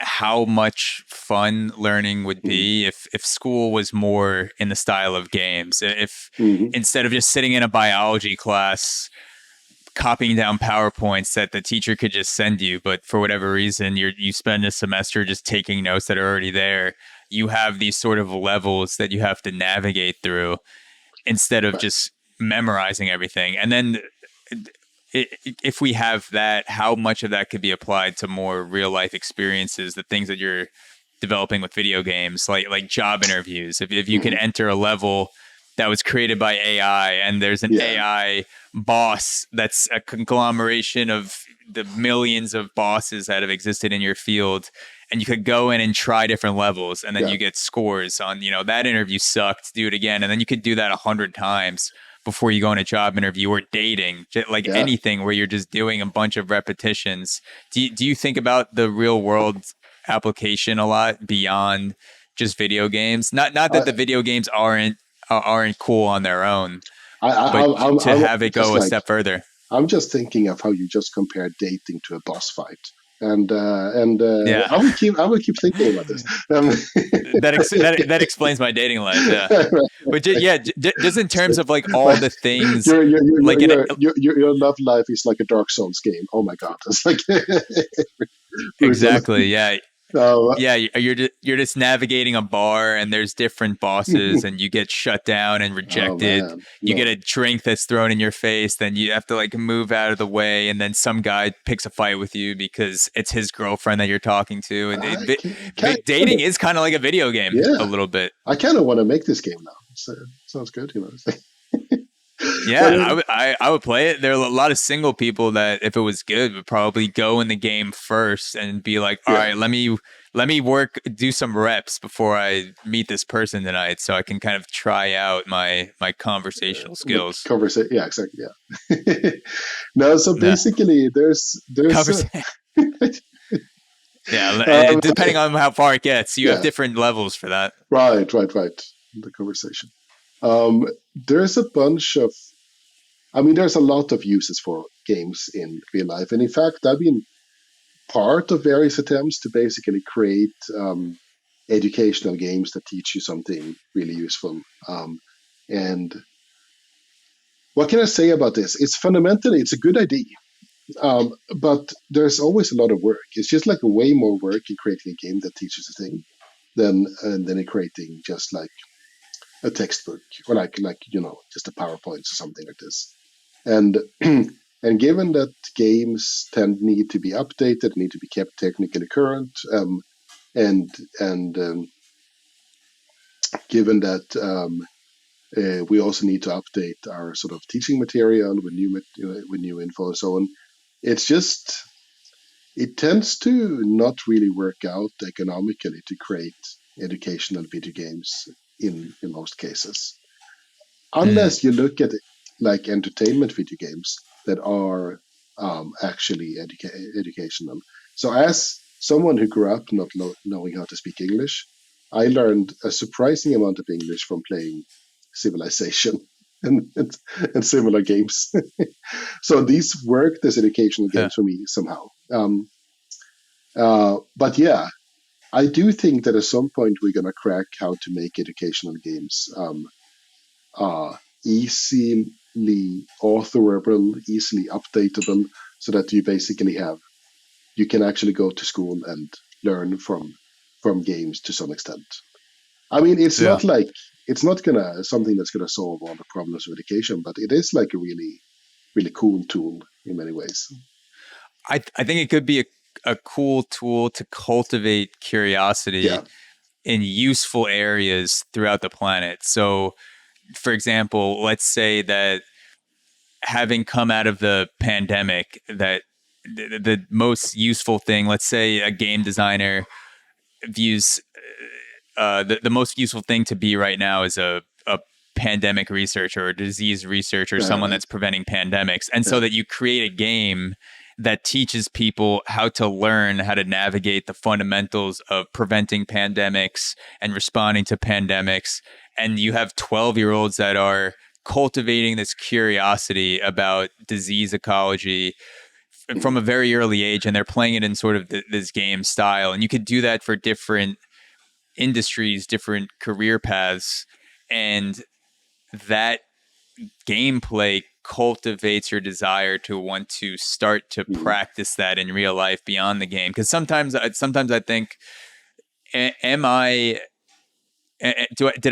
how much fun learning would mm, be if school was more in the style of games. If mm, instead of just sitting in a biology class copying down PowerPoints that the teacher could just send you, but for whatever reason you spend a semester just taking notes that are already there. You have these sort of levels that you have to navigate through instead of right. just memorizing everything. And then if we have that, how much of that could be applied to more real life experiences, the things that you're developing with video games, like job interviews. If you could Mm, enter a level, that was created by AI, and there's an Yeah. AI boss that's a conglomeration of the millions of bosses that have existed in your field, and you could go in and try different levels, and then Yeah. you get scores on, that interview sucked, do it again, and then you could do that 100 times before you go on a job interview or dating, like Yeah. anything where you're just doing a bunch of repetitions. Do you think about the real world application a lot beyond just video games? Not that the video games aren't cool on their own, but to have it go a step further. I'm just thinking of how you just compare dating to a boss fight, and Yeah. I will keep thinking about this. That explains my dating life. Yeah, but just in terms of like all the things, your love life is like a Dark Souls game. Oh my god, it's like exactly. Yeah. Yeah, you're just navigating a bar, and there's different bosses, and you get shut down and rejected. No. You get a drink that's thrown in your face, then you have to like move out of the way, and then some guy picks a fight with you because it's his girlfriend that you're talking to. And dating is kind of like a video game, a little bit. I kind of want to make this game now. So, sounds good, Yeah, I would play it. There are a lot of single people that, if it was good, would probably go in the game first and be like, all right, let me do some reps before I meet this person tonight, so I can kind of try out my conversational skills. Yeah, exactly. Yeah. No, so basically, there's yeah, depending on how far it gets, you have different levels for that. Right. The conversation. There's a bunch of, there's a lot of uses for games in real life. And in fact, I've been part of various attempts to basically create educational games that teach you something really useful. And what can I say about this? It's a good idea. But there's always a lot of work. It's just like way more work in creating a game that teaches a thing than in creating just like a textbook or like just a PowerPoint or something like this. And and given that games need to be updated, need to be kept technically current, and given that we also need to update our sort of teaching material with new info and so on, it tends to not really work out economically to create educational video games in most cases, unless you look at like entertainment video games that are actually educational. So as someone who grew up not knowing how to speak English, I learned a surprising amount of English from playing Civilization and similar games. So these worked as educational games for me somehow. But yeah, I do think that at some point we're going to crack how to make educational games easily authorable, easily updatable, so that you can actually go to school and learn from games to some extent. It's not something that's gonna solve all the problems of education, but it is like a really, really cool tool in many ways. I think it could be a cool tool to cultivate curiosity in useful areas throughout the planet. So, for example, let's say that having come out of the pandemic, that the most useful thing, let's say a game designer views the most useful thing to be right now is a pandemic researcher or a disease researcher, someone that's preventing pandemics. And so that you create a game that teaches people how to learn how to navigate the fundamentals of preventing pandemics and responding to pandemics. And you have 12-year-olds that are cultivating this curiosity about disease ecology from a very early age, and they're playing it in sort of this game style. And you could do that for different industries, different career paths, and that gameplay cultivates your desire to want to start to practice that in real life beyond the game. Because sometimes I think,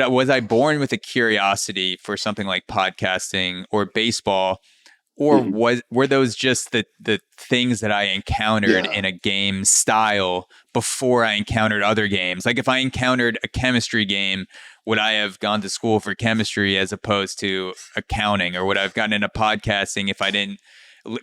was I born with a curiosity for something like podcasting or baseball, or were those just the things that I encountered Yeah. in a game style before I encountered other games? Like if I encountered a chemistry game, would I have gone to school for chemistry as opposed to accounting? Or would I have gotten into podcasting if I didn't?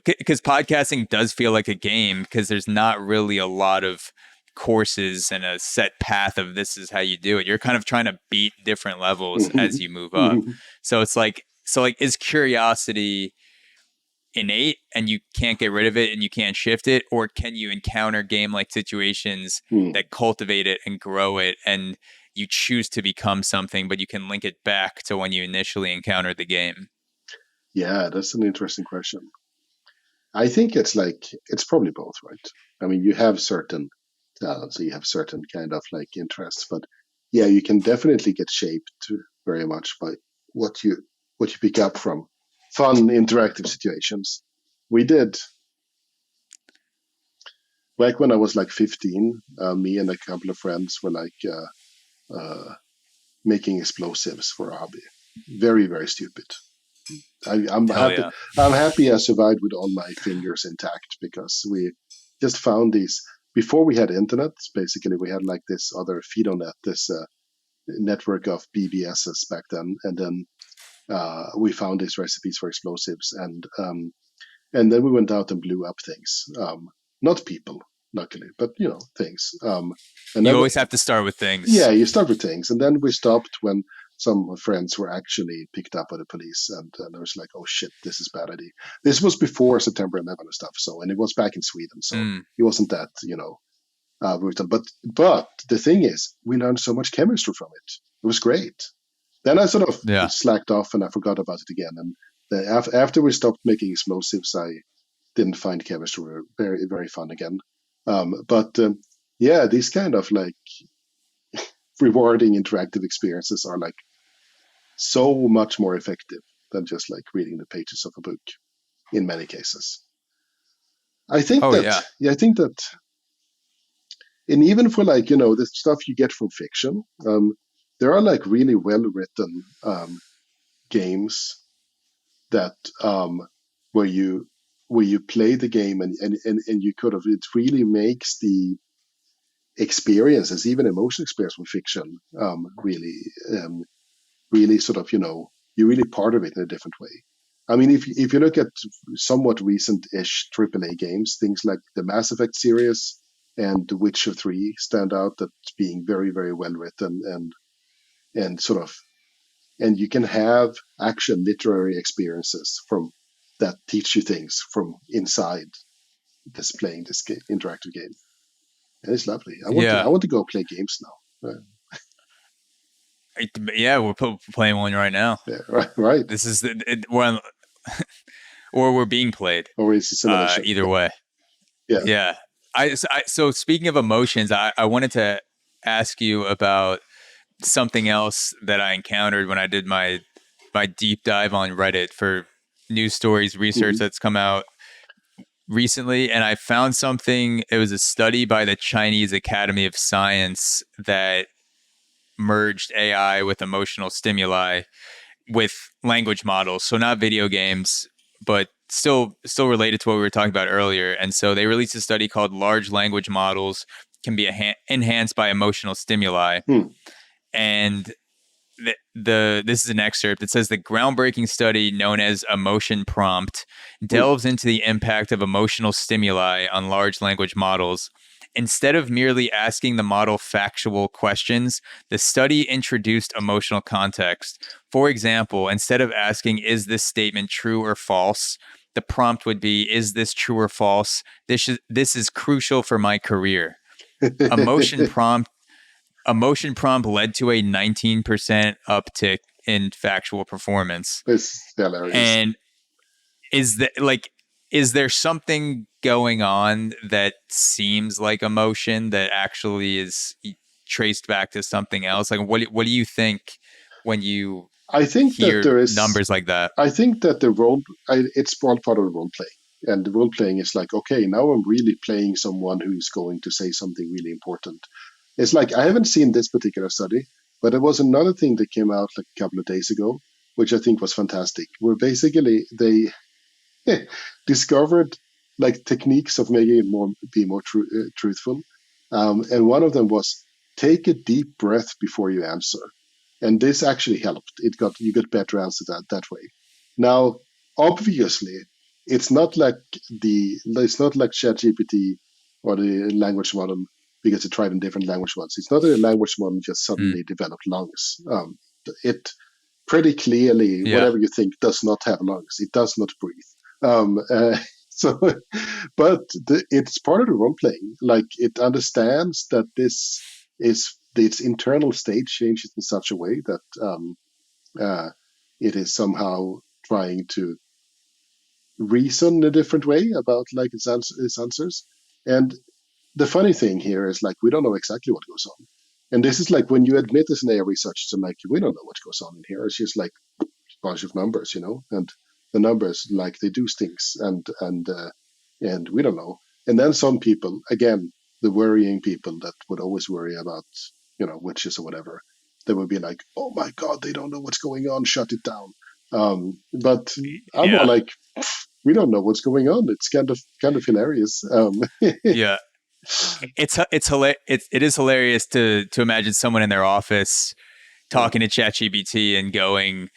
Because podcasting does feel like a game because there's not really a lot of courses and a set path of this is how you do it. You're kind of trying to beat different levels as you move up. So it's like, is curiosity innate and you can't get rid of it and you can't shift it, or can you encounter game like situations that cultivate it and grow it and you choose to become something, but you can link it back to when you initially encountered the game? Yeah, that's an interesting question. I think it's probably both, right? I mean, you have certain talents, so you have certain kind of like interests, but yeah, you can definitely get shaped very much by what you pick up from fun interactive situations. We did back when I was like 15. Me and a couple of friends were making explosives for a hobby. Very, very stupid. I'm Hell happy. yeah. I'm happy I survived with all my fingers intact because we just found these before we had internet. Basically, we had like this other FidoNet, this network of BBSs back then, and then we found these recipes for explosives, and then we went out and blew up things. Not people, luckily, but things. And You then always have to start with things. yeah, you start with things, and then we stopped when some friends were actually picked up by the police, and I was like, "Oh shit, this is a bad idea." This was before September 11 and stuff, so, and it was back in Sweden, so it wasn't that brutal. But the thing is, we learned so much chemistry from it. It was great. Then I sort of slacked off, and I forgot about it again. And after we stopped making explosives, I didn't find chemistry very, very fun again. Yeah, these kind of like rewarding interactive experiences are like so much more effective than just like reading the pages of a book in many cases. I think I think that, and even for like, the stuff you get from fiction, there are like really well written games that where you play the game and you could have, it really makes the experiences, even emotional experience from fiction, really sort of, you're really part of it in a different way. I mean, if you look at somewhat recent-ish AAA games, things like the Mass Effect series and The Witcher 3 stand out as being very, very well written and sort of, and you can have actual literary experiences from that teach you things from inside this playing this interactive game. And it's lovely. I want to go play games now. Yeah, we're playing one right now. Yeah, right. This is or we're being played. Or it's a simulation. Either way. Yeah. So speaking of emotions, I wanted to ask you about something else that I encountered when I did my deep dive on Reddit for news stories, research that's come out recently. And I found something. It was a study by the Chinese Academy of Science that merged AI with emotional stimuli with language models. So not video games, but still related to what we were talking about earlier. And so they released a study called Large Language Models Can Be Enhanced by Emotional Stimuli. And this is an excerpt. It says the groundbreaking study known as Emotion Prompt delves into the impact of emotional stimuli on large language models. Instead of merely asking the model factual questions, the study introduced emotional context. For example, instead of asking, is this statement true or false? The prompt would be, is this true or false? This is crucial for my career. Emotion prompt led to a 19% uptick in factual performance. It's hilarious. And is there something going on that seems like emotion that actually is traced back to something else? Like, what do you think when you hear that there is numbers like that? I think that it's all part of the role playing. And the role playing is like, okay, now I'm really playing someone who's going to say something really important. It's like, I haven't seen this particular study, but there was another thing that came out like a couple of days ago, which I think was fantastic, where basically discovered like techniques of making it more truthful. And one of them was take a deep breath before you answer, and this actually helped. You got better answers that way. Now, obviously, it's not like ChatGPT or the language model because it tried in different language models. It's not that a language model just Mm. suddenly developed lungs. It pretty clearly, Yeah. whatever you think, does not have lungs. It does not breathe. So, but it's part of the role playing. Like it understands that this is its internal state changes in such a way that uh, it is somehow trying to reason in a different way about like its answers. And the funny thing here is like we don't know exactly what goes on. And this is like when you admit as an AI researcher, so like we don't know what goes on in here. It's just like a bunch of numbers, and the numbers like they do things, and we don't know. And then some people, again, the worrying people that would always worry about witches or whatever, they would be like, oh my god, they don't know what's going on, shut it down. But I'm more Yeah. like, we don't know what's going on. It's kind of hilarious. Yeah. It is hilarious to imagine someone in their office talking to ChatGPT and going,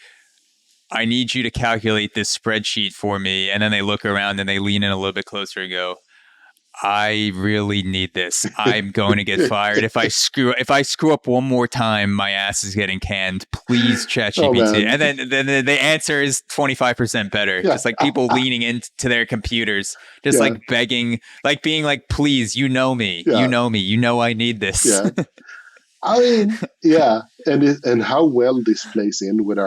I need you to calculate this spreadsheet for me. And then they look around and they lean in a little bit closer and go, I really need this. I'm going to get fired. If I screw up one more time, my ass is getting canned. Please, Oh ChatGPT. man. And then the answer is 25% better. Yeah. Just like people leaning into their computers, just Yeah. like begging, like being like, please, you know me. Yeah. You know me. You know I need this. Yeah. I mean, yeah, and how well this plays in with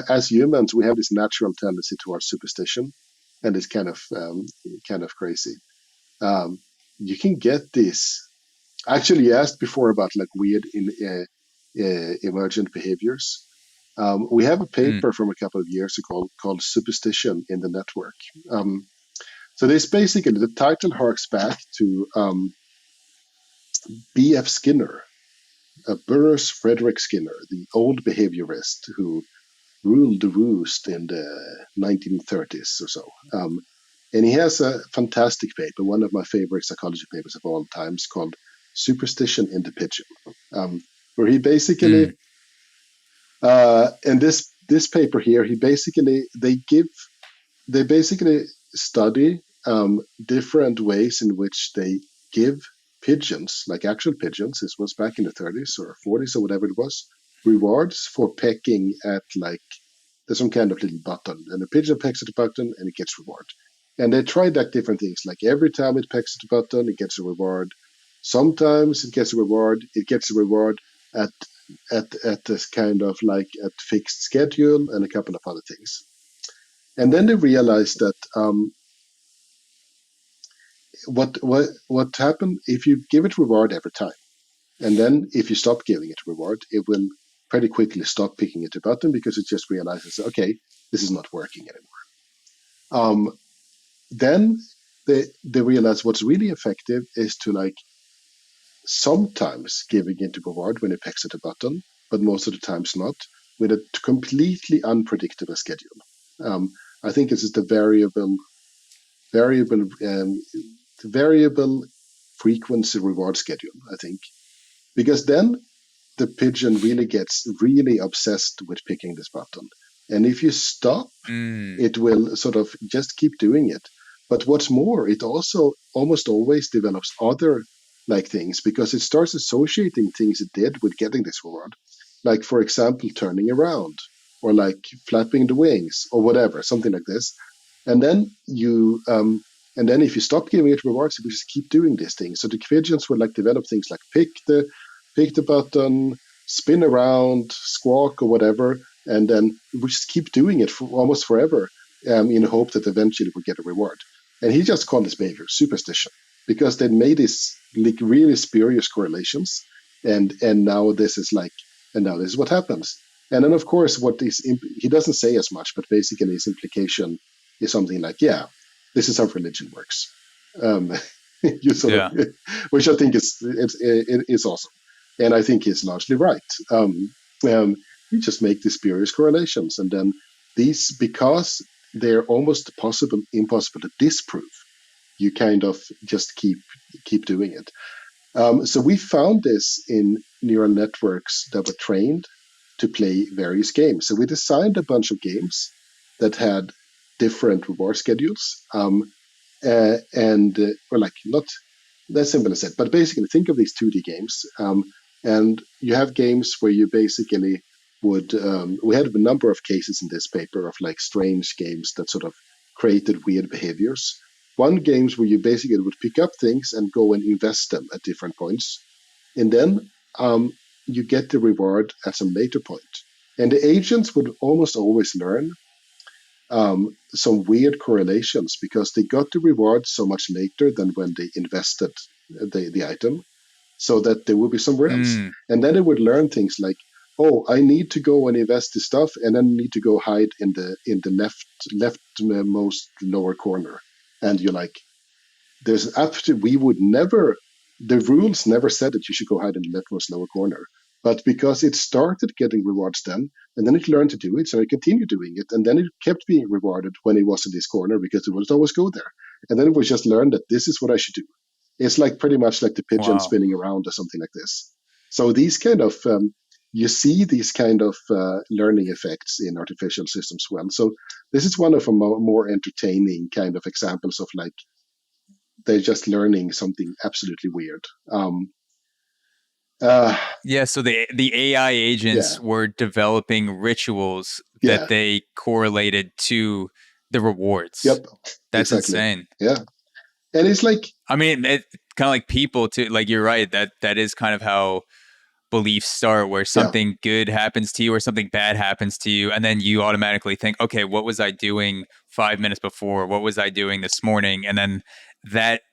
as humans, we have this natural tendency towards superstition, and it's kind of crazy. Um, you can get this. Actually, you asked before about like weird emergent behaviors. We have a Mm, paper from a couple of years ago called "Superstition in the Network." So this basically the title harks back to B.F. Skinner, Burroughs Frederick Skinner, the old behaviorist who ruled the roost in the 1930s or so. And he has a fantastic paper, one of my favorite psychology papers of all times, called Superstition in the Pigeon, where he basically, mm, and this paper here, they basically study different ways in which they give pigeons, like actual pigeons, this was back in the 30s or 40s or whatever it was, rewards for pecking at like there's some kind of little button, and the pigeon pecks at the button and it gets reward. And they tried like different things, like every time it pecks at the button, it gets a reward. Sometimes it gets a reward. It gets a reward at at this kind of like at fixed schedule and a couple of other things. And then they realized that what happened if you give it reward every time, and then if you stop giving it reward, it will pretty quickly stop picking at the button because it just realizes, okay, this is not working anymore. Then they realize what's really effective is to like sometimes giving it a reward when it picks at the button, but most of the times not, with a completely unpredictable schedule. I think this is the variable variable frequency reward schedule, I think, because then the pigeon really gets really obsessed with picking this button. And if you stop, mm. it will sort of just keep doing it. But what's more, it also almost always develops other like things because it starts associating things it did with getting this reward. Like, for example, turning around or like flapping the wings or whatever, something like this. And then and then if you stop giving it rewards, it will just keep doing these things. So the pigeons will like develop things like pick the button, spin around, squawk or whatever, and then we just keep doing it for almost forever in hope that eventually we get a reward. And he just called this behavior superstition because they made these like really spurious correlations, and now this is what happens. And then of course he doesn't say as much, but basically his implication is something like, yeah, this is how religion works. You sort Yeah. of, which I think is awesome, and I think he's largely right. You just make these spurious correlations, and then because they're almost impossible to disprove. You kind of just keep doing it. So we found this in neural networks that were trained to play various games. So we designed a bunch of games that had different reward schedules, or like not that simple as it, but basically think of these 2D games, and you have games where you basically would. We had a number of cases in this paper of like strange games that sort of created weird behaviors. One games where you basically would pick up things and go and invest them at different points, and then you get the reward at some later point. And the agents would almost always learn some weird correlations because they got the reward so much later than when they invested the item, so that there will be somewhere else. And then they would learn things like, oh, I need to go and invest this stuff, and then need to go hide in the leftmost lower corner. And you're like, there's absolutely, we would never, the rules never said that you should go hide in the leftmost lower corner. But because it started getting rewards then, and then it learned to do it, so it continued doing it, and then it kept being rewarded when it was in this corner because it would always go there. And then it was just learned that this is what I should do. It's like pretty much like the pigeon spinning around or something like this. So these kind of, you see these kind of learning effects in artificial systems well. So this is one of the more entertaining kind of examples of like, they're just learning something absolutely weird. Yeah, so the AI agents were developing rituals that they correlated to the rewards. Yep. That's insane. Yeah. And it's like, I mean, it's kind of like people too. Like you're right. That is kind of how beliefs start, where something good happens to you or something bad happens to you, and then you automatically think, okay, what was I doing 5 minutes before? What was I doing this morning? And then that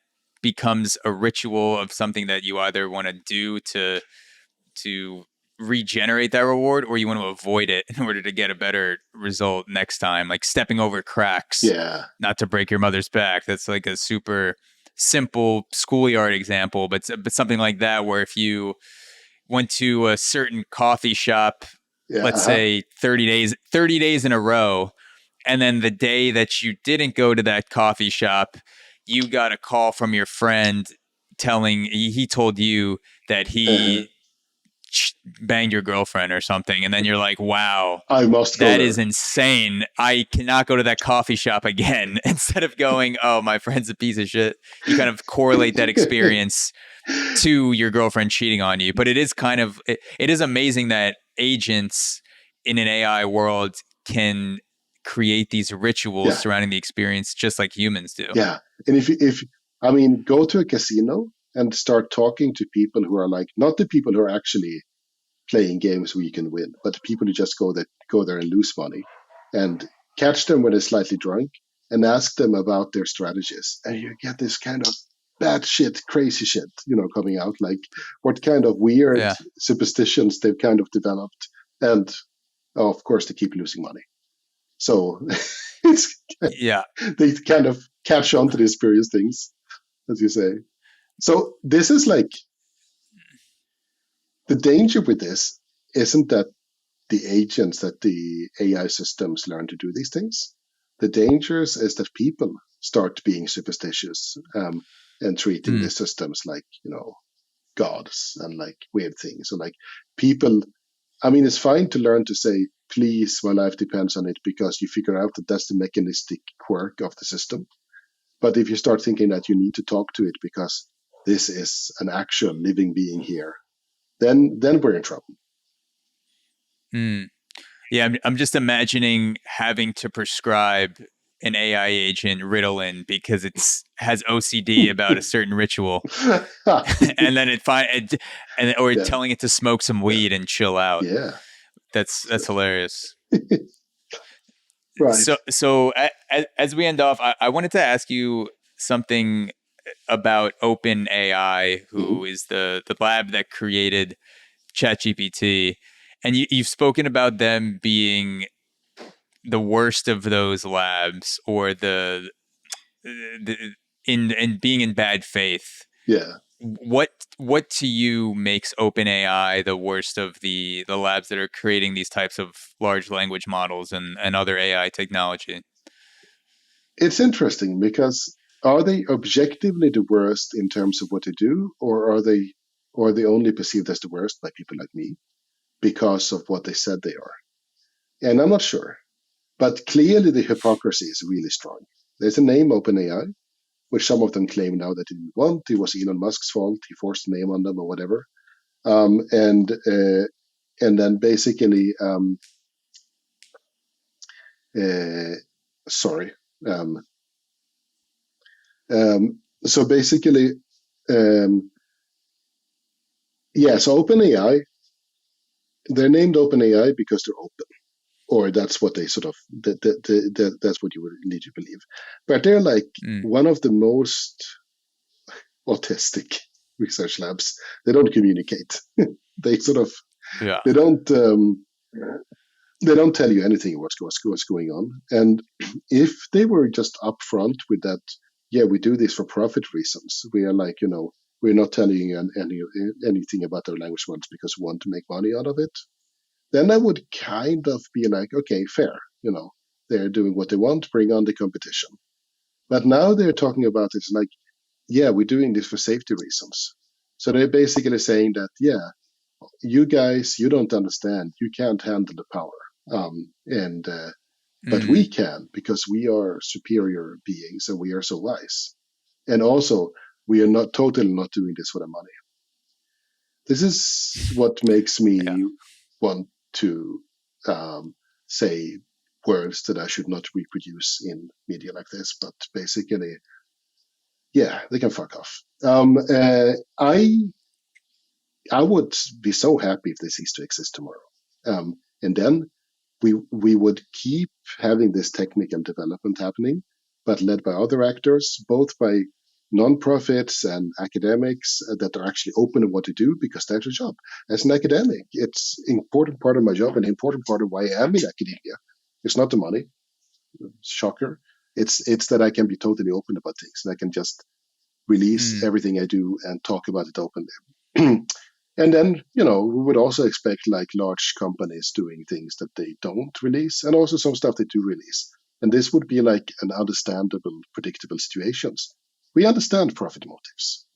becomes a ritual of something that you either want to do to regenerate that reward, or you want to avoid it in order to get a better result next time, like stepping over cracks, not to break your mother's back. That's like a super simple schoolyard example, but something like that, where if you went to a certain coffee shop, let's say 30 days in a row, and then the day that you didn't go to that coffee shop, you got a call from your friend he told you that he banged your girlfriend or something, and then you're like, wow, I must go that there. is insane. I cannot go to that coffee shop again. Instead of going, oh, my friend's a piece of shit, you kind of correlate that experience to your girlfriend cheating on you. But it is kind of, it is amazing that agents in an AI world can create these rituals surrounding the experience just like humans do. Yeah. And if I mean, go to a casino and start talking to people who are like, not the people who are actually playing games where you can win, but the people who just go there and lose money, and catch them when they're slightly drunk and ask them about their strategies. And you get this kind of bad shit, crazy shit, coming out, like what kind of weird superstitions they've kind of developed. And of course, they keep losing money. So they kind of catch on to these various things, as you say. So this is like, the danger with this isn't that the agents, that the AI systems learn to do these things. The danger is that people start being superstitious and treating the systems like, gods and like weird things. So like people, I mean, it's fine to learn to say, please, my life depends on it, because you figure out that that's the mechanistic quirk of the system. But if you start thinking that you need to talk to it because this is an actual living being here, then we're in trouble. Yeah, I'm just imagining having to prescribe an AI agent Ritalin because it has OCD about a certain ritual, and then telling it to smoke some weed and chill out. Yeah, that's hilarious. Right. So as we end off, I wanted to ask you something about OpenAI, who is the lab that created ChatGPT. And you've spoken about them being the worst of those labs, or in being in bad faith. Yeah. What to you makes OpenAI the worst of the labs that are creating these types of large language models and other AI technology? It's interesting because are they objectively the worst in terms of what they do, or are they only perceived as the worst by people like me because of what they said they are? And I'm not sure. But clearly the hypocrisy is really strong. There's a name, OpenAI, which some of them claim now that they didn't want. It was Elon Musk's fault. He forced a name on them or whatever. Um, and uh, and then basically, uh, sorry. Um, so basically, um, yeah. So OpenAI, they're named OpenAI because they're open, or that's what they sort of that's what you would lead you believe. But they're like Mm. one of the most autistic research labs. They don't communicate. They sort of Yeah. they don't they don't tell you anything what's going on. And if they were just upfront with that, yeah, we do this for profit reasons. We are like, we're not telling you anything about our language models because we want to make money out of it. Then I would kind of be like, okay, fair. They're doing what they want, bring on the competition. But now they're talking about it's like, yeah, we're doing this for safety reasons. So they're basically saying that, yeah, you guys, you don't understand. You can't handle the power. And but Mm. we can because we are superior beings and we are so wise. And also, we are not totally not doing this for the money. This is what makes Yeah. me want to say words that I should not reproduce in media like this. But basically, yeah, they can fuck off. I would be so happy if they cease to exist tomorrow. And then we would keep having this technical development happening, but led by other actors, both by nonprofits and academics that are actually open to what to do because that's a job. As an academic, it's an important part of my job and an important part of why I am in academia. It's not the money, shocker. It's that I can be totally open about things and I can just release Mm. everything I do and talk about it openly. And then, we would also expect like large companies doing things that they don't release and also some stuff they do release. And this would be like an understandable, predictable situations. We understand profit motives.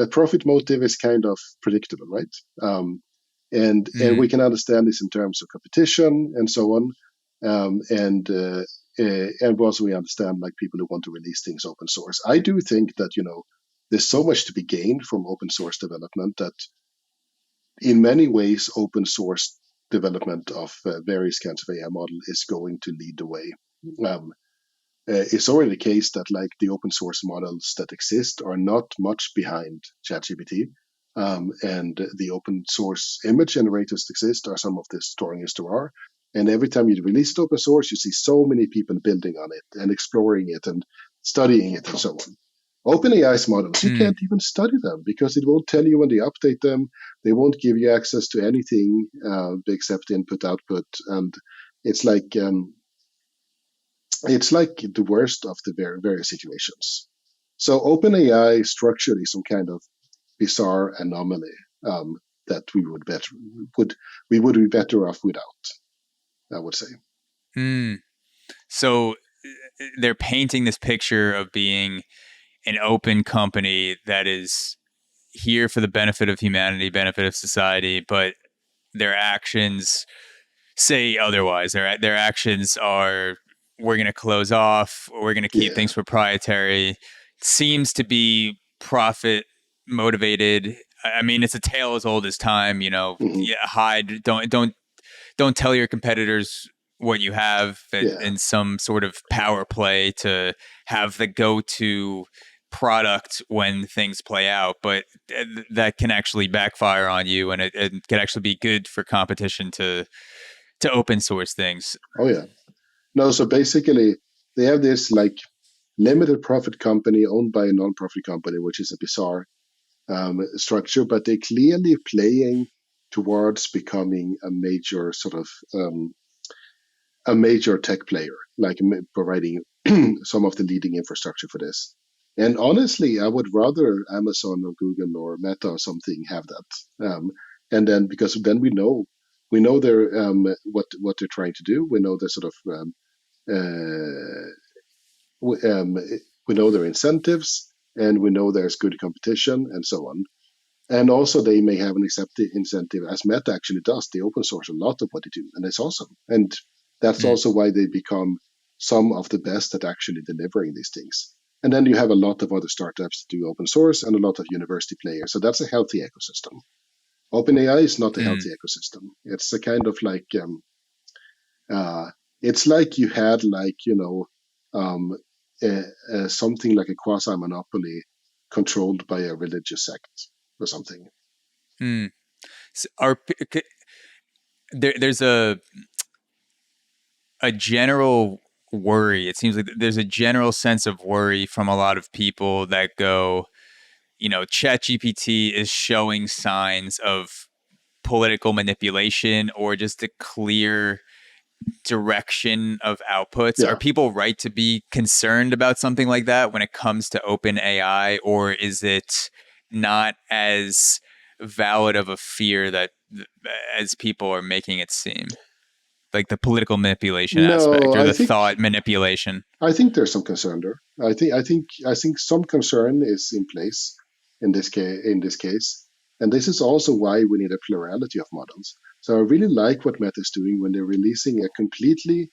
A profit motive is kind of predictable, right? And Mm. we can understand this in terms of competition and so on. And also we understand like people who want to release things open source. I do think that there's so much to be gained from open source development that in many ways, open source development of various kinds of AI model is going to lead the way. Um, it's already the case that like the open source models that exist are not much behind ChatGPT. And the open source image generators that exist are some of the strongest there are. And every time you release it open source, you see so many people building on it and exploring it and studying it and so on. OpenAI's models, you Mm. can't even study them because it won't tell you when they update them. They won't give you access to anything except input output, and it's like um, it's like the worst of the various situations. So OpenAI structurally some kind of bizarre anomaly that would we would be better off without. I would say. Mm. So they're painting this picture of being an open company that is here for the benefit of humanity, benefit of society, but their actions say otherwise. Their actions are we're going to close off, we're going to keep Yeah. things proprietary. Seems to be profit motivated. I mean, it's a tale as old as time. Hmm. Yeah, hide. Don't tell your competitors what you have Yeah. in some sort of power play to have the go-to product when things play out, but that can actually backfire on you, and it can actually be good for competition to open source things. Oh yeah. No. So basically, they have this like limited profit company owned by a non-profit company, which is a bizarre structure, but they're clearly playing towards becoming a major sort of a major tech player, like providing some of the leading infrastructure for this. And honestly, I would rather Amazon or Google or Meta or something have that. And then because then we know they're what they're trying to do. We know they're sort of uh, we know their incentives, and we know there's good competition, and so on. And also, they may have an incentive, as Meta actually does. They open source a lot of what they do, and it's awesome. And that's also why they become some of the best at actually delivering these things. And then you have a lot of other startups that do open source and a lot of university players. So that's a healthy ecosystem. OpenAI is not a healthy ecosystem. It's a kind of like it's like you had something like a quasi monopoly controlled by a religious sect or something. So there's a general worry. It seems like there's a general sense of worry from a lot of people that go, ChatGPT is showing signs of political manipulation or just a clear direction of outputs. Yeah. Are people right to be concerned about something like that when it comes to OpenAI, or is it not as valid of a fear that as people are making it seem? Like the political manipulation aspect or the thought manipulation. I think there's some concern there. I think some concern is in place in this case. And this is also why we need a plurality of models. So I really like what Meta is doing when they're releasing a completely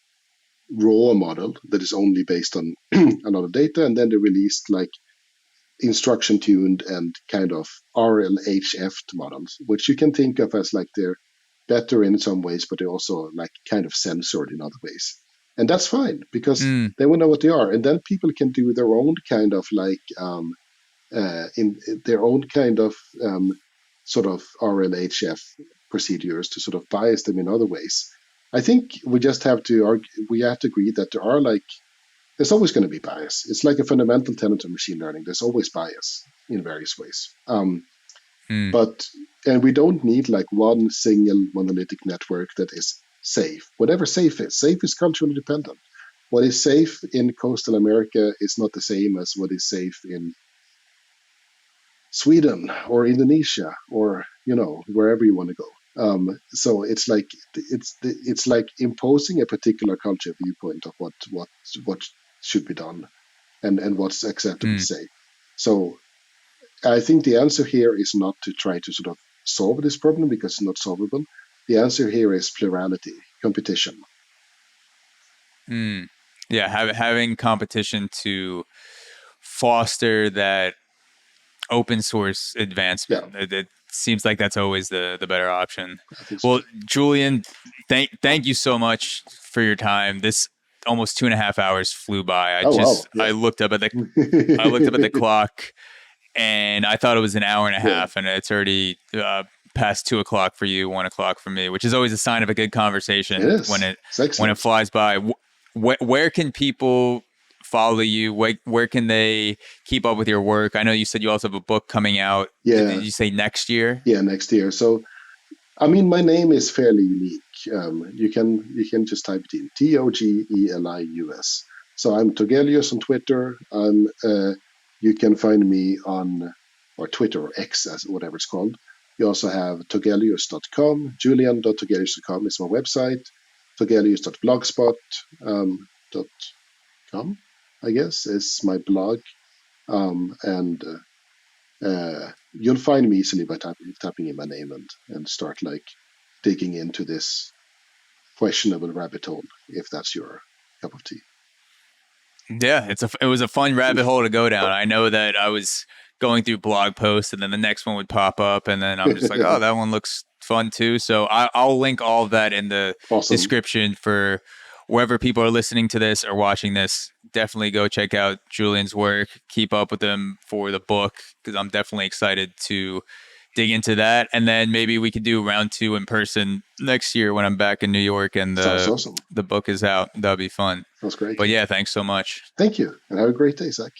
raw model that is only based on a lot of data, and then they released like instruction tuned and kind of RLHF models, which you can think of as like they're better in some ways, but they're also like kind of censored in other ways. And that's fine because they will know what they are. And then people can do their own kind of like in their own kind of sort of RLHF procedures to sort of bias them in other ways. I think we just have to agree that there's always going to be bias. It's like a fundamental tenet of machine learning. There's always bias in various ways. And we don't need like one single monolithic network that is safe. Whatever safe is culturally dependent. What is safe in coastal America is not the same as what is safe in Sweden or Indonesia or wherever you want to go. So it's like imposing a particular culture viewpoint of what should be done and what's acceptable to say. So I think the answer here is not to try to sort of solve this problem because it's not solvable. The answer here is plurality, competition. Yeah, having competition to foster that open source advancement. Yeah. It seems like that's always the better option. Well, Julian, thank you so much for your time. This almost 2.5 hours flew by. I looked up at the clock and I thought it was an hour and a half, and it's already past 2:00 for you, 1:00 for me, which is always a sign of a good conversation when it flies by. Where can people follow you? Where can they keep up with your work? I know you said you also have a book coming out. Yeah. Did you say next year? Yeah, next year. So, I mean, my name is fairly unique. You can just type it in Togelius. So I'm Togelius on Twitter. You can find me on Twitter or X, as whatever it's called. You also have Togelius.com. Julian.Togelius.com is my website. Togelius.blogspot.com, I guess, is my blog. And you'll find me easily by typing in my name and start like digging into this questionable rabbit hole, if that's your cup of tea. Yeah, it was a fun rabbit hole to go down. I know that I was going through blog posts and then the next one would pop up and then I'm just like, oh, that one looks fun too. So I'll link all of that in the description for wherever people are listening to this or watching this. Definitely go check out Julian's work. Keep up with him for the book because I'm definitely excited to dig into that. And then maybe we could do round 2 in person next year when I'm back in New York and the book is out. That'd be fun. That's great. But yeah, thanks so much. Thank you. And have a great day, Zach.